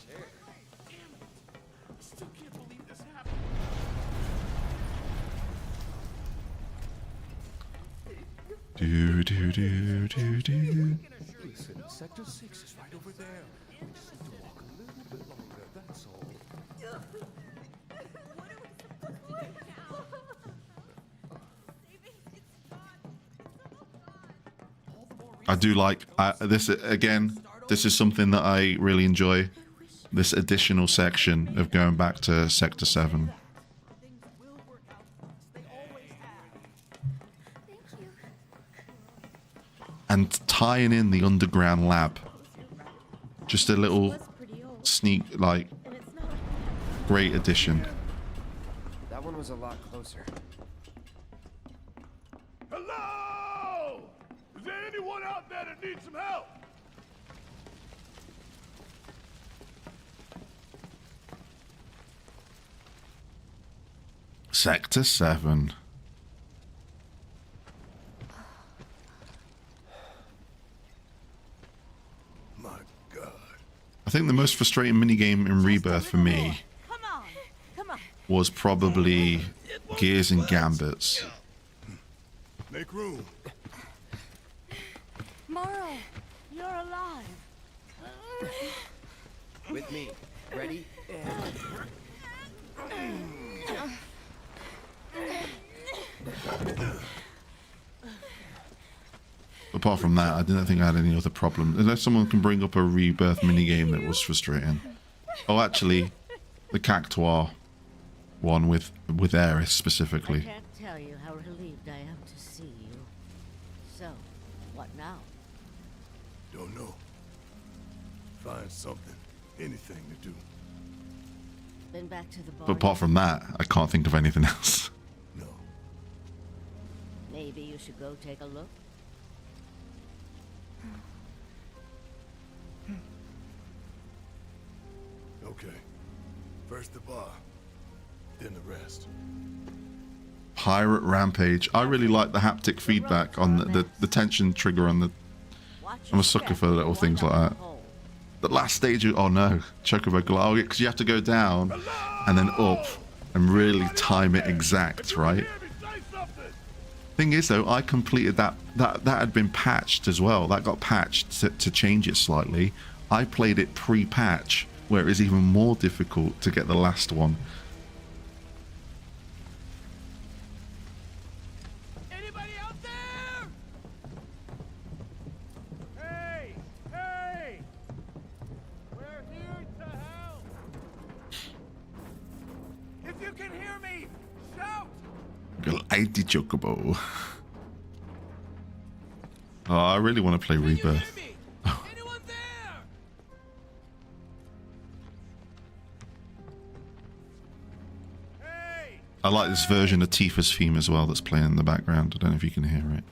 Do do do do do. Listen, Sector 6 is right over there. We just need to walk a little bit longer, that's all. I do like this again. This is something that I really enjoy. This additional section of going back to Sector 7. And tying in the underground lab. Just a little sneak, like, great addition. That one was a lot closer. Hello! Is there anyone out there that needs some help? Sector 7. My God. I think the most frustrating minigame in Rebirth for me was probably Gears and Gambits. Make room. Morrow, You're alive. With me. Ready? Apart from that, I didn't think I had any other problem. Unless someone can bring up a Rebirth minigame that was frustrating. Oh, actually, the Cactuar one with Aerith specifically. I can't tell you how relieved I am to see you. So, what now? Don't know. Find something. Anything to do. Been back to the bar. But apart from that, I can't think of anything else. No. Maybe you should go take a look. Okay. First the bar, then the rest. Pirate Rampage. I really like the haptic feedback on the tension trigger on the... I'm a sucker for little things like that. The last stage, oh no, Chocobo Glow, because you have to go down and then up and really time it exact, right? Thing is though, I completed that had been patched as well. That got patched to change it slightly. I played it pre-patch, where it was even more difficult to get the last one. Anybody out there? Hey! Hey! We're here to help! If you can hear me, shout! Glidey Chocobo. Oh, I really want to play Rebirth. Anyone there? Hey! I like this version of Tifa's theme as well that's playing in the background. I don't know if you can hear it.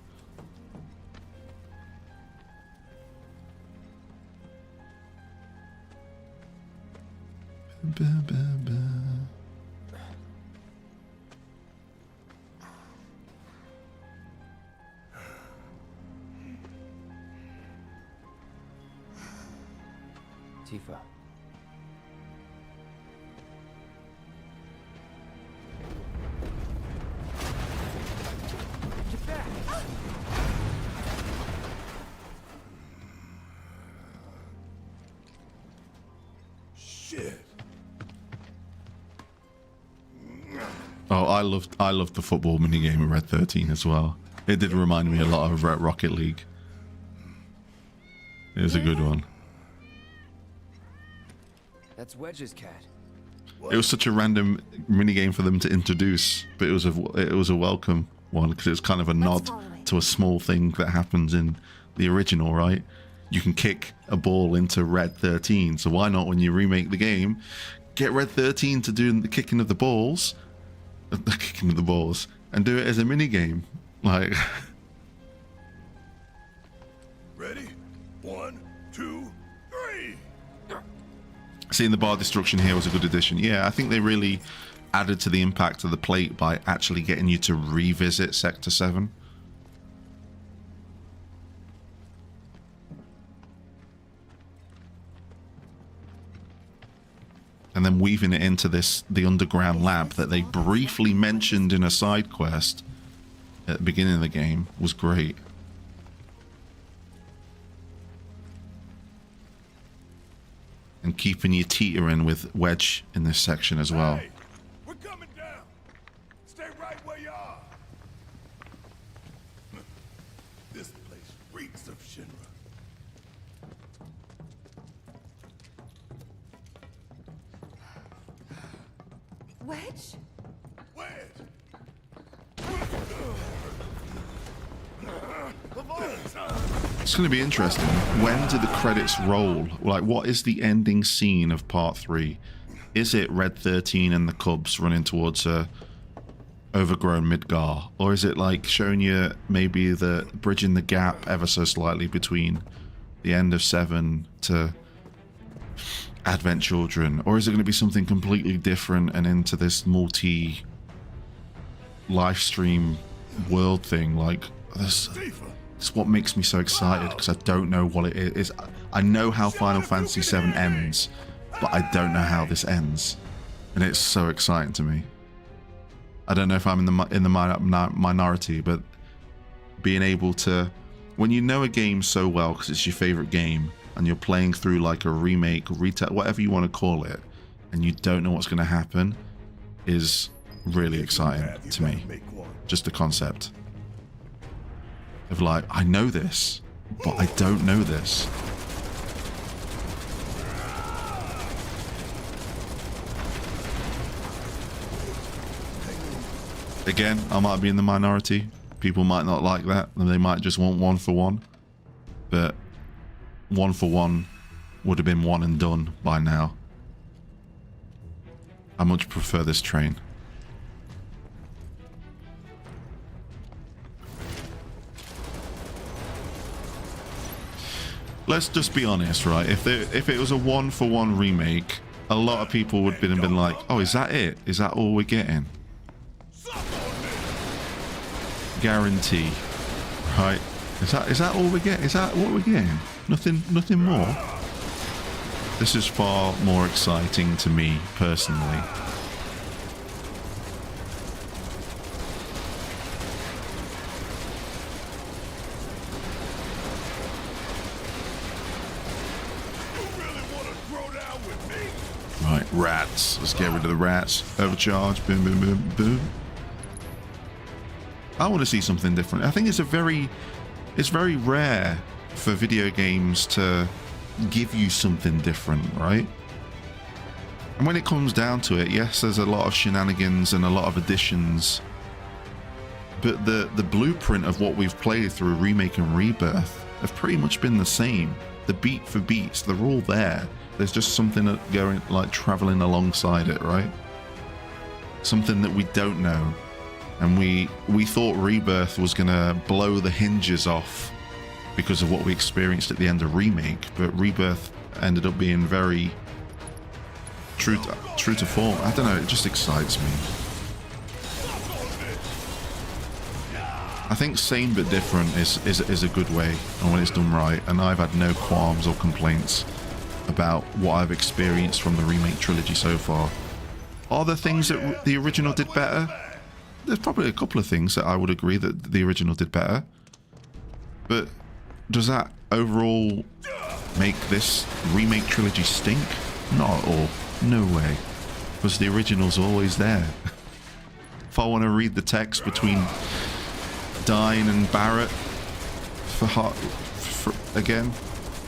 Tifa. Get back! Shit. Oh, I loved the football minigame in Red 13 as well. It did remind me a lot of Rocket League. It was a good one. That's Wedge's cat. It was such a random minigame for them to introduce, but it was a welcome one because it's kind of a nod to a small thing that happens in the original, right? You can kick a ball into Red 13, so why not, when you remake the game, get Red 13 to do the kicking of the balls, and do it as a minigame, like. Ready? 1, 2, 3. Seeing the bar destruction here was a good addition. Yeah, I think they really added to the impact of the plate by actually getting you to revisit Sector 7. And then weaving it into the underground lab that they briefly mentioned in a side quest at the beginning of the game was great. And keeping you teetering with Wedge in this section as well. Hey, we're coming down. Stay right where you are. This place reeks of Shinra. Wedge? It's going to be interesting. When do the credits roll? Like, what is the ending scene of Part 3? Is it Red 13 and the Cubs running towards a overgrown Midgar? Or is it like showing you maybe the bridging the gap ever so slightly between the end of 7 to Advent Children? Or is it going to be something completely different and into this multi live stream world thing? Like, this is what makes me so excited, because I don't know what it is. I know how Final Fantasy VII ends, but I don't know how this ends, and it's so exciting to me. I don't know if I'm in the minority, but being able to, when you know a game so well because it's your favorite game, and you're playing through like a remake, retell, whatever you want to call it, and you don't know what's going to happen, is really exciting to me. Just the concept of like, I know this, but I don't know this. Again, I might be in the minority. People might not like that, and they might just want 1 for 1. But 1 for 1 would have been one and done by now. I much prefer this train. Let's just be honest, right? If it was a 1 for 1 remake, a lot of people would have been like, oh, is that it? Is that all we're getting? Guarantee, right? Is that all we get? Is that what we're getting? Nothing more. This is far more exciting to me personally. Right, rats. Let's get rid of the rats. Overcharge. Boom, boom, boom, boom. I want to see something different. I think it's very rare for video games to give you something different, right? And when it comes down to it, yes, there's a lot of shenanigans and a lot of additions, but the blueprint of what we've played through Remake and Rebirth have pretty much been the same. The beat for beats, they're all there. There's just something going, like, traveling alongside it, right? Something that we don't know. And we thought Rebirth was going to blow the hinges off because of what we experienced at the end of Remake, but Rebirth ended up being very true to form. I don't know, it just excites me. I think same but different is a good way, and when it's done right, and I've had no qualms or complaints about what I've experienced from the Remake trilogy so far. Are there things that the original did better? There's probably a couple of things that I would agree that the original did better. But does that overall make this Remake trilogy stink? Not at all. No way. Because the original's always there. If I want to read the text between Dine and Barrett for again,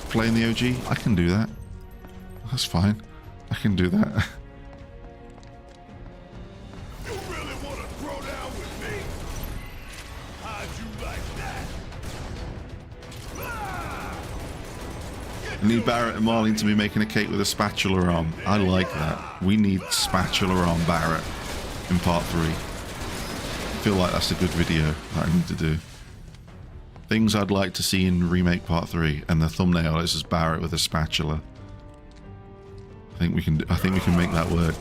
playing the OG, I can do that. That's fine. I can do that. I need Barrett and Marlene to be making a cake with a spatula arm. I like that. We need spatula arm Barrett in part 3. I feel like that's a good video that I need to do. Things I'd like to see in Remake Part 3, and the thumbnail is just Barrett with a spatula. I think we can make that work.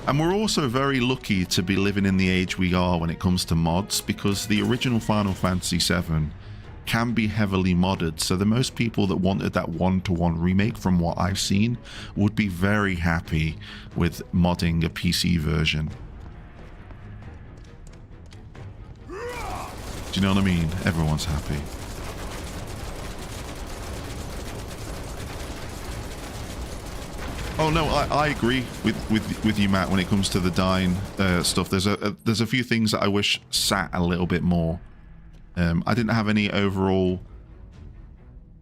And we're also very lucky to be living in the age we are when it comes to mods, because the original Final Fantasy VII can be heavily modded. So the most people that wanted that one-to-one remake, from what I've seen, would be very happy with modding a PC version. Do you know what I mean? Everyone's happy. Oh no, I agree with you, Matt. When it comes to the dying stuff, there's a few things that I wish sat a little bit more. I didn't have any overall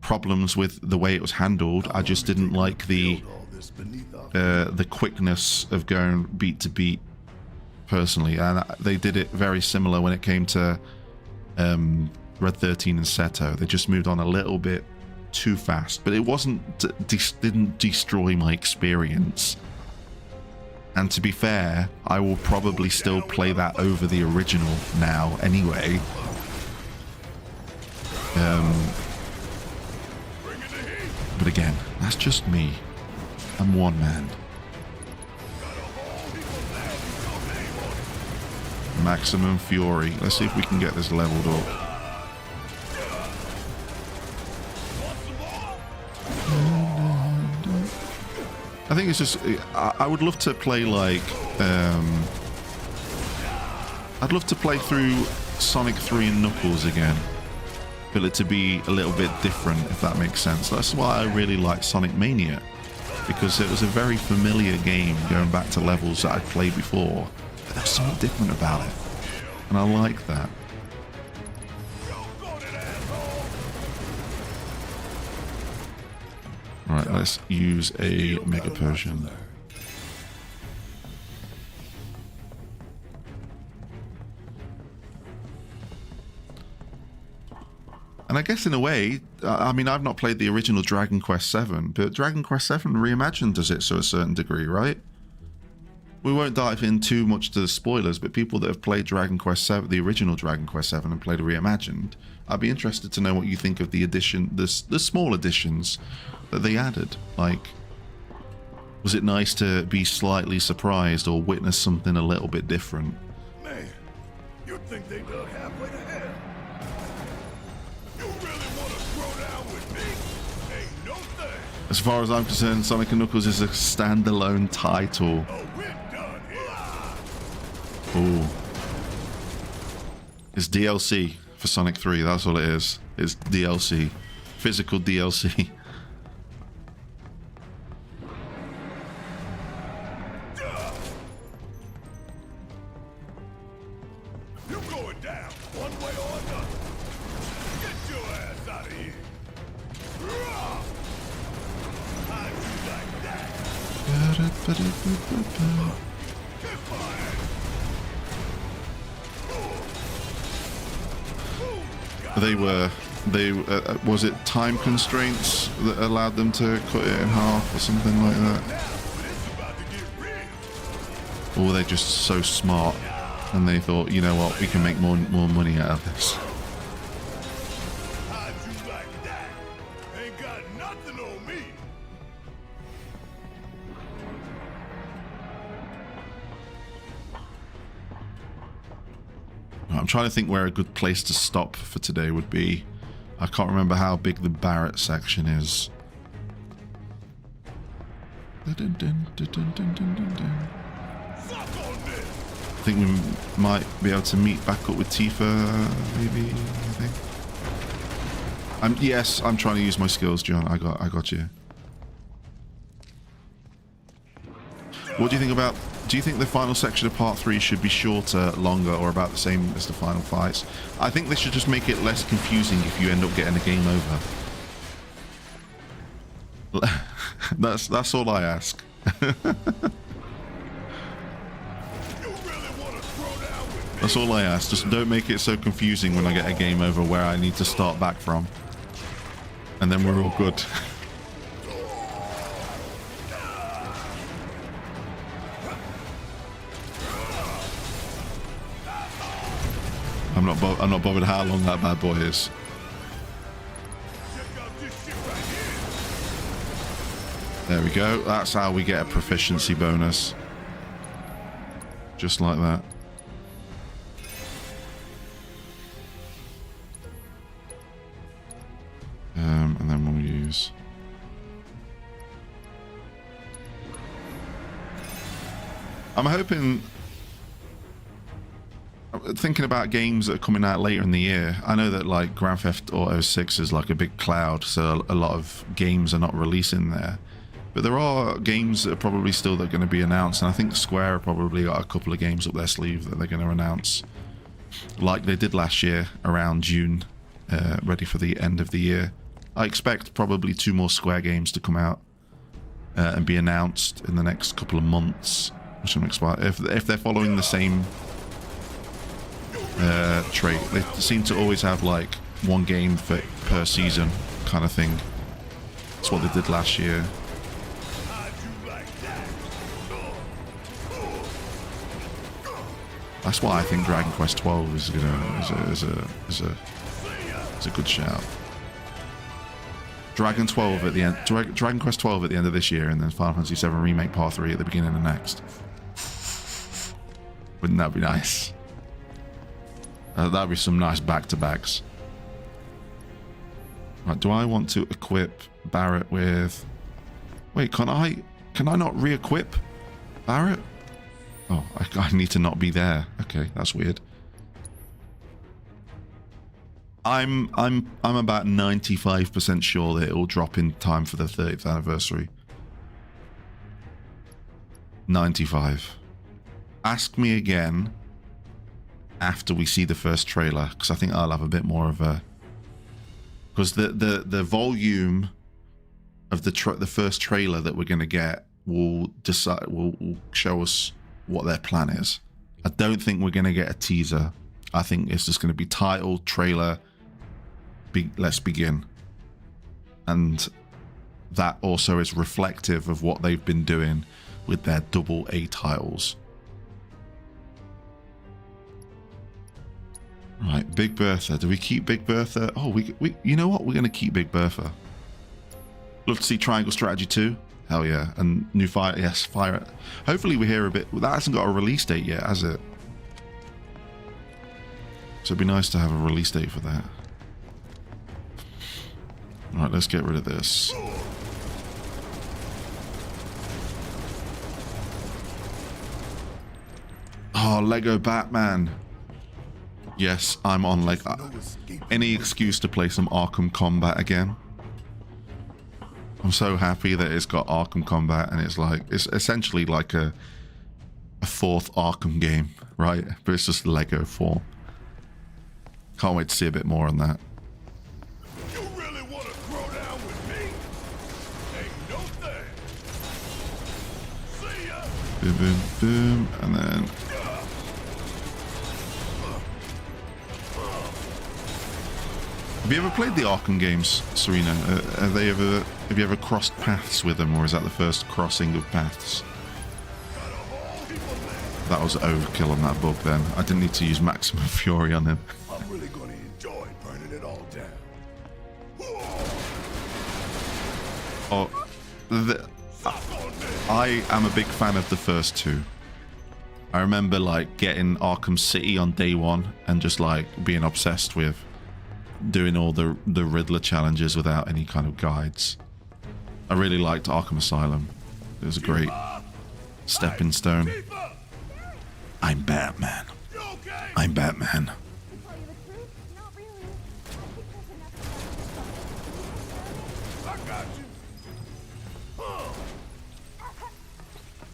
problems with the way it was handled. I just didn't like the quickness of going beat to beat, personally. And they did it very similar when it came to Red 13 and Seto. They just moved on a little bit too fast, but it didn't destroy my experience. And to be fair, I will probably still play that over the original now anyway. But again, that's just me. I'm one man. Maximum Fury. Let's see if we can get this leveled up. I think it's just, I would love to play like, I'd love to play through Sonic 3 and Knuckles again. Feel it to be a little bit different, if that makes sense. That's why I really like Sonic Mania, because it was a very familiar game going back to levels that I'd played before. But there's something different about it, and I like that. Alright, let's use a Mega Potion. And I guess in a way, I mean, I've not played the original Dragon Quest VII, but Dragon Quest VII Reimagined does it to a certain degree, right? We won't dive in too much to the spoilers, but people that have played Dragon Quest VII, the original Dragon Quest VII, and played Reimagined, I'd be interested to know what you think of the addition, the small additions that they added. Like, was it nice to be slightly surprised or witness something a little bit different? Man, you think they dug halfway to hell? You really want to throw down with me? Ain't no thing. As far as I'm concerned, Sonic & Knuckles is a standalone title. Oh, we're done here. Ooh. It's DLC for Sonic 3, that's all it is. It's DLC. Physical DLC. You going down, one way or another. Get your ass out of here. How'd you like that? Get my They was it time constraints that allowed them to cut it in half or something like that? Or were they just so smart and they thought, you know what, we can make more money out of this? How'd you like that? Ain't got nothing on me. I'm trying to think where a good place to stop for today would be. I can't remember how big the Barrett section is. I think we might be able to meet back up with Tifa, maybe. I think. Yes, I'm trying to use my skills, John. I got you. What do you think about? Do you think the final section of Part 3 should be shorter, longer, or about the same as the final fights? I think they should just make it less confusing if you end up getting a game over. That's all I ask. You really That's all I ask. Just don't make it so confusing when I get a game over where I need to start back from. And then we're all good. I'm not bothered how long that bad boy is. There we go. That's how we get a proficiency bonus. Just like that. And then we'll use... I'm hoping... Thinking about games that are coming out later in the year. I know that like Grand Theft Auto 6 is like a big cloud, so a lot of games are not releasing there. But there are games that are probably still going to be announced, and I think Square probably got a couple of games up their sleeve that they're going to announce, like they did last year around June, ready for the end of the year. I expect probably 2 more Square games to come out and be announced in the next couple of months, which I'm excited. If they're following the same trait, they seem to always have like 1 game per season kind of thing. That's what they did last year. That's why I think Dragon Quest XII is a good shout. Dragon Quest 12 at the end of this year, and then Final Fantasy VII Remake Part 3 at the beginning of next. Wouldn't that be nice? That'd be some nice back-to-backs. Right, do I want to equip Barrett with... Wait, can I not re-equip Barrett? Oh, I need to not be there. Okay, that's weird. I'm about 95% sure that it will drop in time for the 30th anniversary. 95. Ask me again after we see the first trailer, because I think I'll have a bit more of a... Because the volume of the first trailer that we're going to get will show us what their plan is. I don't think we're going to get a teaser. I think it's just going to be title, trailer, let's begin. And that also is reflective of what they've been doing with their AA titles. Right, Big Bertha. Do we keep Big Bertha? Oh, we you know what? We're going to keep Big Bertha. Love to see Triangle Strategy 2. Hell yeah. And new Fire, yes, Fire. Hopefully we hear a bit. That hasn't got a release date yet, has it? So it'd be nice to have a release date for that. Alright, let's get rid of this. Oh, Lego Batman. Yes, I'm on like any excuse to play some Arkham Combat again. I'm so happy that it's got Arkham Combat, and it's essentially like a 4th Arkham game, right? But it's just Lego form. Can't wait to see a bit more on that. You really want to throw down with me? Ain't no thing. See ya. Boom, boom, boom, and then. Have you ever played the Arkham games, Serena? Have you ever crossed paths with them, or is that the first crossing of paths? That was overkill on that bug then. I didn't need to use Maximum Fury on him. I'm really going to enjoy burning it all down. I am a big fan of the first 2. I remember like getting Arkham City on day 1 and just like being obsessed with doing all the Riddler challenges without any kind of guides. I really liked Arkham Asylum. It was a great stepping stone. I'm Batman. I'm Batman.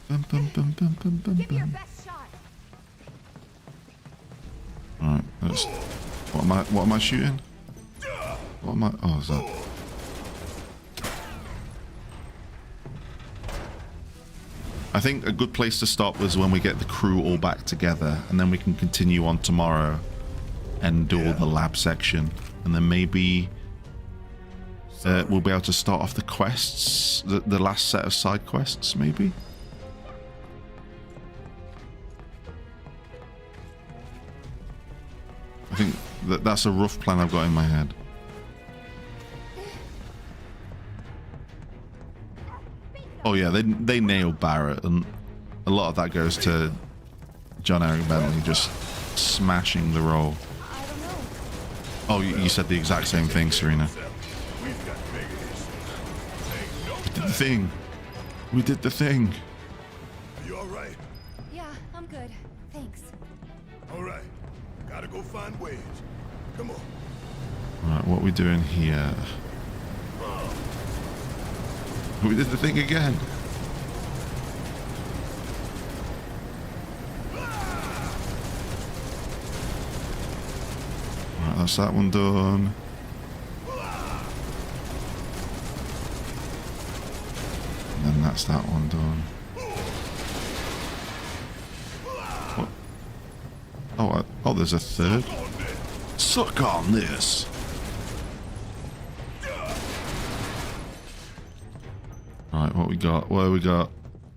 Bum, bum, bum, bum, bum, bum, bum. Alright, let's... What am I shooting? What am I... Oh, is that... think a good place to stop was when we get the crew all back together, and then we can continue on tomorrow and do all the lab section, and then maybe we'll be able to start off the quests, the last set of side quests, maybe. I think that's a rough plan I've got in my head. Oh yeah, they nailed Barrett, and a lot of that goes to John Eric Bentley just smashing the role. Oh, you said the exact same thing, Serena. We did the thing. We did the thing. You all right? Yeah, I'm good. Thanks. All right. Gotta go find Wedge. Come on. Right, what are we doing here? We did the thing again. Right, that's that one done. And then that's that one done. What? Oh, there's a third. Suck on this. Right, what we got? What have we got?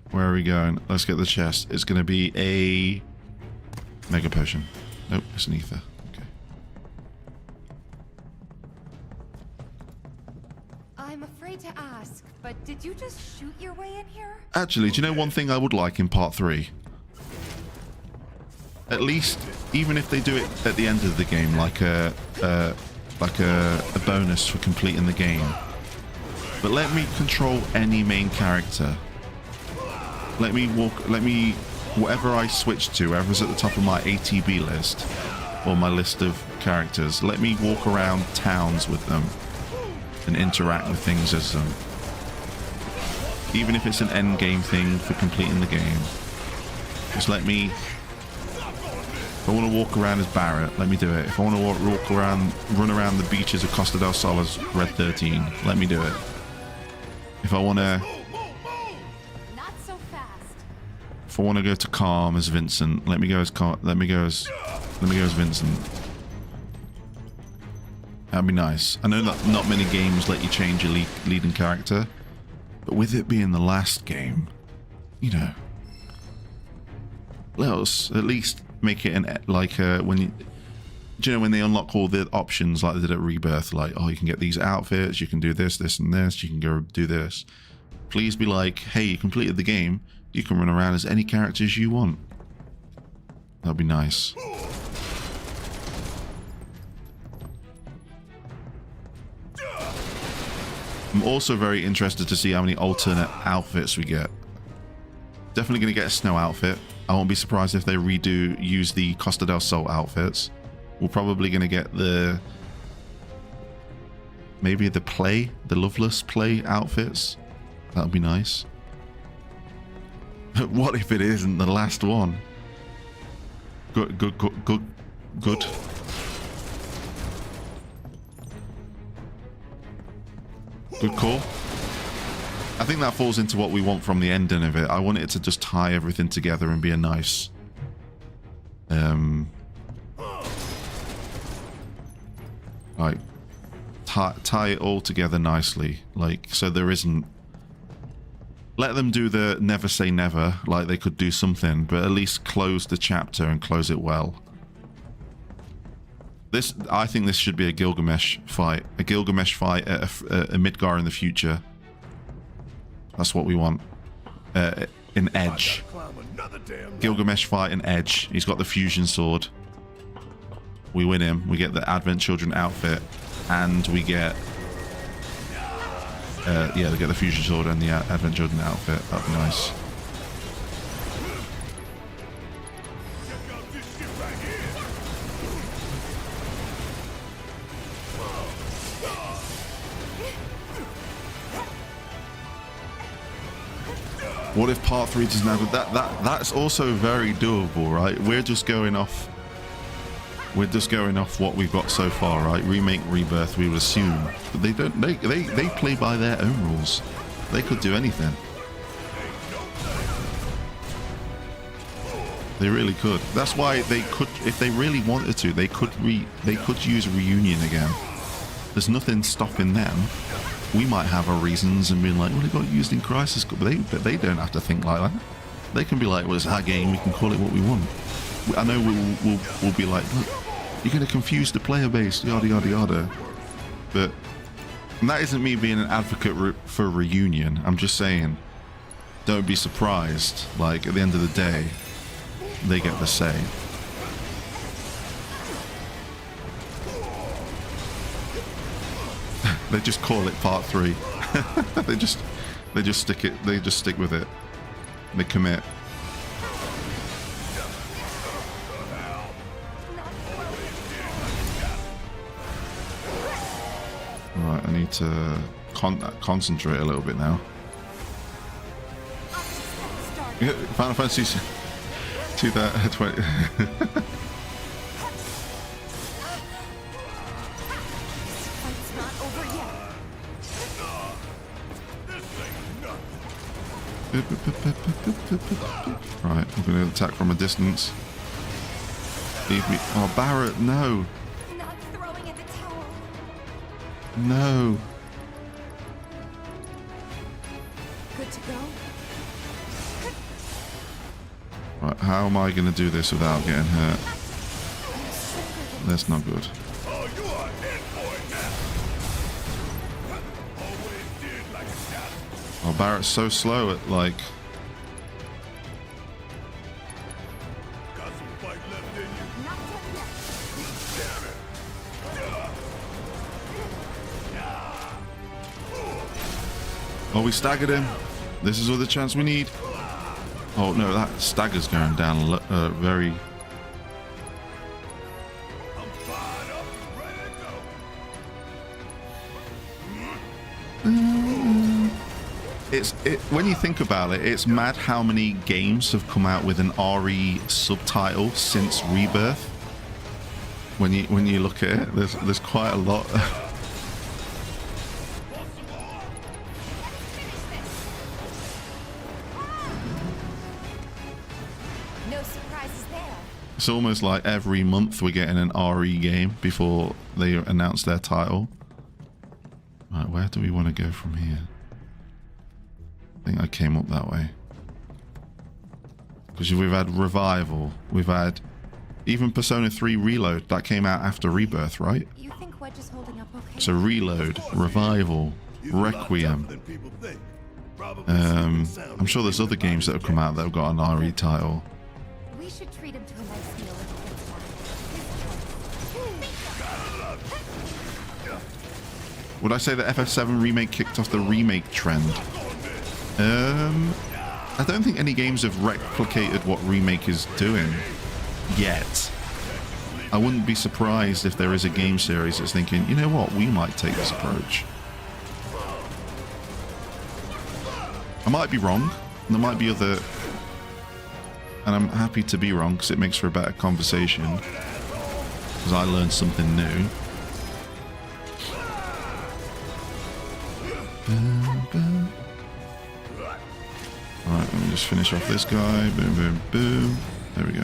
Where are we going? Let's get the chest. It's going to be a mega potion. Nope, it's an ether. Okay. I'm afraid to ask, but did you just shoot your way in here? Actually, do you know one thing I would like in part 3? At least, even if they do it at the end of the game, like a bonus for completing the game. But let me control any main character. Let me whatever I switch to, whatever's at the top of my ATB list, or my list of characters, let me walk around towns with them and interact with things as them. Even if it's an end game thing for completing the game. Just let me... If I want to walk around as Barrett, let me do it. If I want to walk around, run around the beaches of Costa del Sol as Red 13, let me do it. If I want to... Not so fast. If I want to go to Calm as Vincent, let me go as Vincent. That'd be nice. I know that not many games let you change your leading character, but with it being the last game, you know, let us at least make it when you... Do you know when they unlock all the options like they did at Rebirth, like, oh, you can get these outfits, you can do this, this, and this, you can go do this. Please be like, hey, you completed the game, you can run around as any characters you want. That'd be nice. I'm also very interested to see how many alternate outfits we get. Definitely going to get a snow outfit. I won't be surprised if they use the Costa del Sol outfits. We're probably going to get maybe the Loveless play outfits. That would be nice. What if it isn't the last one? Good. Good call. I think that falls into what we want from the ending of it. I want it to just tie everything together and be a nice... like tie it all together nicely, like, so there isn't... Let them do the never say never, like they could do something, but at least close the chapter and close it well. I think this should be a Gilgamesh fight. A Gilgamesh fight at a Midgar in the future. That's what we want. In Edge. Gilgamesh fight in Edge. He's got the fusion sword. We win him. We get the Advent Children outfit. And we get... yeah, they get the fusion sword and the Advent Children outfit. That'd be nice. What if part 3 doesn't have that's also very doable, right? We're just going off what we've got so far, right? Remake, Rebirth, we would assume. But they don't, they play by their own rules. They could do anything. They really could. That's why they could, if they really wanted to, they could use Reunion again. There's nothing stopping them. We might have our reasons and be like, well, it got used in Crisis, but they don't have to think like that. They can be like, well, it's our game, we can call it what we want. I know we'll be like, look, you're going to confuse the player base, yada yada yada. But that isn't me being an advocate for Reunion. I'm just saying, don't be surprised. Like, at the end of the day, they get the say. They just call it part 3. they just stick with it. They commit. Right, I need to concentrate a little bit now. Final Fantasy 2020. Right, I'm going to attack from a distance. Leave me. Oh, Barrett, no. Not throwing in the towel. No. Good to go. Right, how am I going to do this without getting hurt? That's not good. Oh, Barrett's so slow at, like... Oh, we staggered him. This is all the chance we need. Oh, no, that stagger's going down very... When you think about it, it's mad how many games have come out with an RE subtitle since Rebirth. When you look at it, there's quite a lot. No surprises there. It's almost like every month we're getting an RE game before they announce their title. Right, where do we want to go from here? I think I came up that way. Because we've had Revival, we've had even Persona 3 Reload, that came out after Rebirth, right? You think Wedge is holding up okay? So Reload, Revival, Requiem. I'm sure there's other games that have come out that have got an RE title. We should treat him to a nice meal if he gets one. Would I say that FF7 Remake kicked off the remake trend? I don't think any games have replicated what Remake is doing yet. I wouldn't be surprised if there is a game series that's thinking, you know what, we might take this approach. I might be wrong. There might be other... And I'm happy to be wrong because it makes for a better conversation. Because I learned something new. Alright, let me just finish off this guy. Boom, boom, boom. There we go.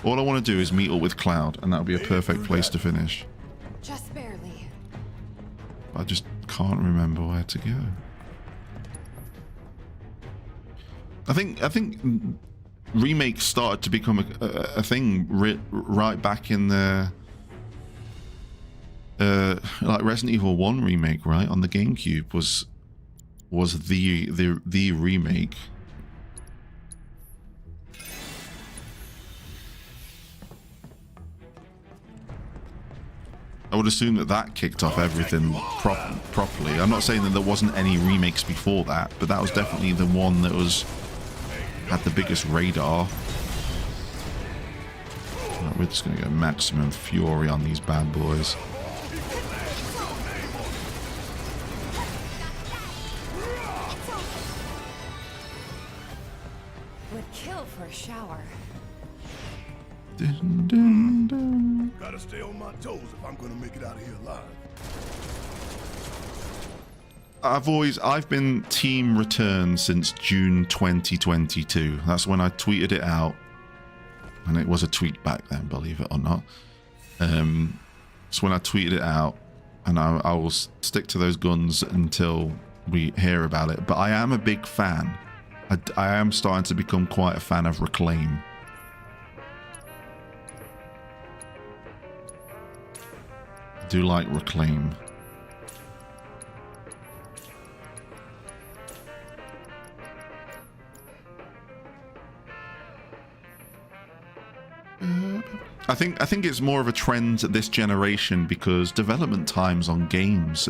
All I want to do is meet up with Cloud, and that'll be a perfect place to finish. Just barely. I just can't remember where to go. I think remakes started to become a thing right back in the like Resident Evil 1 remake, right, on the GameCube was the remake. I would assume that kicked off everything properly. I'm not saying that there wasn't any remakes before that, but that was definitely the one that had the biggest radar. Right, we're just going to go maximum fury on these bad boys. Would kill for a shower. Dun, dun, dun. Gotta stay on my toes if I'm gonna make it out of here alive. I've been Team Return since June 2022. That's when I tweeted it out. and it was a tweet back then, believe it or not. So when I tweeted it out, and I will stick to those guns until we hear about it. But I am a big fan. I am starting to become quite a fan of Reclaim. I do like Reclaim. I think it's more of a trend this generation because development times on games,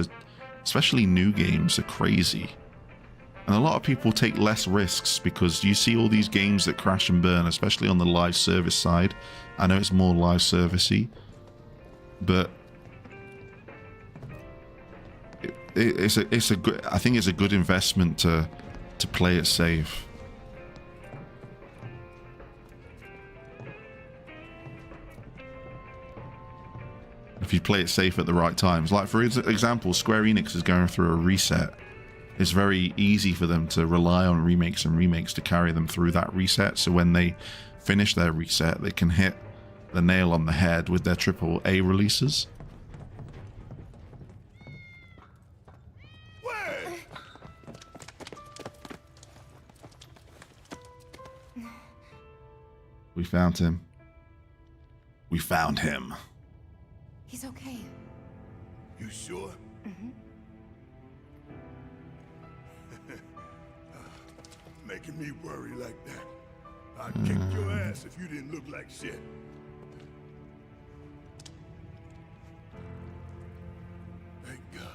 especially new games, are crazy. And a lot of people take less risks because you see all these games that crash and burn, especially on the live service side. I know it's more live servicey, but it's a good. I think it's a good investment to play it safe. If you play it safe at the right times. Like, for example, Square Enix is going through a reset. It's very easy for them to rely on remakes and remakes to carry them through that reset. So when they finish their reset, they can hit the nail on the head with their AAA releases. We found him. We found him. He's okay. You sure? Mm-hmm. Making me worry like that. I'd kick your ass if you didn't look like shit. Thank God.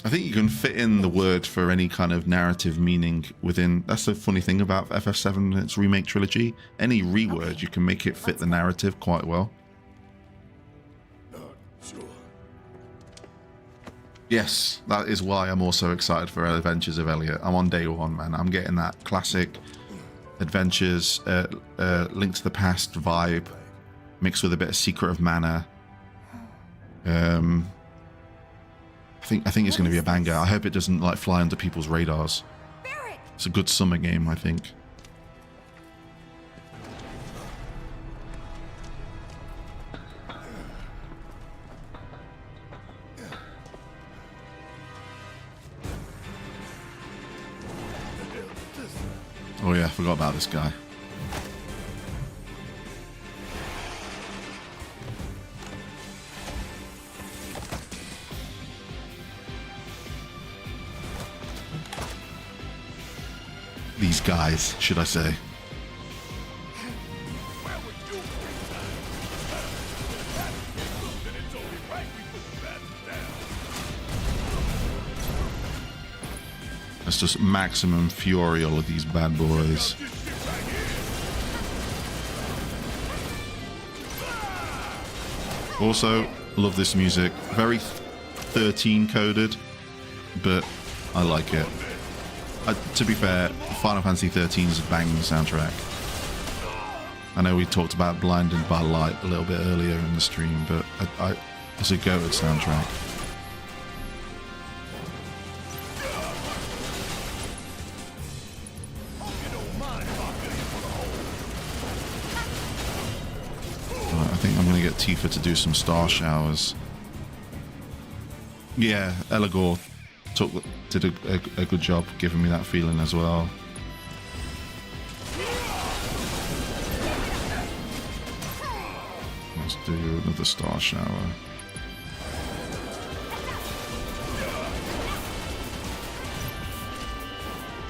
I think you can fit in the word for any kind of narrative meaning within. That's the funny thing about FF7 and its remake trilogy. Any reword, you can make it fit the narrative quite well. Yes, that is why I'm also excited for Adventures of Elliot. I'm on day one, man. I'm getting that classic Adventures, Link to the Past vibe, mixed with a bit of Secret of Mana. I think it's going to be a banger. I hope it doesn't like fly under people's radars. It's a good summer game, I think. Oh yeah, I forgot about this guy. These guys, should I say. That's just maximum fury, all of these bad boys. Also, love this music. Very 13 coded, but I like it. To be fair, Final Fantasy XIII is a banging soundtrack. I know we talked about Blinded by Light a little bit earlier in the stream, but it's a goated soundtrack. I think I'm going to get Tifa to do some star showers. Yeah, Eligor did a good job giving me that feeling as well. Let's do another star shower.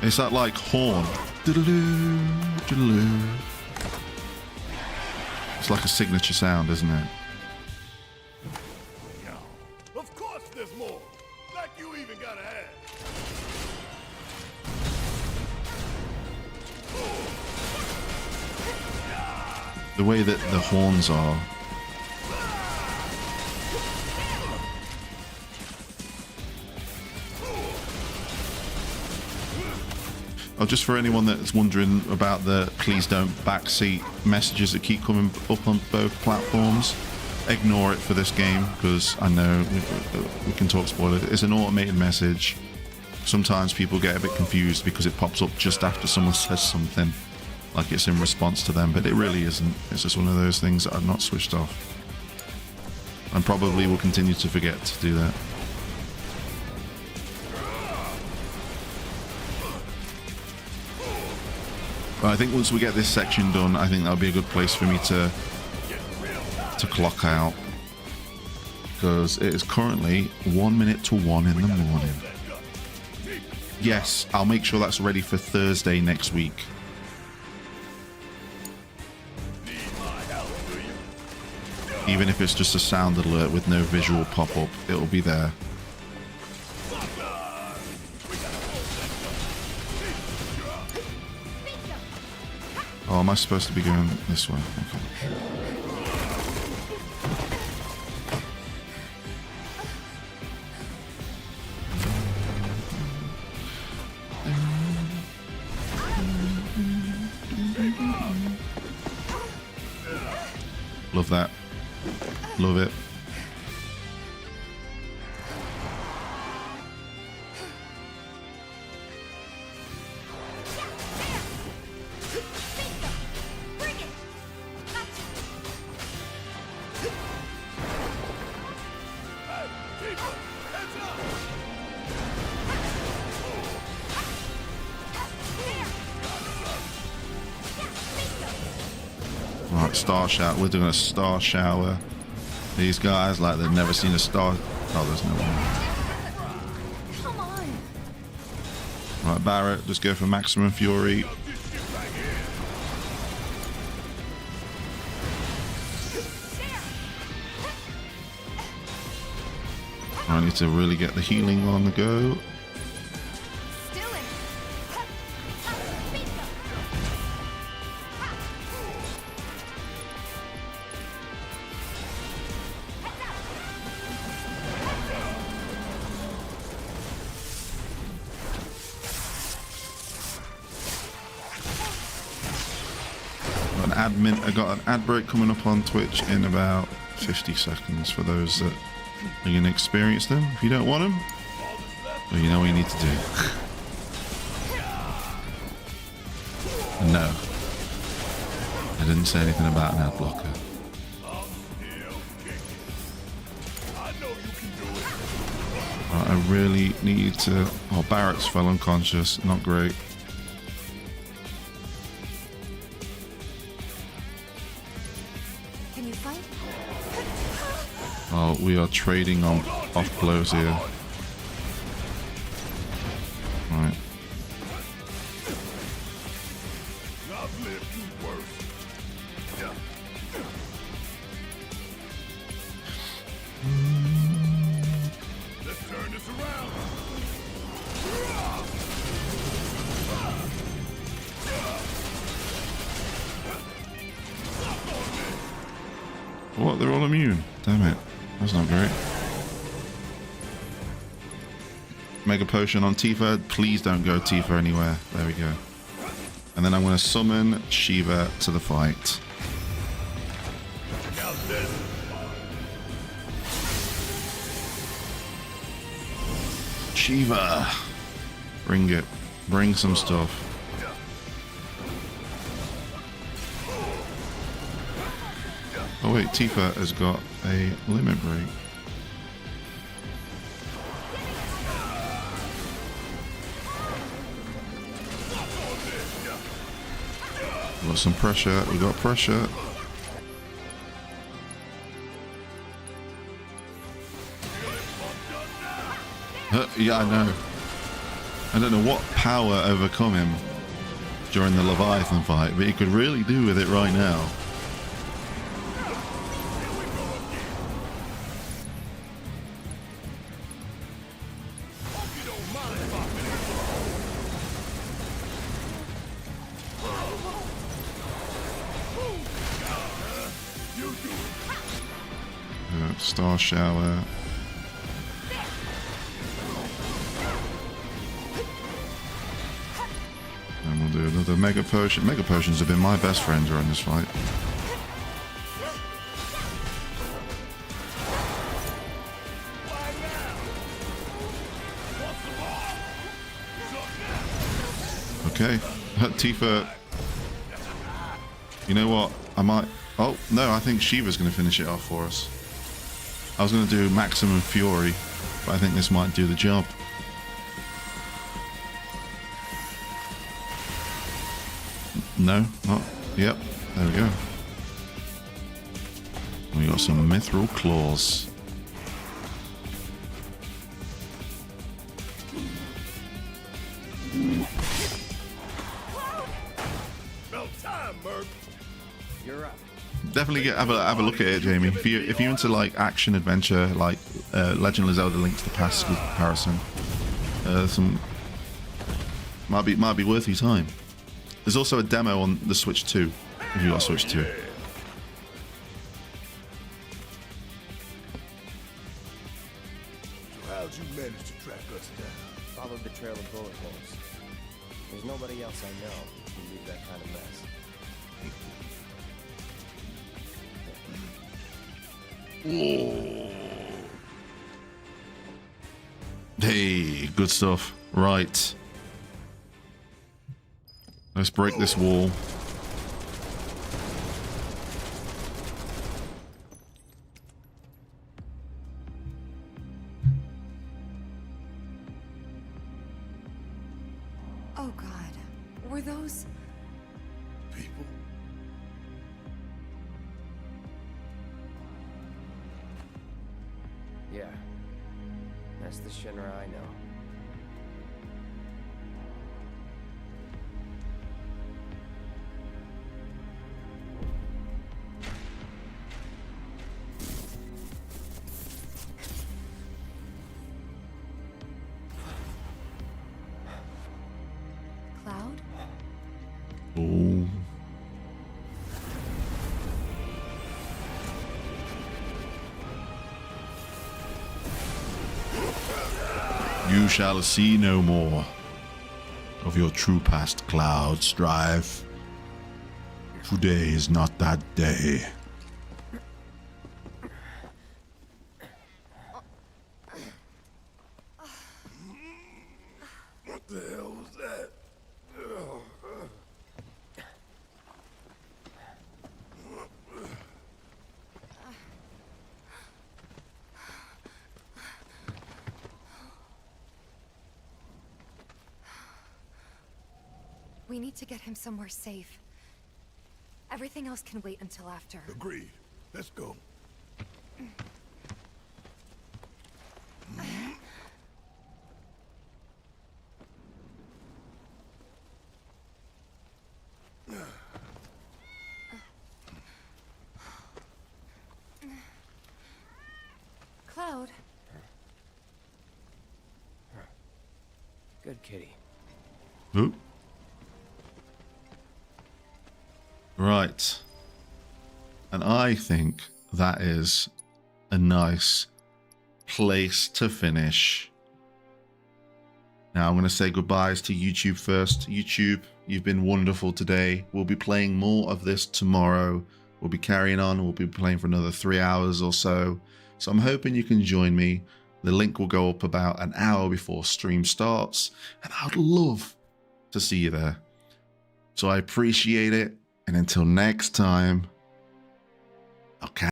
It's that like horn. It's like a signature sound, isn't it? Of course there's more. Like you even gotta ask. The way that the horns are. Oh, just for anyone that's wondering about the please don't backseat messages that keep coming up on both platforms, ignore it for this game, because I know we can talk spoilers. It's an automated message. Sometimes people get a bit confused because it pops up just after someone says something. like it's in response to them, but it really isn't. It's just one of those things that I've not switched off. And probably will continue to forget to do that. But I think once we get this section done, I think that'll be a good place for me to clock out. Because it is currently 1 minute to 1 in the morning. Yes, I'll make sure that's ready for Thursday next week. Even if it's just a sound alert with no visual pop-up, it'll be there. Oh, am I supposed to be going this way? Okay. Love that. Love it. Alright, star shower. We're doing a star shower. These guys, like they've never seen a star. Oh, there's no one. Come on. Right, Barrett, just go for maximum fury. I need to really get the healing on the go. I got an ad break coming up on Twitch in about 50 seconds for those that are going to experience them. If you don't want them, well, you know what you need to do. No, I didn't say anything about an ad blocker. Right, I really need to... Oh, Barrett's fell unconscious. Not great. Oh, we are trading on off blows here. Right. Let's turn this around. What? They're all immune. Damn it. That's not great. Mega potion on Tifa. Please don't go Tifa anywhere. There we go. And then I'm going to summon Shiva to the fight. Shiva. Bring it. Bring some stuff. Oh wait, Tifa has got a limit break. We got some pressure, we got pressure. Yeah, I know. I don't know what power overcome him during the Leviathan fight, but he could really do with it right now. Star shower. And we'll do another mega potion. Mega potions have been my best friend during this fight. Okay, Tifa You know what? I might... Oh, no, I think Shiva's going to finish it off for us. I was going to do Maximum Fury, but I think this might do the job. No? Not... Yep. There we go. We got some Mithril Claws. You're up. Definitely have a look at it, Jamie. If you're into like action adventure, like Legend of Zelda: Link to the Past comparison, some might be worth your time. There's also a demo on the Switch 2 if you got Switch 2. So how'd you manage to track us down? Followed the trail of bullet holes. There's nobody else I know who can leave that kind of mess. Hey, good stuff. Right. Let's break this wall. Oh God, were those... People? Yeah. That's the Shinra I know. Cloud? Oh. You shall see no more of your true past, Cloud. Strive. Today is not that day. What the hell was that? We need to get him somewhere safe. Everything else can wait until after. Agreed. Let's go. Cloud? Good kitty. Who? Right. And I think that is a nice place to finish. Now I'm going to say goodbyes to YouTube first. YouTube, you've been wonderful today. We'll be playing more of this tomorrow. We'll be carrying on. We'll be playing for another 3 hours or so. So I'm hoping you can join me. The link will go up about an hour before stream starts. And I'd love to see you there. So I appreciate it. And until next time, I'll catch